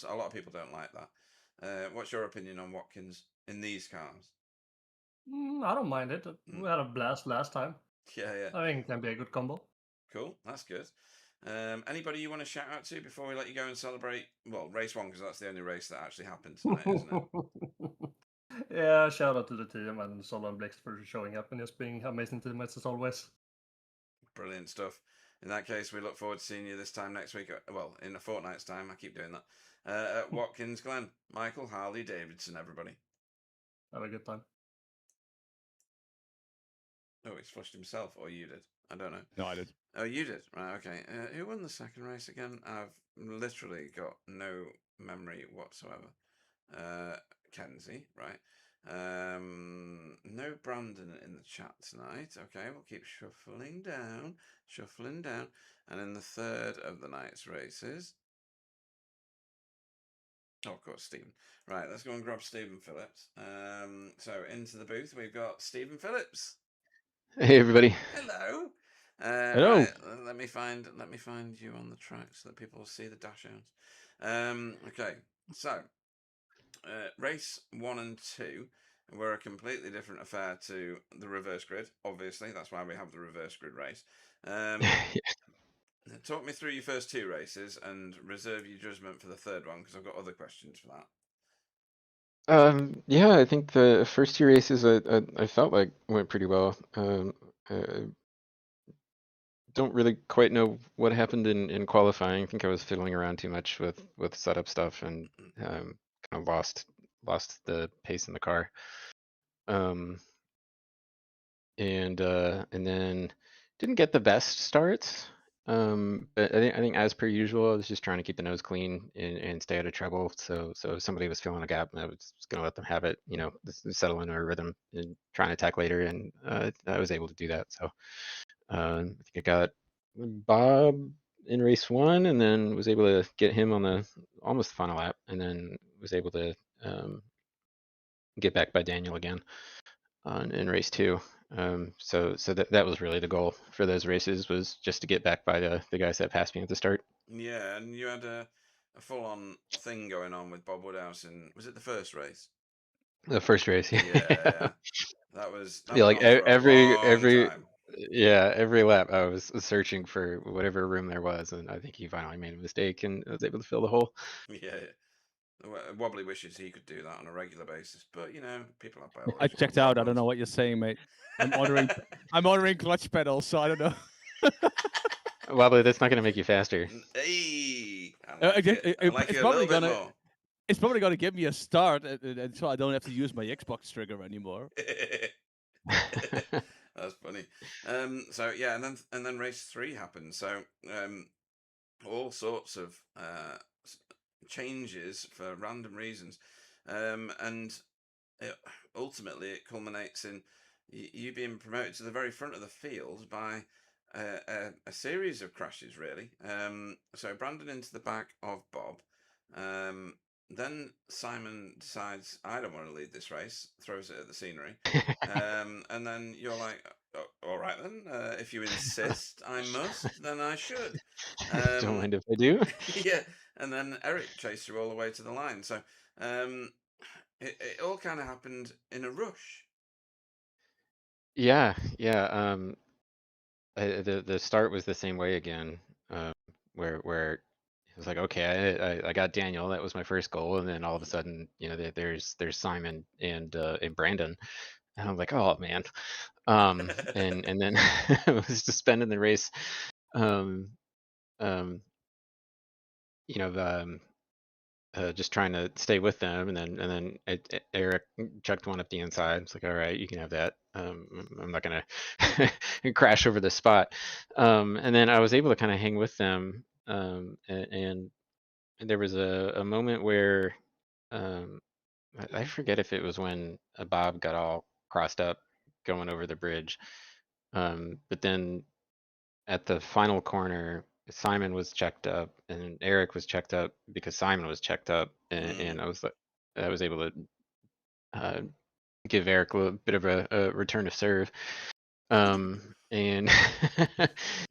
S3: a lot of people don't like that. What's your opinion on Watkins in these cars?
S5: I don't mind it. We had a blast last time.
S3: Yeah.
S5: I think it can be a good combo.
S3: Cool, that's good. Anybody you want to shout out to before we let you go and celebrate? Well, race 1, because that's the only race that actually happened tonight, isn't it?
S5: Yeah, shout out to the team and Solo and Blix for showing up and just being amazing teammates as always.
S3: Brilliant stuff. In that case, we look forward to seeing you this time next week. Well, in a fortnight's time. I keep doing that. At Watkins Glen. Michael, Harley, Davidson, everybody.
S5: Have a good time.
S3: Oh, he's flushed himself, or you did. I don't know.
S4: No, I did.
S3: Oh, you did. Right, okay. Who won the second race again? I've literally got no memory whatsoever. Kenzie, right? No Brandon in the chat tonight. Okay, we'll keep shuffling down. And in the third of the night's races. Oh, of course, Stephen. Right, let's go and grab Stephen Phillips. So into the booth, we've got Stephen Phillips.
S6: Hey everybody.
S3: Hello.
S4: Hello.
S3: Right, let me find you on the track so that people will see the dash outs. Okay, so race 1 and 2 were a completely different affair to the reverse grid. Obviously, that's why we have the reverse grid race. Talk me through your first 2 races and reserve your judgment for the third one because I've got other questions for that.
S6: Yeah, I think the first 2 races I felt like went pretty well. Don't really quite know what happened in qualifying. I think I was fiddling around too much with setup stuff and kind of lost the pace in the car. And then didn't get the best starts. But I think as per usual, I was just trying to keep the nose clean and stay out of trouble. So if somebody was filling a gap, I was just gonna let them have it, settle into a rhythm and try and attack later. And I was able to do that. So I think I got Bob in race 1, and then was able to get him on the almost final lap, and then was able to get back by Daniel again in race 2. So that was really the goal for those races, was just to get back by the guys that passed me at the start.
S3: Yeah, and you had a full-on thing going on with Bob Woodhouse in, was it the first race?
S6: The first race,
S3: Yeah. That
S6: Yeah,
S3: went
S6: like
S3: on for a long time.
S6: yeah, every lap I was searching for whatever room there was, and I think he finally made a mistake and was able to fill the hole.
S3: Yeah. Wobbly wishes he could do that on a regular basis, but you know, people have
S4: I
S3: biological
S4: checked out. I don't know
S3: problems.
S4: what you're saying, mate. I'm ordering clutch pedals, so I don't know.
S6: Wobbly, that's not going to make you faster.
S3: Hey, I like it. I like
S4: It's
S3: it a
S4: probably
S3: little bit
S4: gonna.
S3: more.
S4: It's probably gonna give me a start, and so I don't have to use my Xbox trigger anymore.
S3: That's funny. So yeah, and then race 3 happened. So all sorts of changes for random reasons, and ultimately it culminates in you being promoted to the very front of the field by a series of crashes, really. So Brandon into the back of Bob. Then Simon decides, I don't want to lead this race, throws it at the scenery. And then you're like, all right then, if you insist I must, then I should.
S6: Don't mind if I do.
S3: Yeah, and then Eric chased you all the way to the line. So it all kind of happened in a rush.
S6: Yeah. The start was the same way again, where it was like, okay, I got Daniel, that was my first goal, and then all of a sudden, there's Simon and Brandon, and I'm like, oh man, and then I was just spending the race, um, um, you know, just trying to stay with them, and then Eric chucked one up the inside. It's like, all right, you can have that. I'm not gonna crash over the spot. And then I was able to kind of hang with them. And there was a moment where I forget if it was when Bob got all crossed up going over the bridge. But then at the final corner, Simon was checked up and Eric was checked up because Simon was checked up, and I was able to uh, give Eric a little bit of a return of serve. And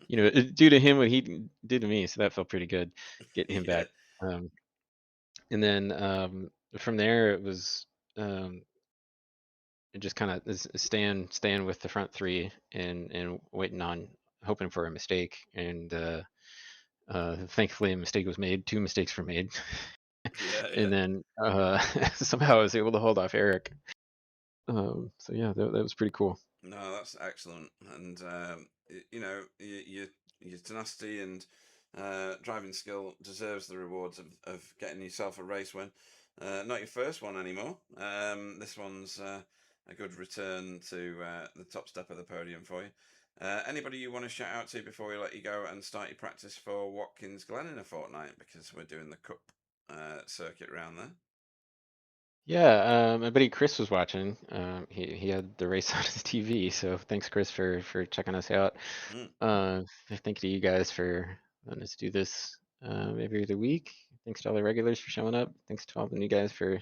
S6: due to him what he did to me, so that felt pretty good, getting him
S3: Yeah.
S6: back. And then from there it was just kind of staying with the front three and waiting on, hoping for a mistake, and thankfully a mistake was made. Two mistakes were made.
S3: Yeah.
S6: And then somehow I was able to hold off Eric. So yeah, that was pretty cool.
S3: No, that's excellent, and your tenacity and driving skill deserves the rewards of getting yourself a race win. Not your first one anymore. This one's a good return to the top step of the podium for you. Anybody you want to shout out to before we let you go and start your practice for Watkins Glen in a fortnight, because we're doing the cup circuit round there.
S6: Yeah, my buddy Chris was watching. He had the race on his TV, so thanks Chris for checking us out. Thank you to you guys for letting us do this every other week. Thanks to all the regulars for showing up. Thanks to all the new guys for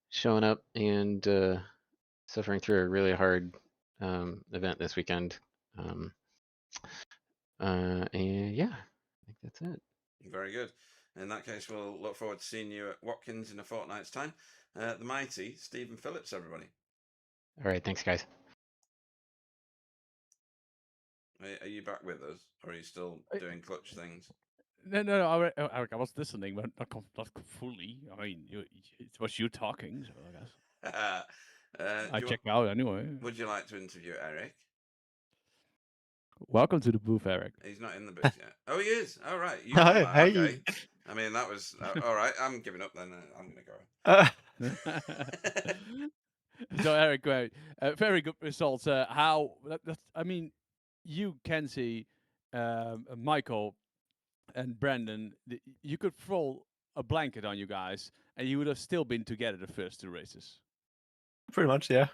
S6: showing up and suffering through a really hard event this weekend. And yeah, I think that's it.
S3: Very good. In that case, we'll look forward to seeing you at Watkins in a fortnight's time. The mighty Stephen Phillips, everybody.
S6: All right, thanks guys.
S3: Are you back with us, or are you still doing clutch things?
S4: No. I was listening, but not fully. I mean, it was you talking, so I guess I checked out anyway.
S3: Would you like to interview Eric?
S4: Welcome to the booth, Eric.
S3: He's not in the booth yet. Oh, he is. All right. You
S7: Hi,
S3: come out.
S7: hey.
S3: Okay. I mean, that was all right. I'm giving up then. I'm gonna go.
S4: So Eric, great, very good results. I mean, you, Kenzie, Michael, and Brandon, you could throw a blanket on you guys, and you would have still been together the first two races.
S7: Pretty much, yeah.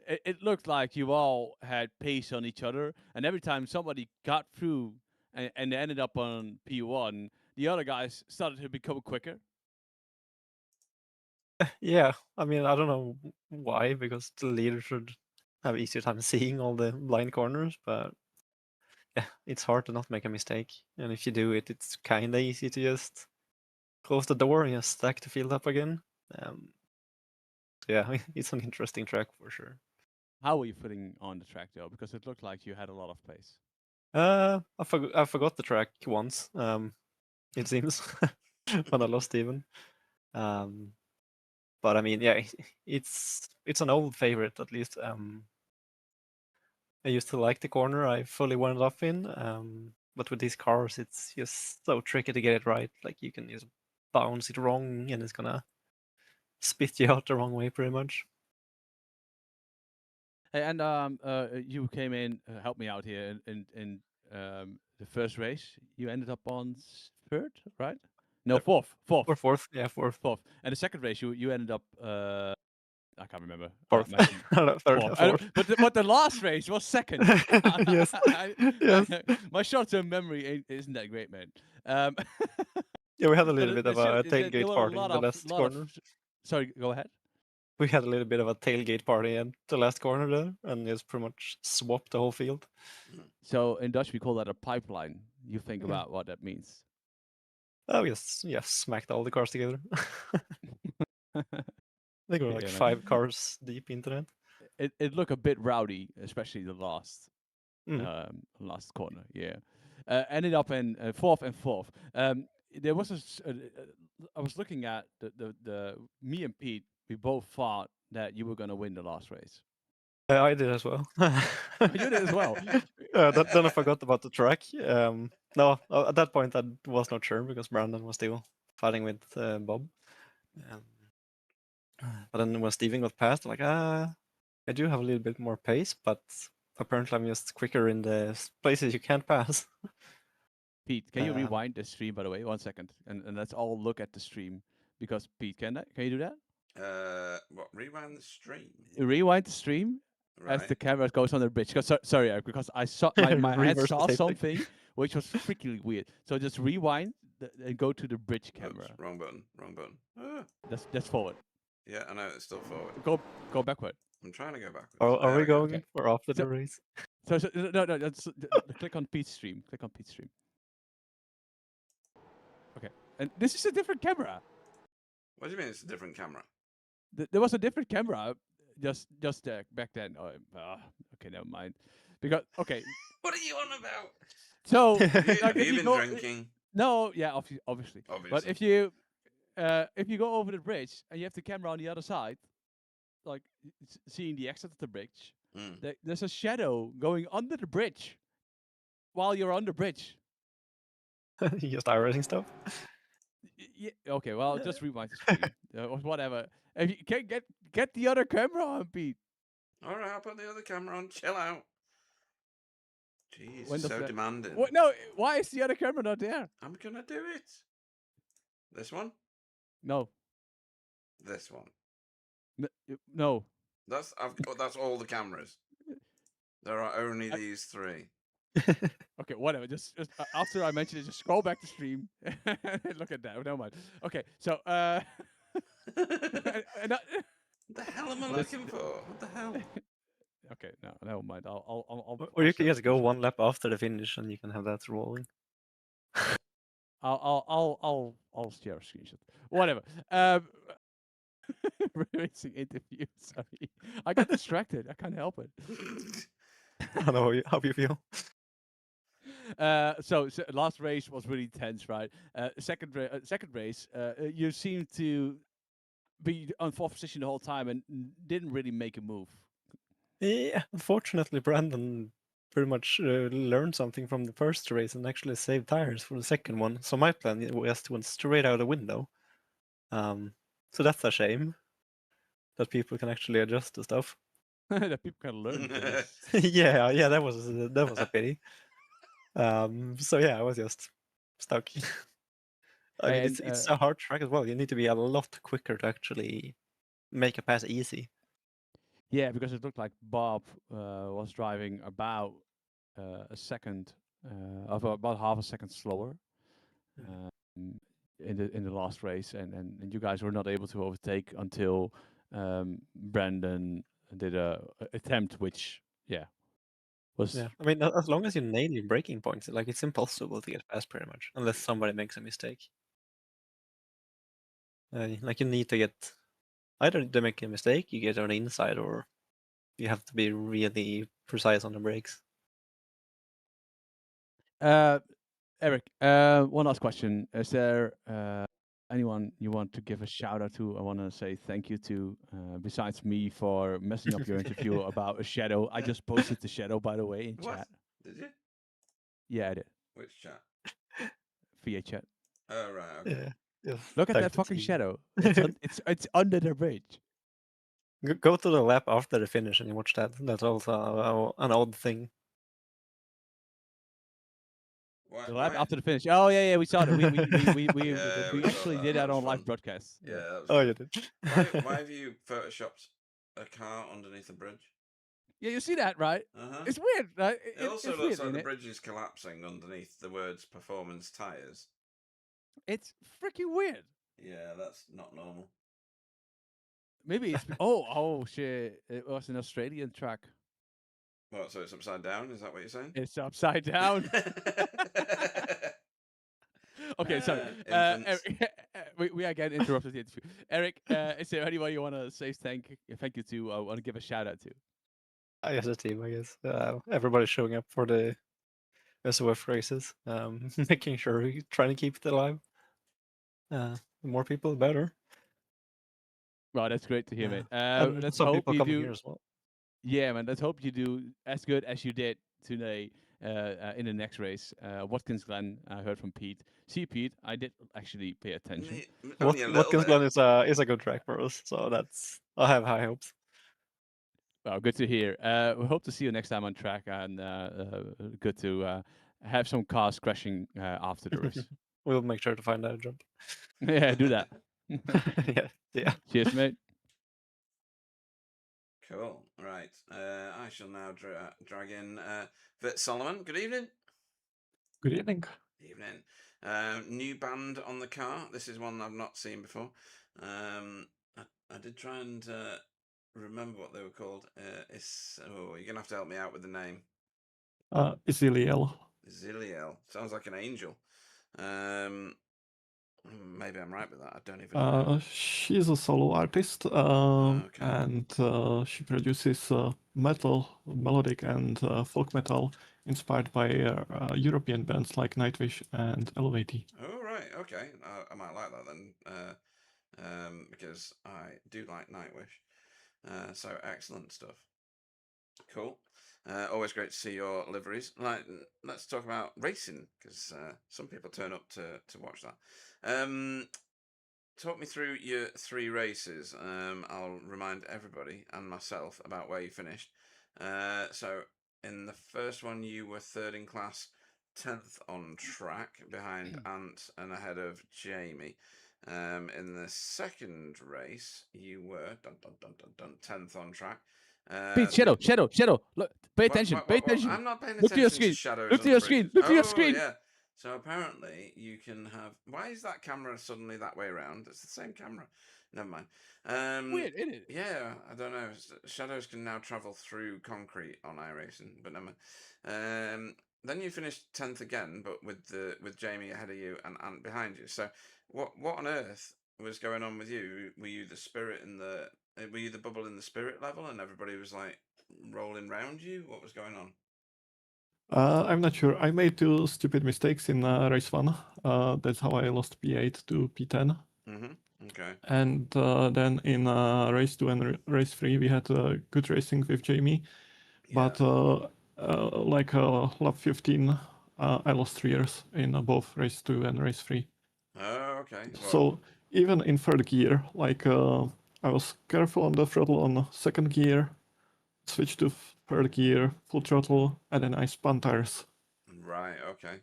S4: It looked like you all had pace on each other, and every time somebody got through and they ended up on P1, the other guys started to become quicker.
S7: Yeah, I mean, I don't know why, because the leader should have easier time seeing all the blind corners, but yeah, it's hard to not make a mistake. And if you do it, it's kinda easy to just close the door and just stack the field up again. Yeah, it's an interesting track for sure.
S4: How were you footing on the track though? Because it looked like you had a lot of pace.
S7: I forgot the track once. It seems when I lost even. But I mean, yeah, it's an old favorite at least. I used to like the corner I fully wound up in. But with these cars, it's just so tricky to get it right. Like you can just bounce it wrong, and it's gonna spit you out the wrong way, pretty much.
S4: Hey, and you came in, help me out here in the first race. You ended up on third, right? No, fourth.
S7: Or fourth, yeah, fourth.
S4: And the second race, you ended up. I can't remember.
S7: Fourth. Third, fourth.
S4: But the last race was second.
S7: Yes. Yes.
S4: My short-term memory isn't that great, man.
S7: Yeah, we had a
S4: but
S7: little bit of a
S4: there
S7: tailgate
S4: were
S7: party in the last corner.
S4: Sorry, go ahead.
S7: We had a little bit of a tailgate party at the last corner there, and just pretty much swapped the whole field.
S4: So in Dutch, we call that a pipeline. You think about what that means.
S7: Oh, yes, smacked all the cars together. They were like
S4: Yeah, man.
S7: 5 cars deep into that.
S4: It looked a bit rowdy, especially the last last corner. Yeah, ended up in fourth and fourth. There was I was looking at the me and Pete. We both thought that you were gonna win the last race.
S7: I did as well.
S4: You did as well.
S7: Then I forgot about the track. No, at that point I was not sure because Brandon was still fighting with Bob. But then when Steven got past, I'm like, I do have a little bit more pace, but apparently I'm just quicker in the places you can't pass.
S4: Pete, can you rewind the stream, by the way? 1 second, and let's all look at the stream because Pete, can you do that?
S3: What? Rewind the stream.
S4: Rewind the stream
S3: Right.
S4: as the camera goes on the bridge. Sorry, Eric, because I saw my head
S7: Reverse
S4: saw
S7: the same thing.
S4: something which was freaking weird. So just rewind and go to the bridge camera.
S3: Oops, wrong button. Wrong button. Ah.
S4: That's forward.
S3: Yeah, I know it's still forward.
S4: Go backward.
S3: I'm trying to go backwards.
S7: Are
S3: There
S7: we
S3: we go.
S7: going for after the race?
S4: So no. That's, click on Pete's stream. Click on Pete's stream. Okay, and this is a different camera.
S3: What do you mean it's a different camera?
S4: There was a different camera just back then. Okay, never mind. Because okay.
S3: What are you on about?
S4: So
S3: Have you been drinking?
S4: No, yeah, obviously. But if you go over the bridge and you have the camera on the other side, like seeing the exit of the bridge, there's a shadow going under the bridge while you're on the bridge.
S7: You just erasing stuff?
S4: Yeah, okay, well, just rewind the screen. Or whatever. If you can get the other camera on, Pete.
S3: All right, I'll put the other camera on. Chill out. Jeez,
S4: When does
S3: so
S4: that-
S3: demanding.
S4: What? No, why is the other camera not there?
S3: I'm gonna do it. This one?
S4: No.
S3: This one.
S4: No.
S3: That's all the cameras. There are only these 3.
S4: Okay, whatever. Just after I mentioned it, just scroll back the stream and look at that. Never mind. Okay, so
S3: What the hell am I looking for? What the hell?
S4: Okay, no, never mind. I'll
S7: Or you can
S4: share
S7: just go
S4: screenshot.
S7: 1 lap after the finish and you can have that rolling.
S4: I'll share a screenshot. Whatever. Racing interview. Sorry, I got distracted. I can't help it.
S7: I know how you feel.
S4: So last race was really tense, right? Second race, you seemed to be on fourth position the whole time and didn't really make a move.
S7: Yeah, unfortunately, Brandon pretty much learned something from the first race and actually saved tires for the second one. So my plan was to went straight out the window. So that's a shame that people can actually adjust the stuff.
S4: That people can learn. from this.
S7: Yeah, that was a pity. So yeah, I was just stuck. I mean,
S4: And,
S7: it's a hard track as well. You need to be a lot quicker to actually make a pass easy.
S4: Yeah, because it looked like Bob was driving about a second, about half a second slower in the last race, and you guys were not able to overtake until Brandon did a attempt, which was
S7: Yeah, I mean, as long as you nail your breaking points, like it's impossible to get past pretty much, unless somebody makes a mistake. Like you need to get either they make a mistake, you get on the inside, or you have to be really precise on the brakes.
S4: Eric, one last question. Is there anyone you want to give a shout out to? I want to say thank you to, besides me for messing up your interview about a shadow. I just posted the shadow, by the way, in
S3: What?
S4: chat.
S3: Did you?
S4: Yeah, I did.
S3: Which chat?
S4: Via chat.
S3: Oh, right. Okay.
S7: Yeah.
S4: Look at
S7: Thank
S4: that
S7: the
S4: fucking
S7: team.
S4: shadow. It's under the bridge.
S7: Go to the lap after the finish and you watch that. That's also an odd thing.
S3: Why,
S4: The lap
S3: why-
S4: after the finish. Oh yeah, we saw that. We
S3: Yeah, we saw
S4: actually
S3: that.
S4: did that
S3: That was
S4: on live
S3: fun.
S4: broadcast.
S3: Yeah, that was
S7: Oh,
S3: good.
S7: you did.
S3: Why have you photoshopped a car underneath a bridge?
S4: Yeah, you see that, right?
S3: Uh-huh.
S4: It's weird, right?
S3: It also
S4: it's
S3: looks
S4: weird,
S3: like the
S4: innit?
S3: bridge is collapsing underneath the words performance tires.
S4: It's freaking weird.
S3: Yeah, that's not normal.
S4: Maybe it's oh shit! It was an Australian track.
S3: What, so it's upside down? Is that what you're saying?
S4: It's upside down. Okay, sorry.
S3: Infants.
S4: We again interrupted the interview. Eric, is there anyone you want to say thank you to? I want to give a shout out to.
S7: I guess the team, I guess. Everybody showing up for the SOF races, making sure we trying to keep it alive. The more people, the better.
S4: Well, that's great to hear, mate.
S7: And
S4: Let's
S7: some
S4: hope
S7: people
S4: you
S7: coming
S4: do.
S7: here as well.
S4: Yeah, man. Let's hope you do as good as you did today in the next race. Watkins Glen, I heard from Pete. See, Pete, I did actually pay attention.
S3: Only a little
S7: Watkins
S3: bit.
S7: Glen is a good track for us, so I have high hopes.
S4: Well, good to hear. We hope to see you next time on track, and good to have some cars crashing after the race.
S7: We'll make sure to find that jump.
S4: Yeah, do that.
S7: yeah.
S4: Cheers, mate.
S3: Cool. Right. I shall now drag in Vit Solomon. Good evening.
S8: Good evening.
S3: Evening. New band on the car. This is one I've not seen before. I did try and remember what they were called. You're gonna have to help me out with the name.
S8: Ziliel.
S3: Ziliel. Sounds like an angel. Maybe I'm right with that. I don't even know.
S8: She's a solo artist,
S3: Okay.
S8: and she produces metal, melodic, and folk metal inspired by European bands like Nightwish and Elevati.
S3: Oh, right. Okay. I might like that then, because I do like Nightwish. So excellent stuff. Cool. Always great to see your liveries. Let's talk about racing, because some people turn up to watch that. Talk me through your 3 races. I'll remind everybody and myself about where you finished. So in the first one, you were 3rd in class, 10th on track behind Ant and ahead of Jamie. In the second race, you were 10th on track.
S4: Pete, shadow. Look, pay attention. Pay attention.
S3: I'm not paying
S4: Look to your
S3: attention to
S4: screen.
S3: shadows.
S4: Look to
S3: on
S4: your
S3: the
S4: screen.
S3: bridges.
S4: Look to your
S3: Oh,
S4: screen.
S3: yeah. So apparently you can have. Why is that camera suddenly that way around? It's the same camera. Never mind.
S4: Weird, isn't it?
S3: Yeah, I don't know. Shadows can now travel through concrete on iRacing, but never mind. Then you finished 10th again, but with Jamie ahead of you and Ant behind you. So what on earth was going on with you? Were you the spirit were you the bubble in the spirit level, and everybody was like rolling round you? What was going on?
S8: I'm not sure. I made 2 stupid mistakes in race 1. That's how I lost P8 to P10.
S3: Okay.
S8: And then in race 2 and race 3, we had good racing with Jamie.
S3: Yeah.
S8: But lap 15, I lost 3 years in both race 2 and race 3.
S3: Oh, okay. Well,
S8: So even in 3rd gear, I was careful on the throttle on 2nd gear, switched to 3rd gear, full throttle, and then I spun tires.
S3: right. Okay.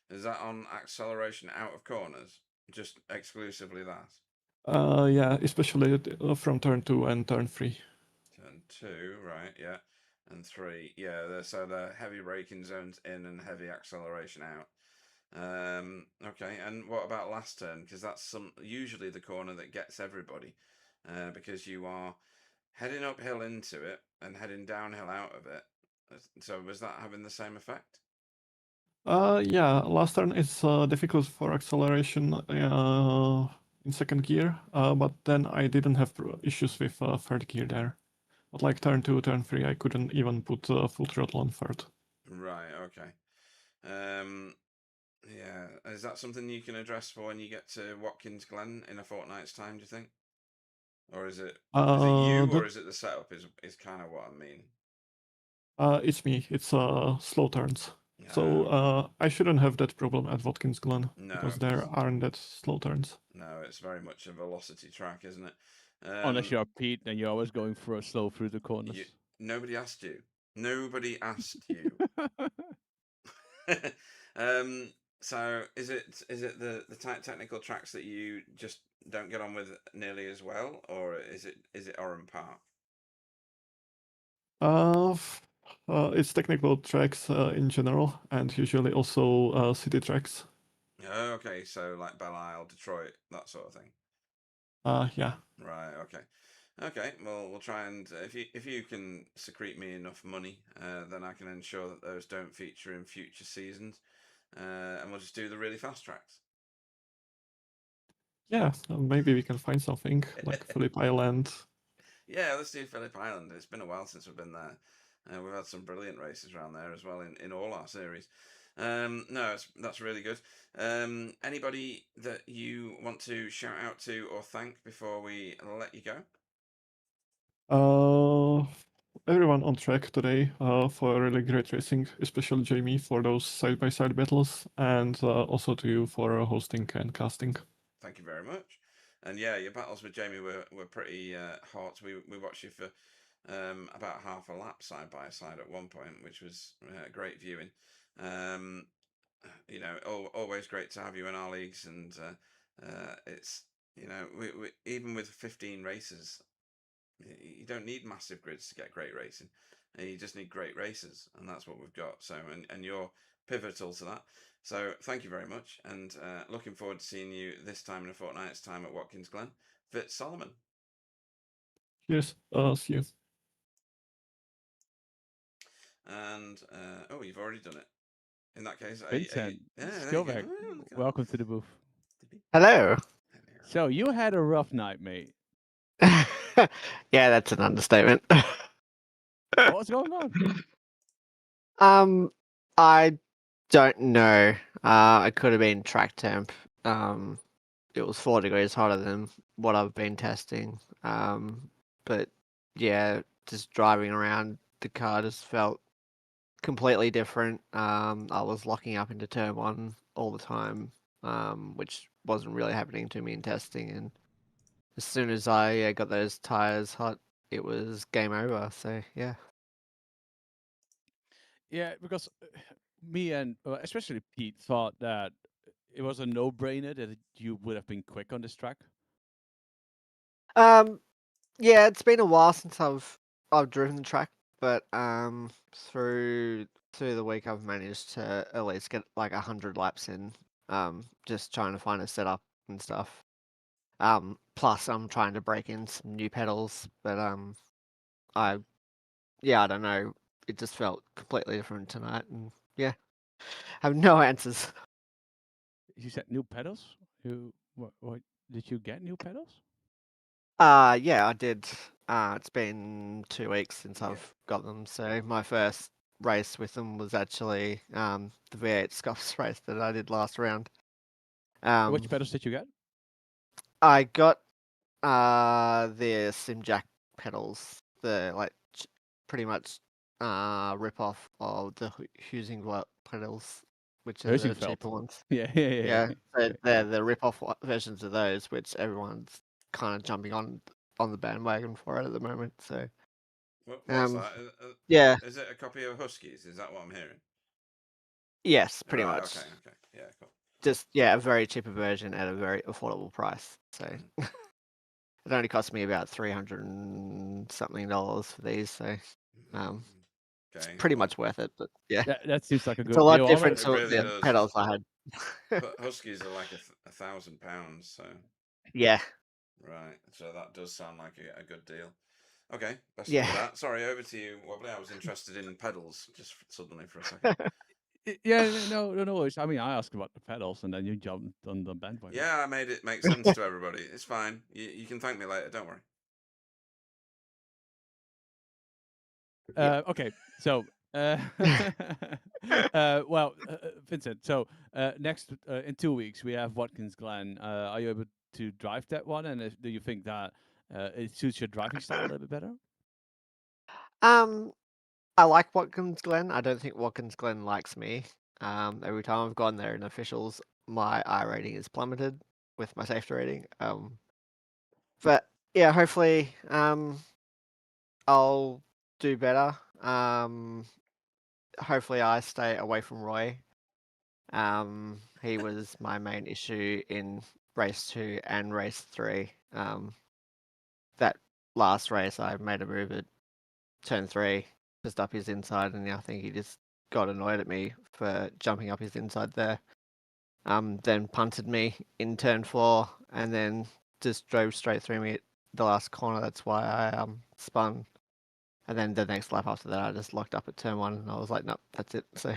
S3: Is that on acceleration out of corners? Just exclusively that?
S8: Yeah, especially from turn 2 and turn 3.
S3: Turn 2, right, yeah. And 3, yeah. So the heavy braking zones in and heavy acceleration out. Okay, and what about last turn? Because that's usually the corner that gets everybody, because you are heading uphill into it and heading downhill out of it. So was that having the same effect?
S8: Yeah, last turn is difficult for acceleration in second gear, but then I didn't have issues with third gear there. But like turn 2, turn 3, I couldn't even put full throttle on third.
S3: Right. Okay. Yeah. Is that something you can address for when you get to Watkins Glen in a fortnight's time? Do you think, or is it you, or is it the setup? Is kind of what I mean.
S8: It's me. It's slow turns. So I shouldn't have that problem at Watkins Glen because there aren't that slow turns.
S3: No, it's very much a velocity track, isn't it?
S4: Unless you're Pete, then you're always going for a slow through the corners.
S3: Nobody asked you. Nobody asked you. So is it the technical tracks that you just don't get on with nearly as well, or is it Oran Park?
S8: It's technical tracks in general, and usually also city tracks.
S3: Oh, okay, so like Belle Isle, Detroit, that sort of thing.
S8: Yeah.
S3: Right. Okay. Okay. Well, we'll try and if you can secrete me enough money, then I can ensure that those don't feature in future seasons, and we'll just do the really fast tracks.
S8: Yeah, maybe we can find something like Phillip Island.
S3: Yeah, let's do Phillip Island. It's been a while since we've been there. We've had some brilliant races around there as well in all our series. No, that's really good. Anybody that you want to shout out to or thank before we let you go?
S8: Everyone on track today for really great racing, especially Jamie for those side-by-side battles, and also to you for hosting and casting.
S3: Thank you very much. And yeah, your battles with Jamie were pretty hot. We watched you for about half a lap side by side at one point, which was great viewing. You know, always great to have you in our leagues, and it's we even with 15 races, you don't need massive grids to get great racing. You just need great races, and that's what we've got. So, and you're pivotal to that. So, thank you very much, and looking forward to seeing you this time in a fortnight's time at Watkins Glen. Fitz Solomon.
S8: Yes, see you.
S3: And oh, you've already done it. In that case,
S4: Vincent,
S3: still
S4: back. Welcome to the booth.
S9: Hello.
S4: So you had a rough night, mate.
S9: Yeah, that's an understatement.
S4: What's going on?
S9: I don't know. It could have been track temp. It was 4 degrees hotter than what I've been testing. But yeah, just driving around the car just felt completely different. I was locking up into turn 1 all the time, which wasn't really happening to me in testing. And as soon as I got those tires hot, it was game over. So yeah.
S4: Yeah, because me and especially Pete thought that it was a no-brainer that you would have been quick on this track.
S9: Yeah, it's been a while since I've driven the track, but through the week I've managed to at least get like 100 laps in. Just trying to find a setup and stuff. Plus I'm trying to break in some new pedals, but I don't know. It just felt completely different tonight, and yeah, I have no answers.
S4: You said new pedals. What did you get new pedals?
S9: Yeah, I did. It's been 2 weeks since I've got them. So my first race with them was actually the V8 Scuffs race that I did last round.
S4: Which pedals did you get?
S9: I got the SimJack pedals, the like pretty much rip off of the Husing pedals, which are the cheaper ones.
S4: Yeah.
S9: They're the rip off versions of those, which everyone's kind of jumping on the bandwagon for it at the moment. So
S3: what's that?
S9: Yeah.
S3: Is it a copy of Huskies? Is that what I'm hearing?
S9: Yes, pretty much.
S3: Okay. Yeah, cool.
S9: Just a very cheaper version at a very affordable price. So it only cost me about $300 and something for these. So it's pretty much worth it. But yeah,
S4: that seems like a good
S9: it's a lot
S4: deal.
S9: different to
S3: really
S9: the pedals I had.
S3: But Huskies are like £1,000, so
S9: yeah.
S3: Right, so that does sound like a good deal. Okay, best of
S9: Yeah.
S3: luck with that. Sorry, over to you, Wobbly. I was interested in pedals just suddenly for a second.
S4: Yeah, no worries. I mean, I asked about the pedals, and then you jumped on the bandwagon.
S3: Yeah, I made it make sense to everybody. It's fine. You can thank me later. Don't worry.
S4: Okay, so Vincent. So next in 2 weeks we have Watkins Glen. Are you able to drive that one? And do you think that it suits your driving style a little bit better?
S9: I like Watkins Glen. I don't think Watkins Glen likes me. Every time I've gone there in officials, my I rating is plummeted with my safety rating. But yeah, hopefully, I'll do better. Hopefully, I stay away from Roy. He was my main issue in race 2 and race 3. That last race, I made a move at turn 3, just up his inside, and I think he just got annoyed at me for jumping up his inside there. Then punted me in turn 4, and then just drove straight through me at the last corner. That's why I spun. And then the next lap after that, I just locked up at turn 1, and I was like, nope, that's it. So,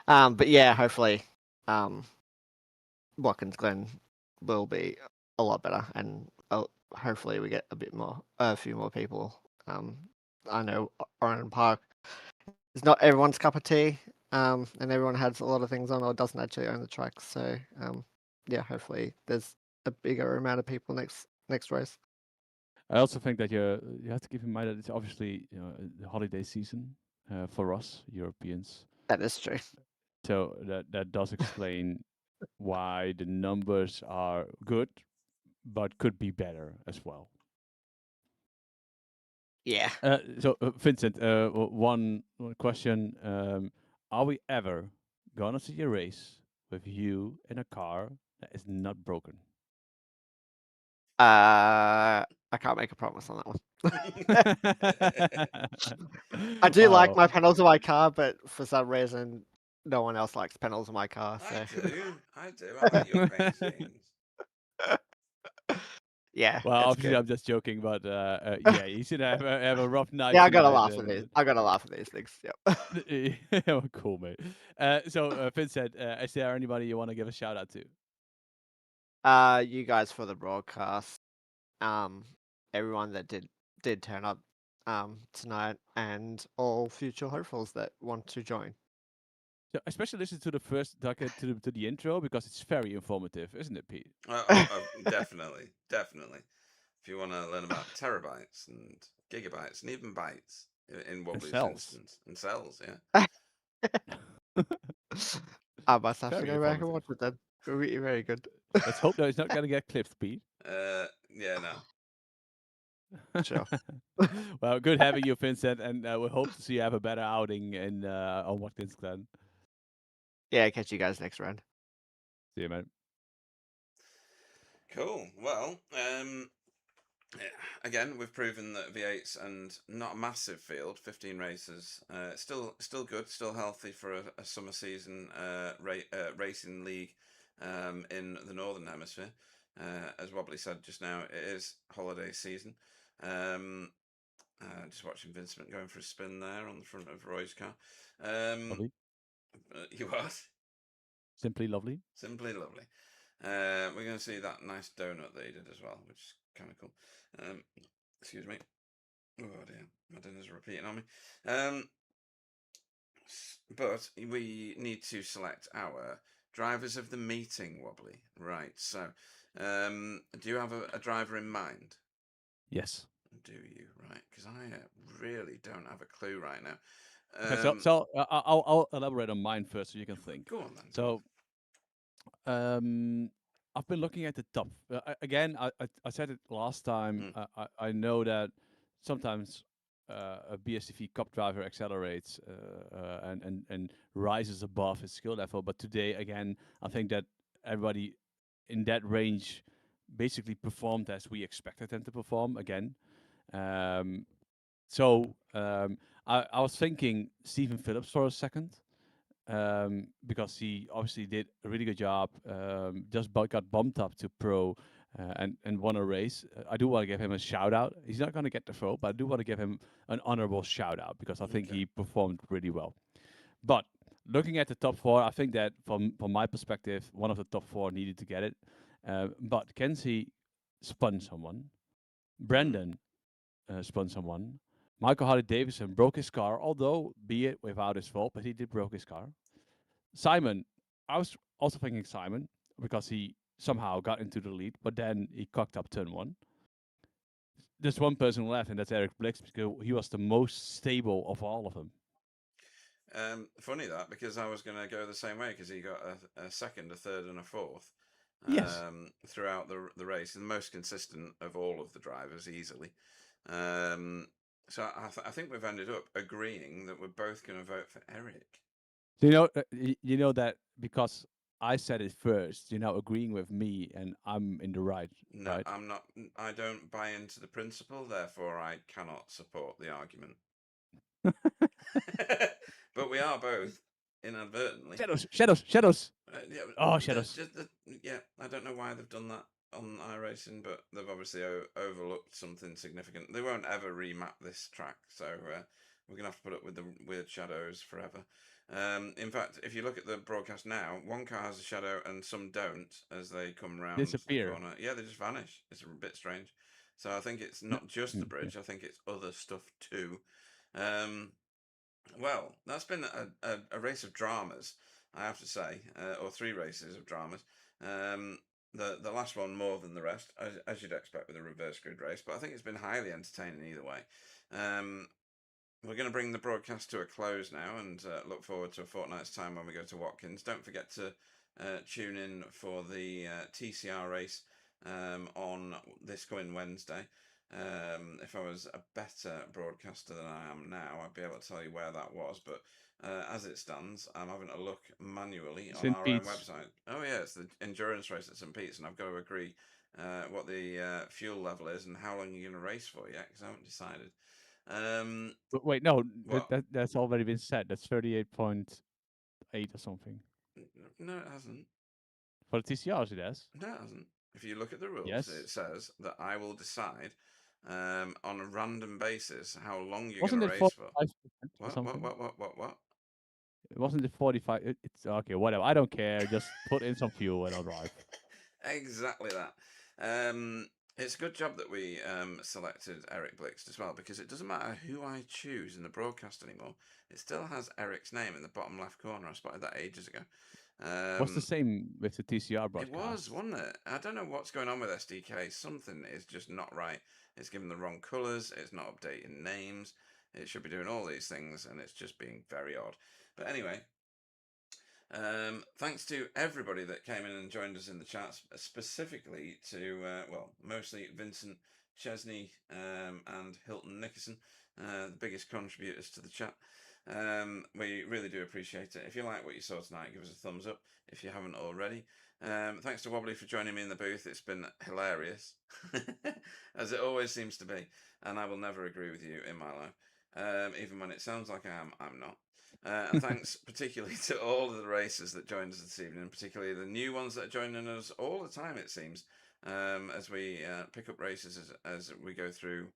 S9: but yeah, hopefully, Watkins Glen will be a lot better, and hopefully we get a few more people. I know Oran Park is not everyone's cup of tea, and everyone has a lot of things on or doesn't actually own the track. So yeah, hopefully there's a bigger amount of people next race.
S4: I also think that you have to keep in mind that it's obviously the holiday season for us Europeans.
S9: That is true.
S4: So that does explain why the numbers are good, but could be better as well.
S9: Yeah.
S4: So Vincent, one question: are we ever gonna see a race with you in a car that is not broken?
S9: I can't make a promise on that one. I do like my panels of my car, but for some reason, no one else likes panels of my car. So.
S3: I do. I like your paint schemes.
S9: Yeah.
S4: Well,
S9: it's
S4: obviously
S9: good.
S4: I'm just joking, but yeah, you should have a rough night.
S9: Yeah, I gotta
S4: tonight,
S9: laugh at these. I gotta laugh at these things. Yep.
S4: Yeah, cool, mate. So Vincent, is there anybody you want to give a shout out to?
S9: You guys for the broadcast. Everyone that did turn up tonight, and all future hopefuls that want to join.
S4: So especially listen to the first to the intro because it's very informative, isn't it, Pete?
S3: Definitely. If you want to learn about terabytes and gigabytes and even bytes in Wobbly's instance, and cells, yeah.
S9: I must have to
S4: Very
S9: go back and
S4: informative.
S9: watch it then. Very, very good.
S4: Let's hope that it's not gonna get clipped, Pete.
S3: Yeah, no.
S9: Sure.
S4: Well, good having you, Vincent, and we hope to see you have a better outing in on Watkins Glen.
S9: Yeah, catch you guys next round.
S4: See you, man.
S3: Cool. Well, again, we've proven that V8s and not a massive field, 15 races, still good, still healthy for a summer season racing league in the Northern Hemisphere. As Wobbly said just now, it is holiday season. Just watching Vincent going for a spin there on the front of Roy's car.
S4: Lovely.
S3: You what?
S4: Simply lovely.
S3: Simply lovely. We're going to see that nice donut they did as well, which is kind of cool. Excuse me. Oh dear, my dinner's repeating on me. But we need to select our drivers of the meeting, Wobbly. Right, so do you have a driver in mind?
S4: Yes.
S3: Do you? Right, because I really don't have a clue right now.
S4: Okay, so I'll elaborate on mine first so you can think.
S3: Go on then.
S4: So I've been looking at the top. Again, I said it last time. I know that sometimes a BSTV Cup driver accelerates and rises above his skill level. But today, again, I think that everybody in that range basically performed as we expected them to perform again. So I was thinking Stephen Phillips for a second. Because he obviously did a really good job. Just got bumped up to pro and won a race. I do want to give him a shout out. He's not going to get the vote, but I do want to give him an honorable shout out because I think he performed really well. But looking at the top four, I think that from my perspective, one of the top four needed to get it. But Kenzie spun someone. Brandon spun someone. Michael Harley Davidson broke his car, although be it without his fault, but he did broke his car. Simon, I was also thinking Simon because he somehow got into the lead, but then he cocked up turn one. There's one person left, and that's Eric Blix because he was the most stable of all of them.
S3: Funny that, because I was going to go the same way because he got a second, a third, and a fourth
S4: Yes.
S3: throughout the race, the most consistent of all of the drivers easily. So I think we've ended up agreeing that we're both going to vote for Eric.
S4: So you know that because I said it first, you're now agreeing with me, and I'm in the right.
S3: No,
S4: right?
S3: I'm not. I don't buy into the principle, therefore I cannot support the argument. But we are both inadvertently.
S4: Shadows.
S3: Yeah,
S4: Oh, shadows.
S3: Yeah, I don't know why they've done that on iRacing, but they've obviously overlooked something significant. They won't ever remap this track, so we're gonna have to put up with the weird shadows forever. In fact, if you look at the broadcast now, one car has a shadow and some don't as they come round
S4: Disappear.
S3: the corner. Yeah, they just vanish. It's a bit strange. So I think it's not just the bridge. I think it's other stuff too. Well, that's been a race of dramas, I have to say, or three races of dramas. The last one more than the rest, as you'd expect with a reverse grid race, but I think it's been highly entertaining either way. We're going to bring the broadcast to a close now and look forward to a fortnight's time when we go to Watkins. Don't forget to tune in for the TCR race on this coming Wednesday. If I was a better broadcaster than I am now, I'd be able to tell you where that was. But as it stands, I'm having a look manually on
S4: St.
S3: our
S4: Pete's.
S3: own website. Oh yeah, it's the endurance race at St. Pete's, and I've got to agree what the fuel level is and how long you're going to race for yet, because I haven't decided.
S4: But wait, no,
S3: What?
S4: that's already been said. That's 38.8 or something.
S3: No, it hasn't.
S4: For the TCRs, it has.
S3: No, it hasn't. If you look at the rules,
S4: Yes.
S3: it says that I will decide on a random basis how long you're
S4: Wasn't
S3: going to
S4: it
S3: race for.
S4: 45% or
S3: What?
S4: something?
S3: What?
S4: Wasn't it 45? It's okay, whatever. I don't care. Just put in some fuel and I'll drive.
S3: Exactly that. It's a good job that we selected Eric Blixt as well, because it doesn't matter who I choose in the broadcast anymore. It still has Eric's name in the bottom left corner. I spotted that ages ago.
S4: What's the same with the TCR broadcast?
S3: It was, wasn't it? I don't know what's going on with SDK. Something is just not right. It's giving the wrong colours. It's not updating names. It should be doing all these things, and it's just being very odd. But anyway, thanks to everybody that came in and joined us in the chat, specifically to, well, mostly Vincent Chesney and Hilton Nickerson, the biggest contributors to the chat. We really do appreciate it. If you like what you saw tonight, give us a thumbs up if you haven't already. Thanks to Wobbly for joining me in the booth. It's been hilarious, as it always seems to be, and I will never agree with you in my life. Even when it sounds like I am, I'm not. And thanks particularly to all of the racers that joined us this evening, particularly the new ones that are joining us all the time, it seems, as we pick up races as we go through,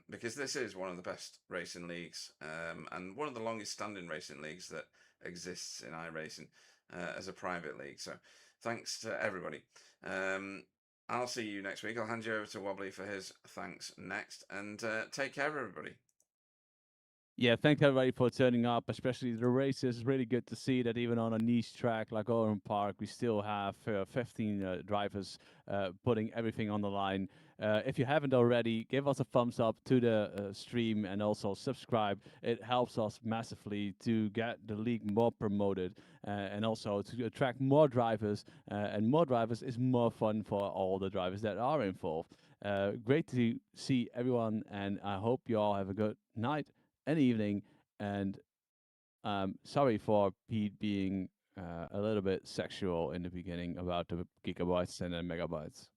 S3: because this is one of the best racing leagues and one of the longest standing racing leagues that exists in iRacing as a private league. So thanks to everybody. I'll see you next week. I'll hand you over to Wobbly for his thanks next, and take care, everybody.
S4: Yeah, thank everybody for turning up, especially the races. It's really good to see that even on a niche track like Oran Park, we still have 15 drivers putting everything on the line. If you haven't already, give us a thumbs up to the stream and also subscribe. It helps us massively to get the league more promoted and also to attract more drivers. And more drivers is more fun for all the drivers that are involved. Great to see everyone, and I hope you all have a good night and evening. And sorry for Pete being a little bit sexual in the beginning about the gigabytes and the megabytes.